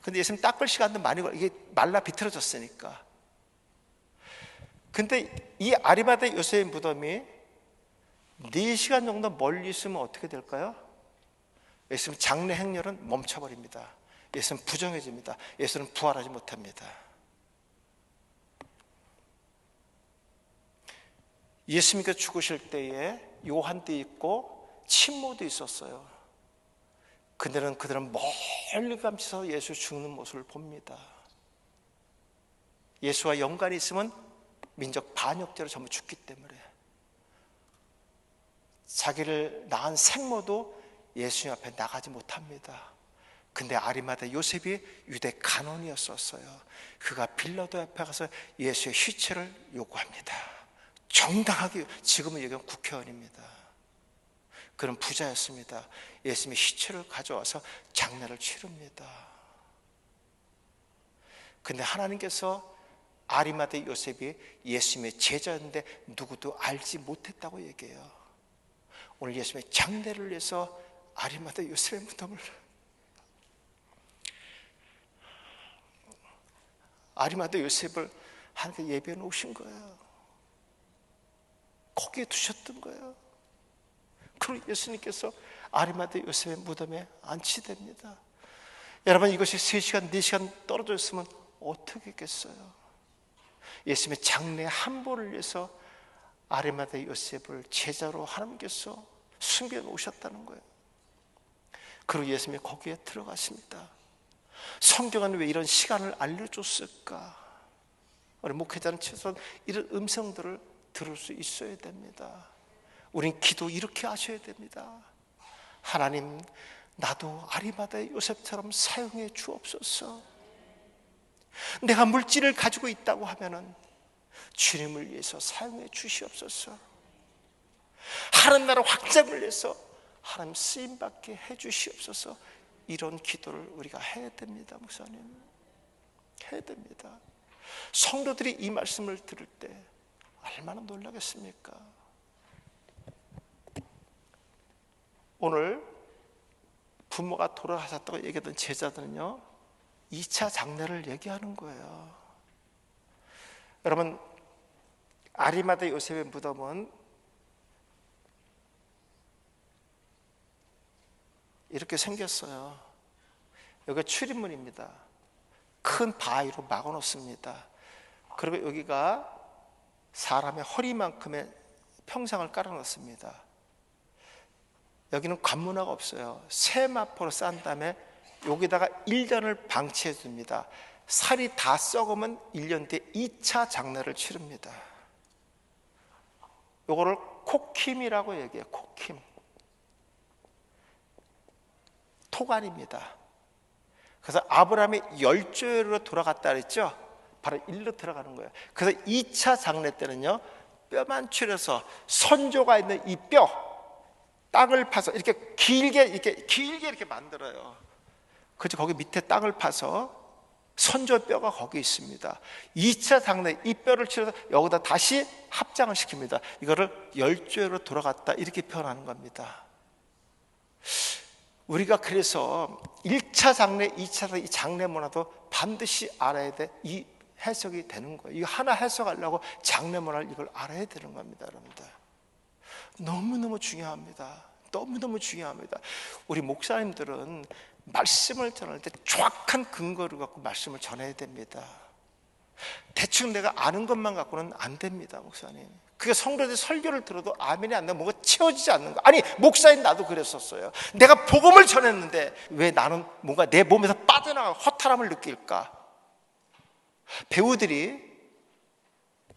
근데 예수님 닦을 시간도 많이 걸려. 이게 말라 비틀어졌으니까. 근데 이 아리마다 요셉의 무덤이 4시간 정도 멀리 있으면 어떻게 될까요? 예수님 장래 행렬은 멈춰버립니다. 예수는 부정해집니다. 예수는 부활하지 못합니다. 예수님께서 죽으실 때에 요한도 있고 친모도 있었어요. 그들은 멀리 감시서 예수 죽는 모습을 봅니다. 예수와 연관이 있으면 민족 반역죄로 전부 죽기 때문에 자기를 낳은 생모도 예수님 앞에 나가지 못합니다. 근데 아리마다 요셉이 유대 간원이었었어요. 그가 빌라도 앞에 가서 예수의 시체를 요구합니다. 정당하게, 지금은 얘기하면 국회의원입니다. 그런 부자였습니다. 예수님의 시체를 가져와서 장례를 치릅니다. 근데 하나님께서 아리마다 요셉이 예수님의 제자였는데 누구도 알지 못했다고 얘기해요. 오늘 예수님의 장례를 위해서 아리마다 요셉의 무덤을, 아리마다 요셉을 하나님께 예배해 놓으신 거예요. 거기에 두셨던 거예요. 그리고 예수님께서 아리마다 요셉의 무덤에 안치됩니다. 여러분, 이것이 3시간, 4시간 떨어져 있으면 어떻게 했겠어요? 예수님의 장래 한보를 위해서 아리마다 요셉을 제자로 하나님께서 숨겨 놓으셨다는 거예요. 그리고 예수님이 거기에 들어가십니다. 성경은 왜 이런 시간을 알려줬을까? 우리 목회자는 최소한 이런 음성들을 들을 수 있어야 됩니다. 우린 기도 이렇게 하셔야 됩니다. 하나님, 나도 아리마다 요셉처럼 사용해 주옵소서. 내가 물질을 가지고 있다고 하면은 주님을 위해서 사용해 주시옵소서. 하는 나라 확장을 위해서 하나님 쓰임받게 해 주시옵소서. 이런 기도를 우리가 해야 됩니다. 목사님, 해야 됩니다. 성도들이 이 말씀을 들을 때 얼마나 놀라겠습니까? 오늘 부모가 돌아가셨다고 얘기하던 제자들은요, 2차 장례를 얘기하는 거예요. 여러분, 아리마다 요셉의 무덤은 이렇게 생겼어요. 여기가 출입문입니다. 큰 바위로 막아놓습니다. 그리고 여기가 사람의 허리만큼의 평상을 깔아놓습니다. 여기는 관문화가 없어요. 세마포로 싼 다음에 여기다가 1년을 방치해 줍니다. 살이 다 썩으면 1년 뒤에 2차 장례를 치릅니다. 요거를 코킴이라고 얘기해요. 코킴. 토관입니다. 그래서 아브라함이 열조로 돌아갔다 그랬죠. 바로 일로 들어가는 거예요. 그래서 2차 장례 때는요, 뼈만 추려서 선조가 있는 이 뼈, 땅을 파서 이렇게 길게 이렇게 만들어요. 그래서 거기 밑에 땅을 파서 선조 뼈가 거기 있습니다. 2차 장례, 이 뼈를 치러서 여기다 다시 합장을 시킵니다. 이거를 열조로 돌아갔다 이렇게 표현하는 겁니다. 우리가 그래서 1차 장례, 2차 장례, 이 장례 문화도 반드시 알아야 돼. 이 해석이 되는 거예요. 이거 하나 해석하려고 장례 문화를 이걸 알아야 되는 겁니다, 여러분들. 너무너무 중요합니다. 너무너무 중요합니다. 우리 목사님들은 말씀을 전할 때 정확한 근거를 갖고 말씀을 전해야 됩니다. 대충 내가 아는 것만 갖고는 안 됩니다, 목사님. 그게 성도들 설교를 들어도 아멘이 안 나면 뭔가 채워지지 않는 거. 아니, 목사인 나도 그랬었어요. 내가 복음을 전했는데 왜 나는 뭔가 내 몸에서 빠져나가 허탈함을 느낄까? 배우들이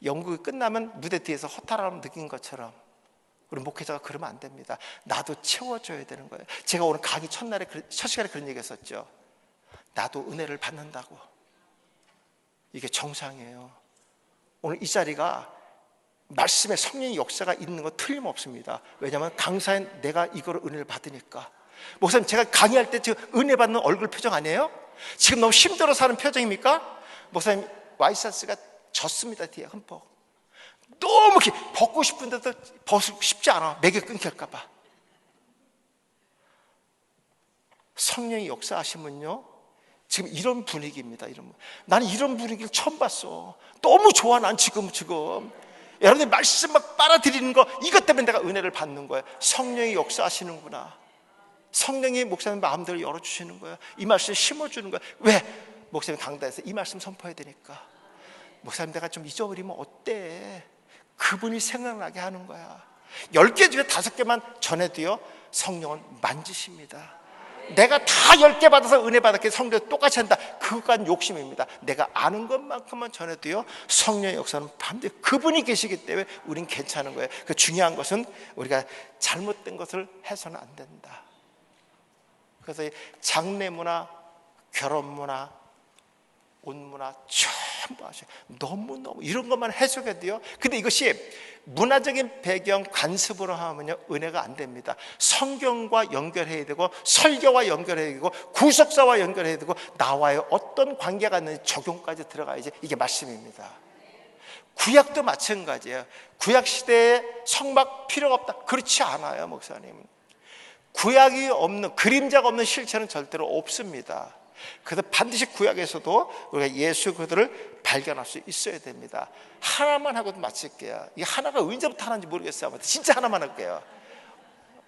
연극이 끝나면 무대 뒤에서 허탈함을 느낀 것처럼 우리 목회자가 그러면 안 됩니다. 나도 채워줘야 되는 거예요. 제가 오늘 강의 첫날에 첫 시간에 그런 얘기 했었죠. 나도 은혜를 받는다고. 이게 정상이에요. 오늘 이 자리가 말씀의 성령의 역사가 있는 거 틀림없습니다. 왜냐하면 강사인 내가 이거를 은혜를 받으니까. 목사님, 제가 강의할 때 지금 은혜 받는 얼굴 표정 아니에요? 지금 너무 힘들어 사는 표정입니까? 목사님, 와이셔츠가 젖습니다. 뒤에 흠뻑. 너무 벗고 싶은데도 벗고 싶지 않아. 맥이 끊길까 봐. 성령이 역사하시면요, 지금 이런 분위기입니다. 나는 이런 분위기를 처음 봤어. 너무 좋아. 난 지금 여러분들 말씀 막 빨아들이는 거, 이것 때문에 내가 은혜를 받는 거예요. 성령이 역사하시는구나. 성령이 목사님 마음대로 열어주시는 거예요. 이 말씀 심어주는 거예요. 왜? 목사님 강단에서 이 말씀 선포해야 되니까. 목사님 내가 좀 잊어버리면 어때? 그분이 생각나게 하는 거야. 10개 중에 5개만 전해도요 성령은 만지십니다. 내가 다 10개 받아서 은혜 받았기 성령 똑같이 한다, 그것까지는 욕심입니다. 내가 아는 것만큼만 전해도요 성령의 역사는 반드시 그분이 계시기 때문에 우린 괜찮은 거예요. 그 중요한 것은 우리가 잘못된 것을 해서는 안 된다. 그래서 장례문화, 결혼문화, 옷문화 전부 하셔요. 너무너무 이런 것만 해석해도요. 근데 이것이 문화적인 배경 관습으로 하면요 은혜가 안 됩니다. 성경과 연결해야 되고, 설교와 연결해야 되고, 구속사와 연결해야 되고, 나와의 어떤 관계가 있는지 적용까지 들어가야지 이게 말씀입니다. 구약도 마찬가지예요. 구약 시대에 성막 필요가 없다, 그렇지 않아요 목사님. 구약이 없는, 그림자가 없는 실체는 절대로 없습니다. 그래서 반드시 구약에서도 우리가 예수 그들을 발견할 수 있어야 됩니다. 하나만 하고도 마칠게요. 이 하나가 언제부터 하나인지 모르겠어요. 진짜 하나만 할게요.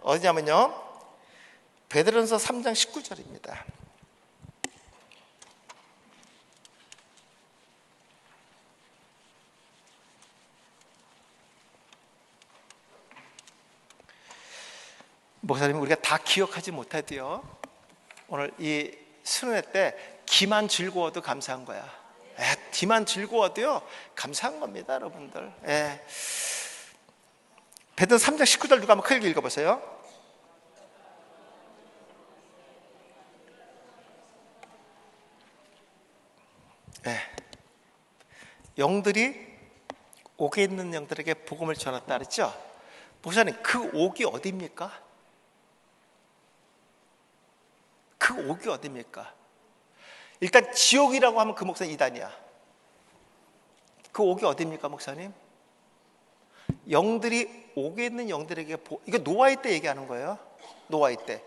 어디냐면요 베드로전서 3장 19절입니다. 목사님 우리가 다 기억하지 못해도요 오늘 이 수련회 때 기만 즐거워도 감사한 거야. 기만 즐거워도요 감사한 겁니다 여러분들. 베드로 3장 19절 누가 한번 크게 읽어보세요. 영들이 옥에 있는 영들에게 복음을 전했다 그랬죠. 목사님 그 옥이 어디입니까? 그 옥이 어디입니까? 일단 지옥이라고 하면 그 목사님 이단이야. 그 옥이 어디입니까 목사님? 영들이 옥에 있는 영들에게 이거 노아의 때 얘기하는 거예요. 노아의 때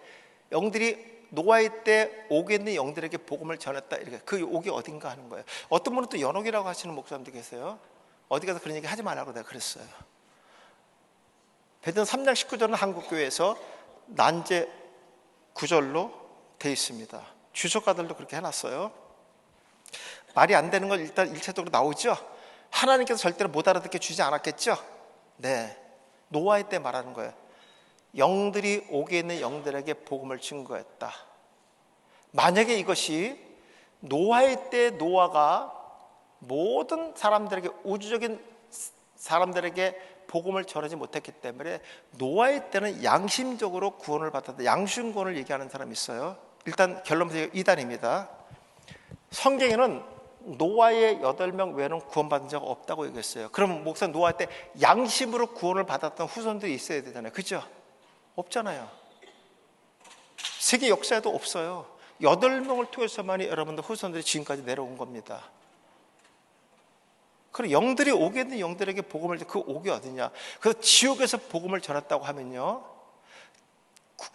영들이 노아의 때 옥에 있는 영들에게 복음을 전했다, 이렇게. 그 옥이 어딘가 하는 거예요. 어떤 분은 또 연옥이라고 하시는 목사님도 계세요. 어디 가서 그런 얘기 하지 말라고 내가 그랬어요. 베드로 3장 19절은 한국교회에서 난제 구절로 돼 있습니다. 주석가들도 그렇게 해놨어요. 말이 안 되는 건 일단 일차적으로 나오죠. 하나님께서 절대로 못 알아듣게 주지 않았겠죠. 네, 노아의 때 말하는 거예요. 영들이 옥에 있는 영들에게 복음을 증거했다. 만약에 이것이 노아의 때 노아가 모든 사람들에게, 우주적인 사람들에게 복음을 전하지 못했기 때문에 노아의 때는 양심적으로 구원을 받았다, 양심구원을 얘기하는 사람이 있어요. 일단 결론부터 이단입니다. 성경에는 노아의 8명 외에는 구원받은 적 없다고 얘기했어요. 그럼 목사님 노아 때 양심으로 구원을 받았던 후손들이 있어야 되잖아요. 그렇죠? 없잖아요. 세계 역사에도 없어요. 8명을 통해서만이 여러분들 후손들이 지금까지 내려온 겁니다. 그리고 영들이 옥에 있는 영들에게 복음을, 그 옥이 어디냐? 그래서 지옥에서 복음을 전했다고 하면요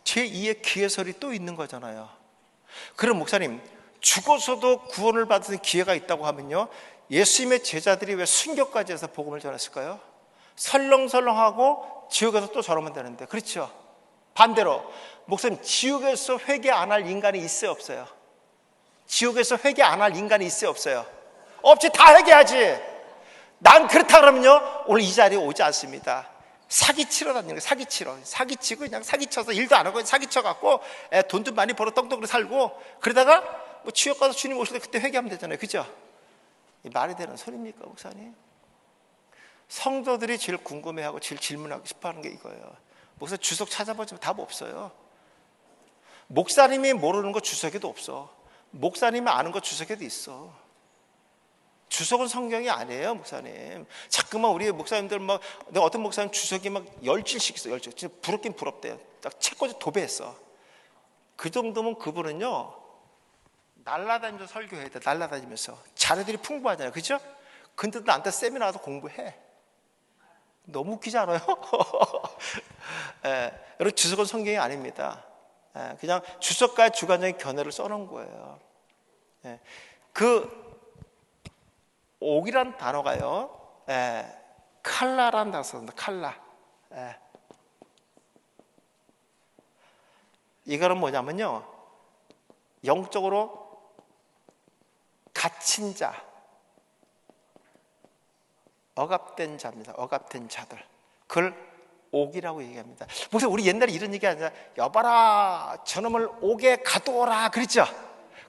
제2의 기회설이 또 있는 거잖아요. 그럼 목사님 죽어서도 구원을 받는 기회가 있다고 하면요 예수님의 제자들이 왜 순교까지 해서 복음을 전했을까요? 설렁설렁하고 지옥에서 또 저러면 되는데, 그렇죠? 반대로 목사님 지옥에서 회개 안 할 인간이 있어요 없어요? 지옥에서 회개 안 할 인간이 있어요 없어요? 없지. 다 회개하지. 난 그렇다 그러면요 오늘 이 자리에 오지 않습니다. 사기치러 다니는 거예요. 사기치고 그냥 사기쳐서 일도 안 하고 사기쳐갖고 돈 좀 많이 벌어 떵떵으로 살고, 그러다가 뭐 지옥 가서 주님 오실 때 그때 회개하면 되잖아요. 그죠? 말이 되는 소리입니까 목사님? 성도들이 제일 궁금해하고 제일 질문하고 싶어하는 게 이거예요. 목사 주석 찾아보지만 답 없어요. 목사님이 모르는 거 주석에도 없어. 목사님이 아는 거 주석에도 있어. 주석은 성경이 아니에요 목사님. 자꾸만 우리 목사님들 막, 내가 어떤 목사님 주석이 막 10줄씩 있어. 10줄. 진짜 부럽긴 부럽대요. 딱 책꽂이 도배했어. 그 정도면 그분은요 날라다니면서 설교해야 돼. 날라다니면서 자료들이 풍부하잖아요. 그죠? 근데 나한테 세미나 가서 공부해. 너무 웃기지 않아요? 여러분 주석은 성경이 아닙니다. 그냥 주석가의 주관적인 견해를 써놓은 거예요. 그 옥이란 단어가요 칼라라는 단어 썼습니다. 칼라. 이거는 뭐냐면요, 영적으로 갇힌 자, 억압된 자입니다. 억압된 자들, 그걸 옥이라고 얘기합니다. 무슨 우리 옛날에 이런 얘기 아니라 여봐라 저놈을 옥에 가두어라 그랬죠.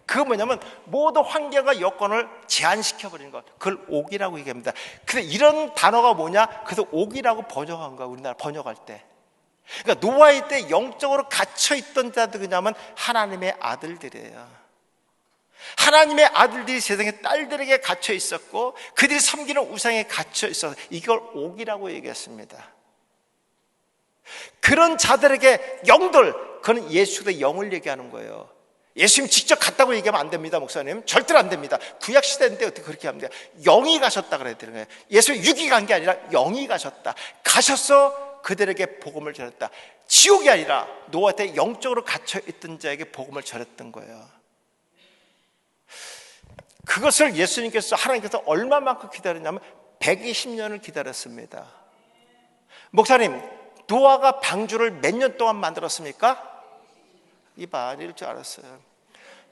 그거 뭐냐면 모든 환경과 여건을 제한시켜버리는 것, 그걸 옥이라고 얘기합니다. 근데 이런 단어가 뭐냐, 그래서 옥이라고 번역한 거야, 우리나라 번역할 때. 그러니까 노아의 때 영적으로 갇혀있던 자들, 그냐면 하나님의 아들들이에요. 하나님의 아들들이 세상의 딸들에게 갇혀 있었고 그들이 섬기는 우상에 갇혀 있어서 이걸 옥이라고 얘기했습니다. 그런 자들에게 영들, 그건 예수의 영을 얘기하는 거예요. 예수님 직접 갔다고 얘기하면 안 됩니다, 목사님. 절대로 안 됩니다. 구약 시대인데 어떻게 그렇게 합니까? 영이 가셨다 그래야 되는 거예요. 예수 육이 간 게 아니라 영이 가셨다. 가셔서 그들에게 복음을 전했다. 지옥이 아니라 노아 때 영적으로 갇혀 있던 자에게 복음을 전했던 거예요. 그것을 예수님께서, 하나님께서 얼마만큼 기다렸냐면 120년을 기다렸습니다. 목사님, 노아가 방주를 몇 년 동안 만들었습니까? 이봐, 이럴 줄 알았어요.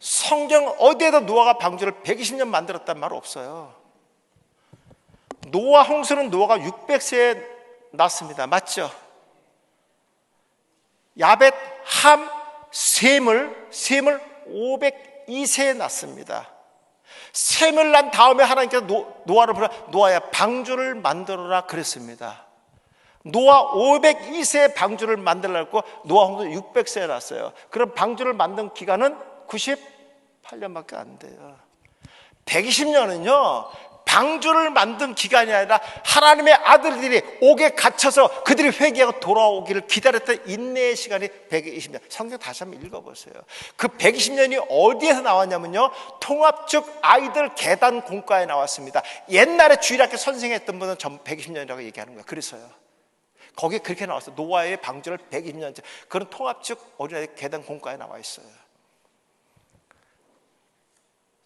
성경 어디에도 노아가 방주를 120년 만들었단 말 없어요. 노아 홍수는 노아가 600세에 났습니다. 맞죠? 야벳, 함, 셈을 502세에 낳습니다. 셈을 난 다음에 하나님께서 노아를 불러 노아야 방주를 만들어라 그랬습니다. 노아 502세에 방주를 만들라고 노아 홍수 600세에 났어요. 그럼 방주를 만든 기간은 98년밖에 안 돼요. 120년은요 방주를 만든 기간이 아니라 하나님의 아들들이 옥에 갇혀서 그들이 회개하고 돌아오기를 기다렸던 인내의 시간이 120년. 성경 다시 한번 읽어보세요. 그 120년이 어디에서 나왔냐면요, 통합적 아이들 계단 공과에 나왔습니다. 옛날에 주일학교 선생했던 분은 전 120년이라고 얘기하는 거예요. 그래서요, 거기에 그렇게 나왔어요. 노아의 방주를 120년째. 그런 통합적 어린아이 계단 공과에 나와 있어요.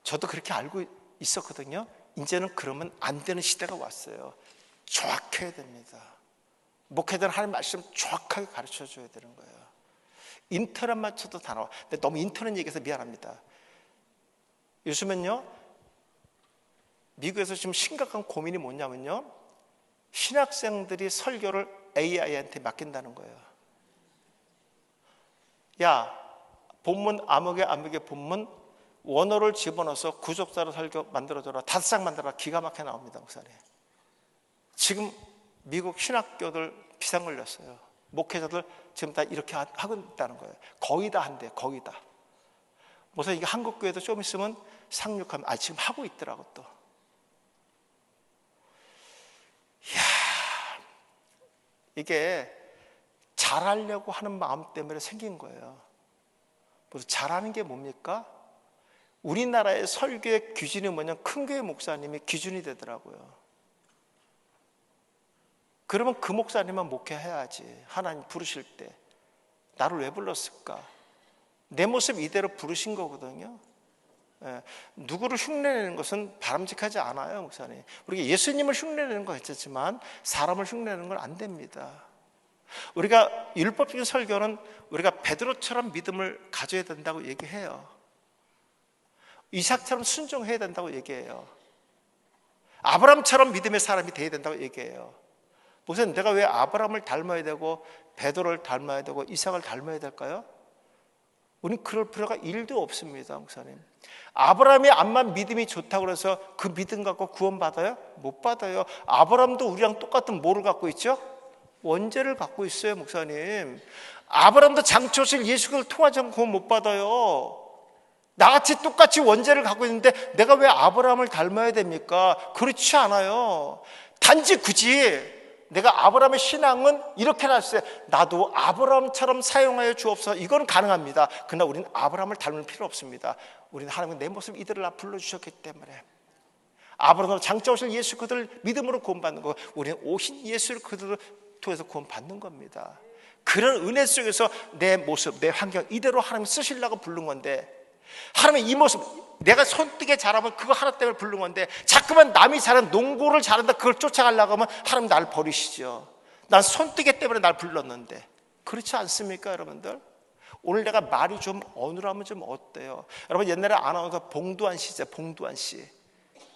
저도 그렇게 알고 있었거든요. 이제는 그러면 안 되는 시대가 왔어요. 정확해야 됩니다. 목회자는 하나님 말씀 정확하게 가르쳐 줘야 되는 거예요. 인터넷만 쳐도 다 나와. 근데 너무 인터넷 얘기해서 미안합니다. 요즘은요, 미국에서 지금 심각한 고민이 뭐냐면요, 신학생들이 설교를 AI한테 맡긴다는 거예요. 야, 본문 암흑의 본문 원어를 집어넣어서 구속사로 설교 만들어줘라, 5장 만들어라. 기가 막혀 나옵니다, 목사님. 지금 미국 신학교들 비상 걸렸어요. 목회자들 지금 다 이렇게 하고 있다는 거예요. 거의 다 한대요. 거의 다. 무슨 이게 한국 교회도 좀 있으면 상륙하면, 지금 하고 있더라고 또. 이야, 이게 잘하려고 하는 마음 때문에 생긴 거예요. 그래서 잘하는 게 뭡니까? 우리나라의 설교의 기준이 뭐냐면 큰 교회 목사님이 기준이 되더라고요. 그러면 그 목사님만 목회해야지. 하나님 부르실 때 나를 왜 불렀을까? 내 모습 이대로 부르신 거거든요. 누구를 흉내내는 것은 바람직하지 않아요, 목사님. 우리가 예수님을 흉내내는 건 괜찮지만 사람을 흉내내는 건 안 됩니다. 우리가 율법적인 설교는 우리가 베드로처럼 믿음을 가져야 된다고 얘기해요. 이삭처럼 순종해야 된다고 얘기해요. 아브라함처럼 믿음의 사람이 되어야 된다고 얘기해요. 무슨 내가 왜 아브라함을 닮아야 되고 베드로를 닮아야 되고 이삭을 닮아야 될까요? 우리는 그럴 필요가 1도 없습니다, 목사님. 아브라함이 암만 믿음이 좋다고 해서 그 믿음 갖고 구원받아요? 못 받아요. 아브라함도 우리랑 똑같은 뭐를 갖고 있죠? 원죄를 갖고 있어요, 목사님. 아브라함도 장초실 예수 그리스도를 통하지 않고 구원 못 받아요. 나같이 똑같이 원죄를 갖고 있는데 내가 왜 아브라함을 닮아야 됩니까? 그렇지 않아요. 단지 굳이 내가 아브라함의 신앙은 이렇게 나왔어요. 나도 아브라함처럼 사용하여 주옵소서. 이건 가능합니다. 그러나 우리는 아브라함을 닮을 필요 없습니다. 우리는 하나님은 내 모습 이들을 불러주셨기 때문에 아브라함으로 장차 오실 예수 그들을 믿음으로 구원받는 거, 우리는 오신 예수를 그들을 통해서 구원받는 겁니다. 그런 은혜 속에서 내 모습, 내 환경 이대로 하나님 쓰시려고 부른 건데, 하나님 이 모습, 내가 손뜨개 잘하면 그거 하나 때문에 부른 건데 자꾸만 남이 잘하는 농구를 잘한다 그걸 쫓아가려고 하면 하나님 날 버리시죠. 난 손뜨개 때문에 날 불렀는데. 그렇지 않습니까, 여러분들? 오늘 내가 말이 좀 어눌하면 좀 어때요? 여러분 옛날에 아나운서 봉두환 씨죠. 봉두환 씨.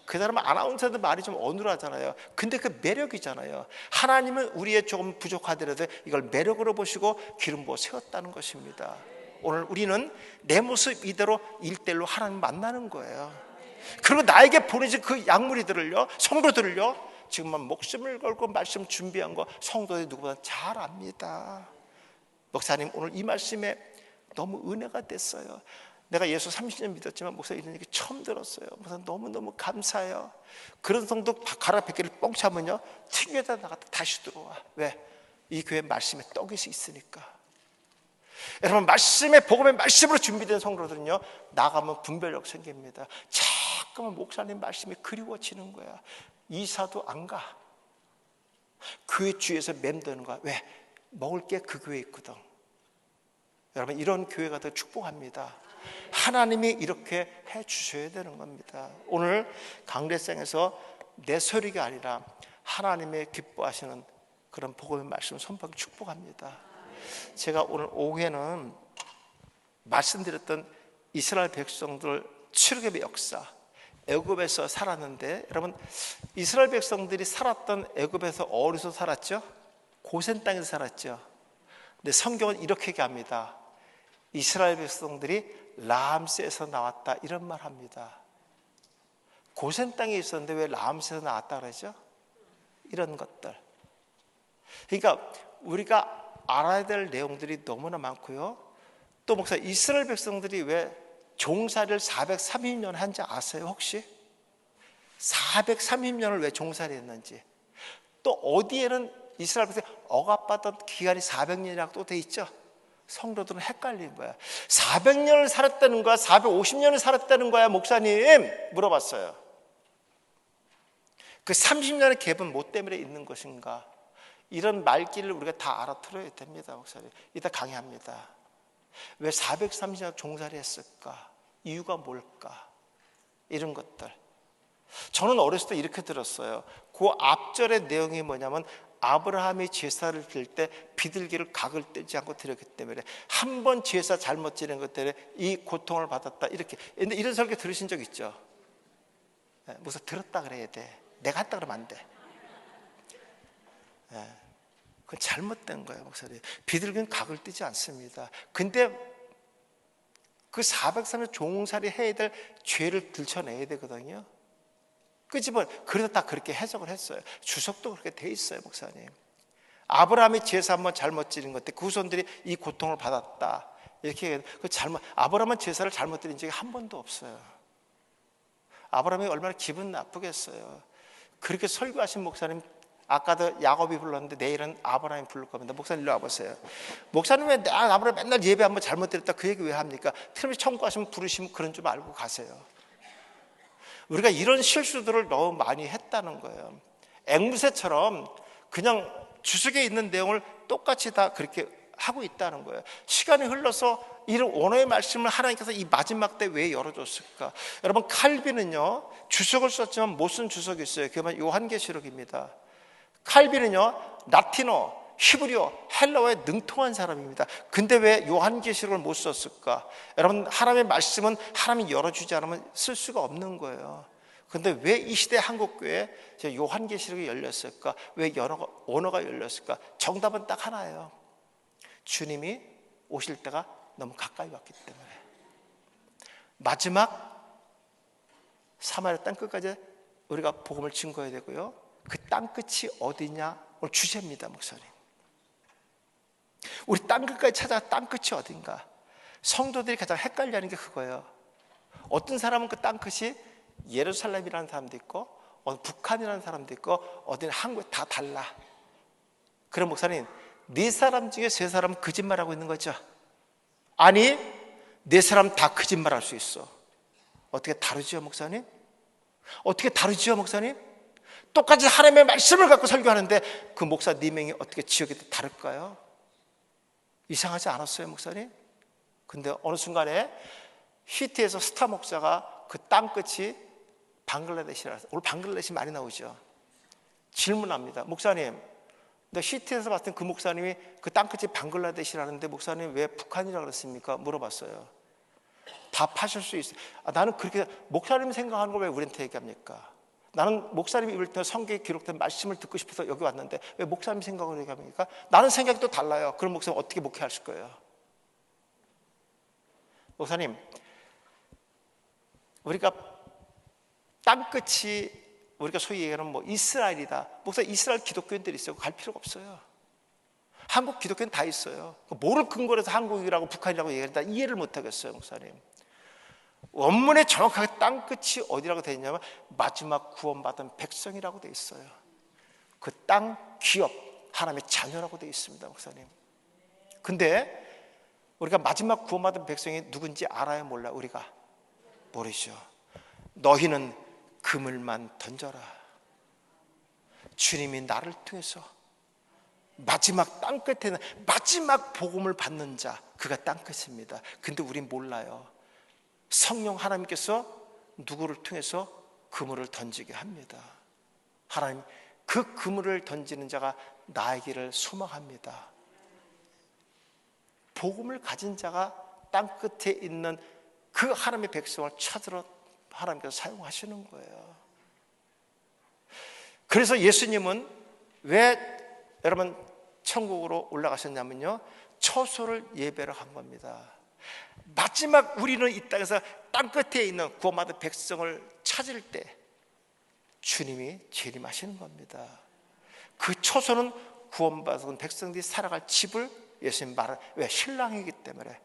그 사람은 아나운서도 말이 좀 어눌하잖아요. 근데 그 매력이잖아요. 하나님은 우리의 조금 부족하더라도 이걸 매력으로 보시고 기름 부어 세웠다는 것입니다. 오늘 우리는 내 모습 이대로 일대일로 하나님 만나는 거예요. 그리고 나에게 보내진 그 약물이들을요, 성도들을요, 지금만 목숨을 걸고 말씀 준비한 거 성도들이 누구보다 잘 압니다. 목사님 오늘 이 말씀에 너무 은혜가 됐어요. 내가 예수 30년 믿었지만 목사님 이런 얘기 처음 들었어요. 목사님 너무너무 감사해요. 그런 성도 가라 100개를 뻥 차면요 튕겨다 나갔다 다시 들어와. 왜? 이 교회 말씀에 떡이 있으니까. 여러분 말씀의 복음의 말씀으로 준비된 성도들은요 나가면 분별력 생깁니다. 자꾸만 목사님 말씀이 그리워지는 거야. 이사도 안 가. 교회 주위에서 맴도는 거야. 왜? 먹을 게 그 교회에 있거든. 여러분 이런 교회가 더 축복합니다. 하나님이 이렇게 해 주셔야 되는 겁니다. 오늘 강대상에서 내 소리가 아니라 하나님의 기뻐하시는 그런 복음의 말씀 선포하기 축복합니다. 제가 오늘 오후에는 말씀드렸던 이스라엘 백성들 출애굽의 역사, 애굽에서 살았는데 여러분 이스라엘 백성들이 살았던 애굽에서 어디서 살았죠? 고센 땅에서 살았죠. 근데 성경은 이렇게 얘기합니다. 이스라엘 백성들이 라암스에서 나왔다 이런 말 합니다. 고센 땅에 있었는데 왜 라암스에서 나왔다 그러죠? 이런 것들. 그러니까 우리가 알아야 될 내용들이 너무나 많고요. 또 목사 이스라엘 백성들이 왜 종살이를 430년 한지 아세요 혹시? 430년을 왜 종살이 했는지. 또 어디에는 이스라엘 백성이 억압받던 기간이 400년이라고 또 돼 있죠. 성도들은 헷갈린 거야. 400년을 살았다는 거야? 450년을 살았다는 거야? 목사님 물어봤어요. 그 30년의 갭은 뭐 때문에 있는 것인가? 이런 말귀를 우리가 다 알아들어야 됩니다. 목사님 이따 강의합니다. 왜 430년 종살이 했을까? 이유가 뭘까? 이런 것들. 저는 어렸을 때 이렇게 들었어요. 그 앞절의 내용이 뭐냐면 아브라함이 제사를 드릴 때 비둘기를 각을 떼지 않고 드렸기 때문에 한 번 제사 잘못 지낸 것 때문에 이 고통을 받았다 이렇게. 근데 이런 설교 들으신 적 있죠? 무슨 들었다 그래야 돼. 내가 했다 그러면 안 돼. 그건 잘못된 거예요 목사님. 비둘기는 각을 떼지 않습니다. 근데 그 403년 종살이 해야 될 죄를 들춰내야 되거든요. 끄집어. 그래서 다 그렇게 해석을 했어요. 주석도 그렇게 돼 있어요 목사님. 아브라함이 제사 한번 잘못 지른 것 때 그 후손들이 이 고통을 받았다 이렇게. 그 잘못, 아브라함은 제사를 잘못 드린 적이 한 번도 없어요. 아브라함이 얼마나 기분 나쁘겠어요. 그렇게 설교하신 목사님, 아까도 야곱이 불렀는데 내일은 아브라함이 부를 겁니다. 목사님 일로 와보세요. 목사님 왜 아브라함 맨날 예배 한번 잘못 드렸다 그 얘기 왜 합니까? 틀림없이 청구하시면 부르시면 그런 줄 알고 가세요. 우리가 이런 실수들을 너무 많이 했다는 거예요. 앵무새처럼 그냥 주석에 있는 내용을 똑같이 다 그렇게 하고 있다는 거예요. 시간이 흘러서 이런 원어의 말씀을 하나님께서 이 마지막 때 왜 열어줬을까? 여러분 칼빈은요 주석을 썼지만 못 쓴 주석이 있어요. 그게 요한계시록입니다. 칼빈은요 라틴어, 히브리어, 헬라어에 능통한 사람입니다. 근데 왜 요한계시록을 못 썼을까? 여러분 하나님의 말씀은 하나님이 열어주지 않으면 쓸 수가 없는 거예요. 근데 왜 이 시대 한국교회에 요한계시록이 열렸을까? 왜 언어가 열렸을까? 정답은 딱 하나예요. 주님이 오실 때가 너무 가까이 왔기 때문에. 마지막 사마리아 땅끝까지 우리가 복음을 증거해야 되고요. 그 땅끝이 어디냐? 오늘 주제입니다 목사님. 우리 땅끝까지 찾아 땅끝이 어딘가? 성도들이 가장 헷갈려하는 게 그거예요. 어떤 사람은 그 땅끝이 예루살렘이라는 사람도 있고 북한이라는 사람도 있고 어디는 한국, 다 달라. 그럼 목사님 네 사람 중에 세 사람은 거짓말하고 있는 거죠? 아니 네 사람 다 거짓말할 수 있어. 어떻게 다르죠 목사님? 어떻게 다르죠 목사님? 똑같이 하나님의 말씀을 갖고 설교하는데 그 목사 4명이 어떻게 지역이 다를까요? 이상하지 않았어요 목사님? 근데 어느 순간에 히티에서 스타 목사가 그 땅끝이 방글라데시라서, 오늘 방글라데시 많이 나오죠. 질문합니다. 목사님 근데 CT에서 봤을 때 그 목사님이 그 땅끝이 방글라데시라는데 목사님 왜 북한이라고 그랬습니까? 물어봤어요. 답하실 수 있어요. 나는 그렇게 목사님 생각하는 걸 왜 우리한테 얘기합니까? 나는 목사님이 입을 때 성경에 기록된 말씀을 듣고 싶어서 여기 왔는데 왜 목사님 생각을 얘기합니까? 나는 생각이 또 달라요. 그럼 목사님 어떻게 목회하실 거예요? 목사님, 우리가 땅끝이 우리가 소위 얘기하는 뭐 이스라엘이다. 목사님, 이스라엘 기독교인들이 있어요. 갈 필요가 없어요. 한국 기독교는 다 있어요. 뭐를 근거로 해서 한국이라고 북한이라고 얘기한다 이해를 못 하겠어요, 목사님. 원문에 정확하게 땅끝이 어디라고 되어 있냐면 마지막 구원받은 백성이라고 되어 있어요. 그 땅 기업 하나님의 자녀라고 되어 있습니다, 목사님. 근데 우리가 마지막 구원받은 백성이 누군지 알아요, 몰라? 우리가 모르죠. 너희는 그물만 던져라. 주님이 나를 통해서 마지막 땅끝에는 마지막 복음을 받는 자, 그가 땅끝입니다. 근데 우린 몰라요. 성령 하나님께서 누구를 통해서 그물을 던지게 합니다. 하나님, 그 그물을 던지는 자가 나에게를 소망합니다. 복음을 가진 자가 땅끝에 있는 그 하나님의 백성을 찾으러 하나님께서 사용하시는 거예요. 그래서 예수님은 왜 여러분 천국으로 올라가셨냐면요, 처소를 예배를 한 겁니다. 마지막 우리는 이 땅에서 땅끝에 있는 구원받은 백성을 찾을 때 주님이 재림하시는 겁니다. 그 처소는 구원받은 백성들이 살아갈 집을 예수님 말을, 왜? 신랑이기 때문에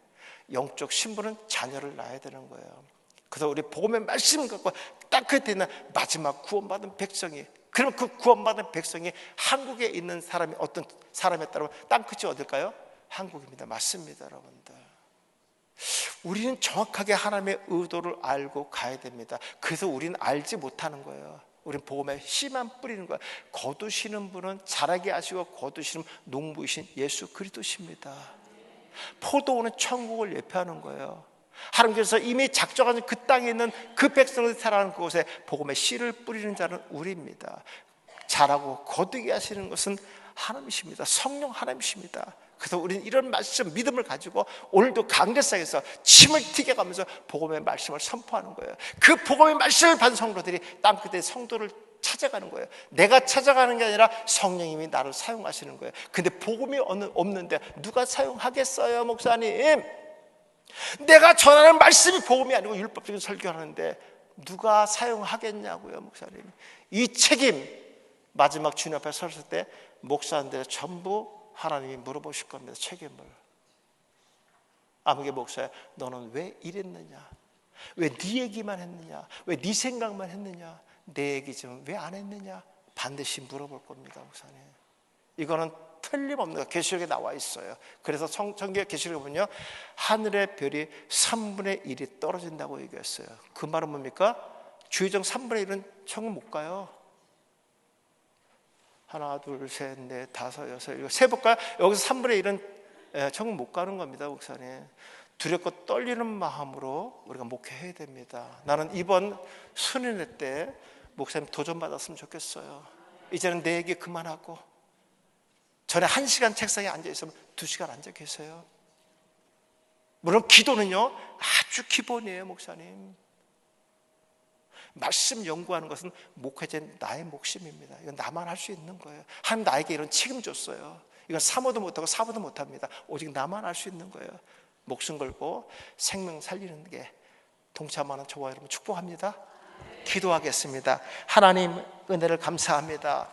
영적 신부는 자녀를 낳아야 되는 거예요. 그래서 우리 복음의 말씀 갖고 땅끝에 있는 마지막 구원받은 백성이, 그럼 그 구원받은 백성이 한국에 있는 사람이 어떤 사람이었다면 땅끝이 어딜까요? 한국입니다. 맞습니다, 여러분들. 우리는 정확하게 하나님의 의도를 알고 가야 됩니다. 그래서 우리는 알지 못하는 거예요. 우리는 복음에 씨만 뿌리는 거예요. 거두시는 분은 자라게 하시고 거두시는 농부이신 예수 그리스도십니다. 포도원은 천국을 예표하는 거예요. 하나님께서 이미 작정하신 그 땅에 있는 그 백성들이 살아가는 그곳에 복음의 씨를 뿌리는 자는 우리입니다. 자라고 거두게 하시는 것은 하나님이십니다. 성령 하나님이십니다. 그래서 우리는 이런 말씀, 믿음을 가지고 오늘도 강대상에서 침을 튀겨가면서 복음의 말씀을 선포하는 거예요. 그 복음의 말씀을 받은 성도들이 땅끝의 성도를 찾아가는 거예요. 내가 찾아가는 게 아니라 성령님이 나를 사용하시는 거예요. 근데 복음이 없는데 누가 사용하겠어요, 목사님? 내가 전하는 말씀이 복음이 아니고 율법적인 설교하는데 누가 사용하겠냐고요, 목사님. 이 책임, 마지막 주님 앞에 섰을 때 목사님들 전부 하나님이 물어보실 겁니다. 책임을. 아무개 목사야, 너는 왜 이랬느냐? 왜 네 얘기만 했느냐? 왜 네 생각만 했느냐? 내 얘기 좀 왜 안 했느냐? 반드시 물어볼 겁니다, 목사님. 이거는 틀림없는 거, 계시록에 나와 있어요. 그래서 성경 계시록에 보면요, 하늘의 별이 3분의 1이 떨어진다고 얘기했어요. 그 말은 뭡니까? 주의정 3분의 1은 천국 못 가요. 하나, 둘, 셋, 넷, 다섯, 여섯, 일곱, 세 볼까요? 여기서 3분의 1은 천국 못 가는 겁니다, 목사님. 두렵고 떨리는 마음으로 우리가 목회해야 됩니다. 나는 이번 수련회 때 목사님 도전받았으면 좋겠어요. 이제는 내 얘기 그만하고, 전에 1시간 책상에 앉아있으면 2시간 앉아 계세요. 물론 기도는요 아주 기본이에요, 목사님. 말씀 연구하는 것은 목회자인 나의 몫입니다. 이건 나만 할 수 있는 거예요. 하나님 나에게 이런 책임 줬어요. 이건 사모도 못하고 사보도 못합니다. 오직 나만 할 수 있는 거예요. 목숨 걸고 생명 살리는 게 동참하는 저와 여러분 축복합니다. 기도하겠습니다. 하나님 은혜를 감사합니다.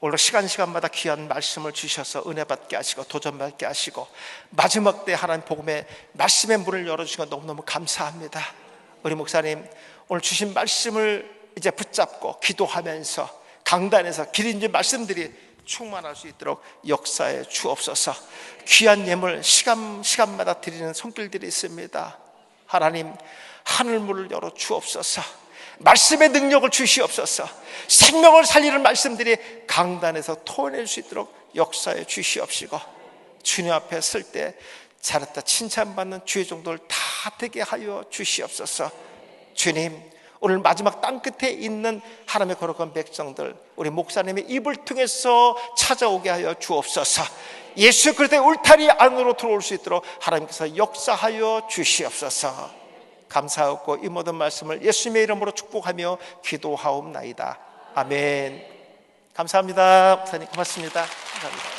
오늘 시간마다 귀한 말씀을 주셔서 은혜 받게 하시고 도전 받게 하시고 마지막 때 하나님 복음의 말씀의 문을 열어주시고 너무너무 감사합니다. 우리 목사님 오늘 주신 말씀을 이제 붙잡고 기도하면서 강단에서 기린진 말씀들이 충만할 수 있도록 역사에 주옵소서. 귀한 예물 시간마다 드리는 손길들이 있습니다. 하나님 하늘문을 열어 주옵소서. 말씀의 능력을 주시옵소서. 생명을 살리는 말씀들이 강단에서 토해낼 수 있도록 역사에 주시옵시고 주님 앞에 설 때 잘했다 칭찬받는 주의 종들 다 되게 하여 주시옵소서. 주님 오늘 마지막 땅끝에 있는 하나님의 거룩한 백성들, 우리 목사님의 입을 통해서 찾아오게 하여 주옵소서. 예수 그리스도의 울타리 안으로 들어올 수 있도록 하나님께서 역사하여 주시옵소서. 감사하고 이 모든 말씀을 예수님의 이름으로 축복하며 기도하옵나이다. 아멘. 감사합니다. 목사님 고맙습니다. 감사합니다.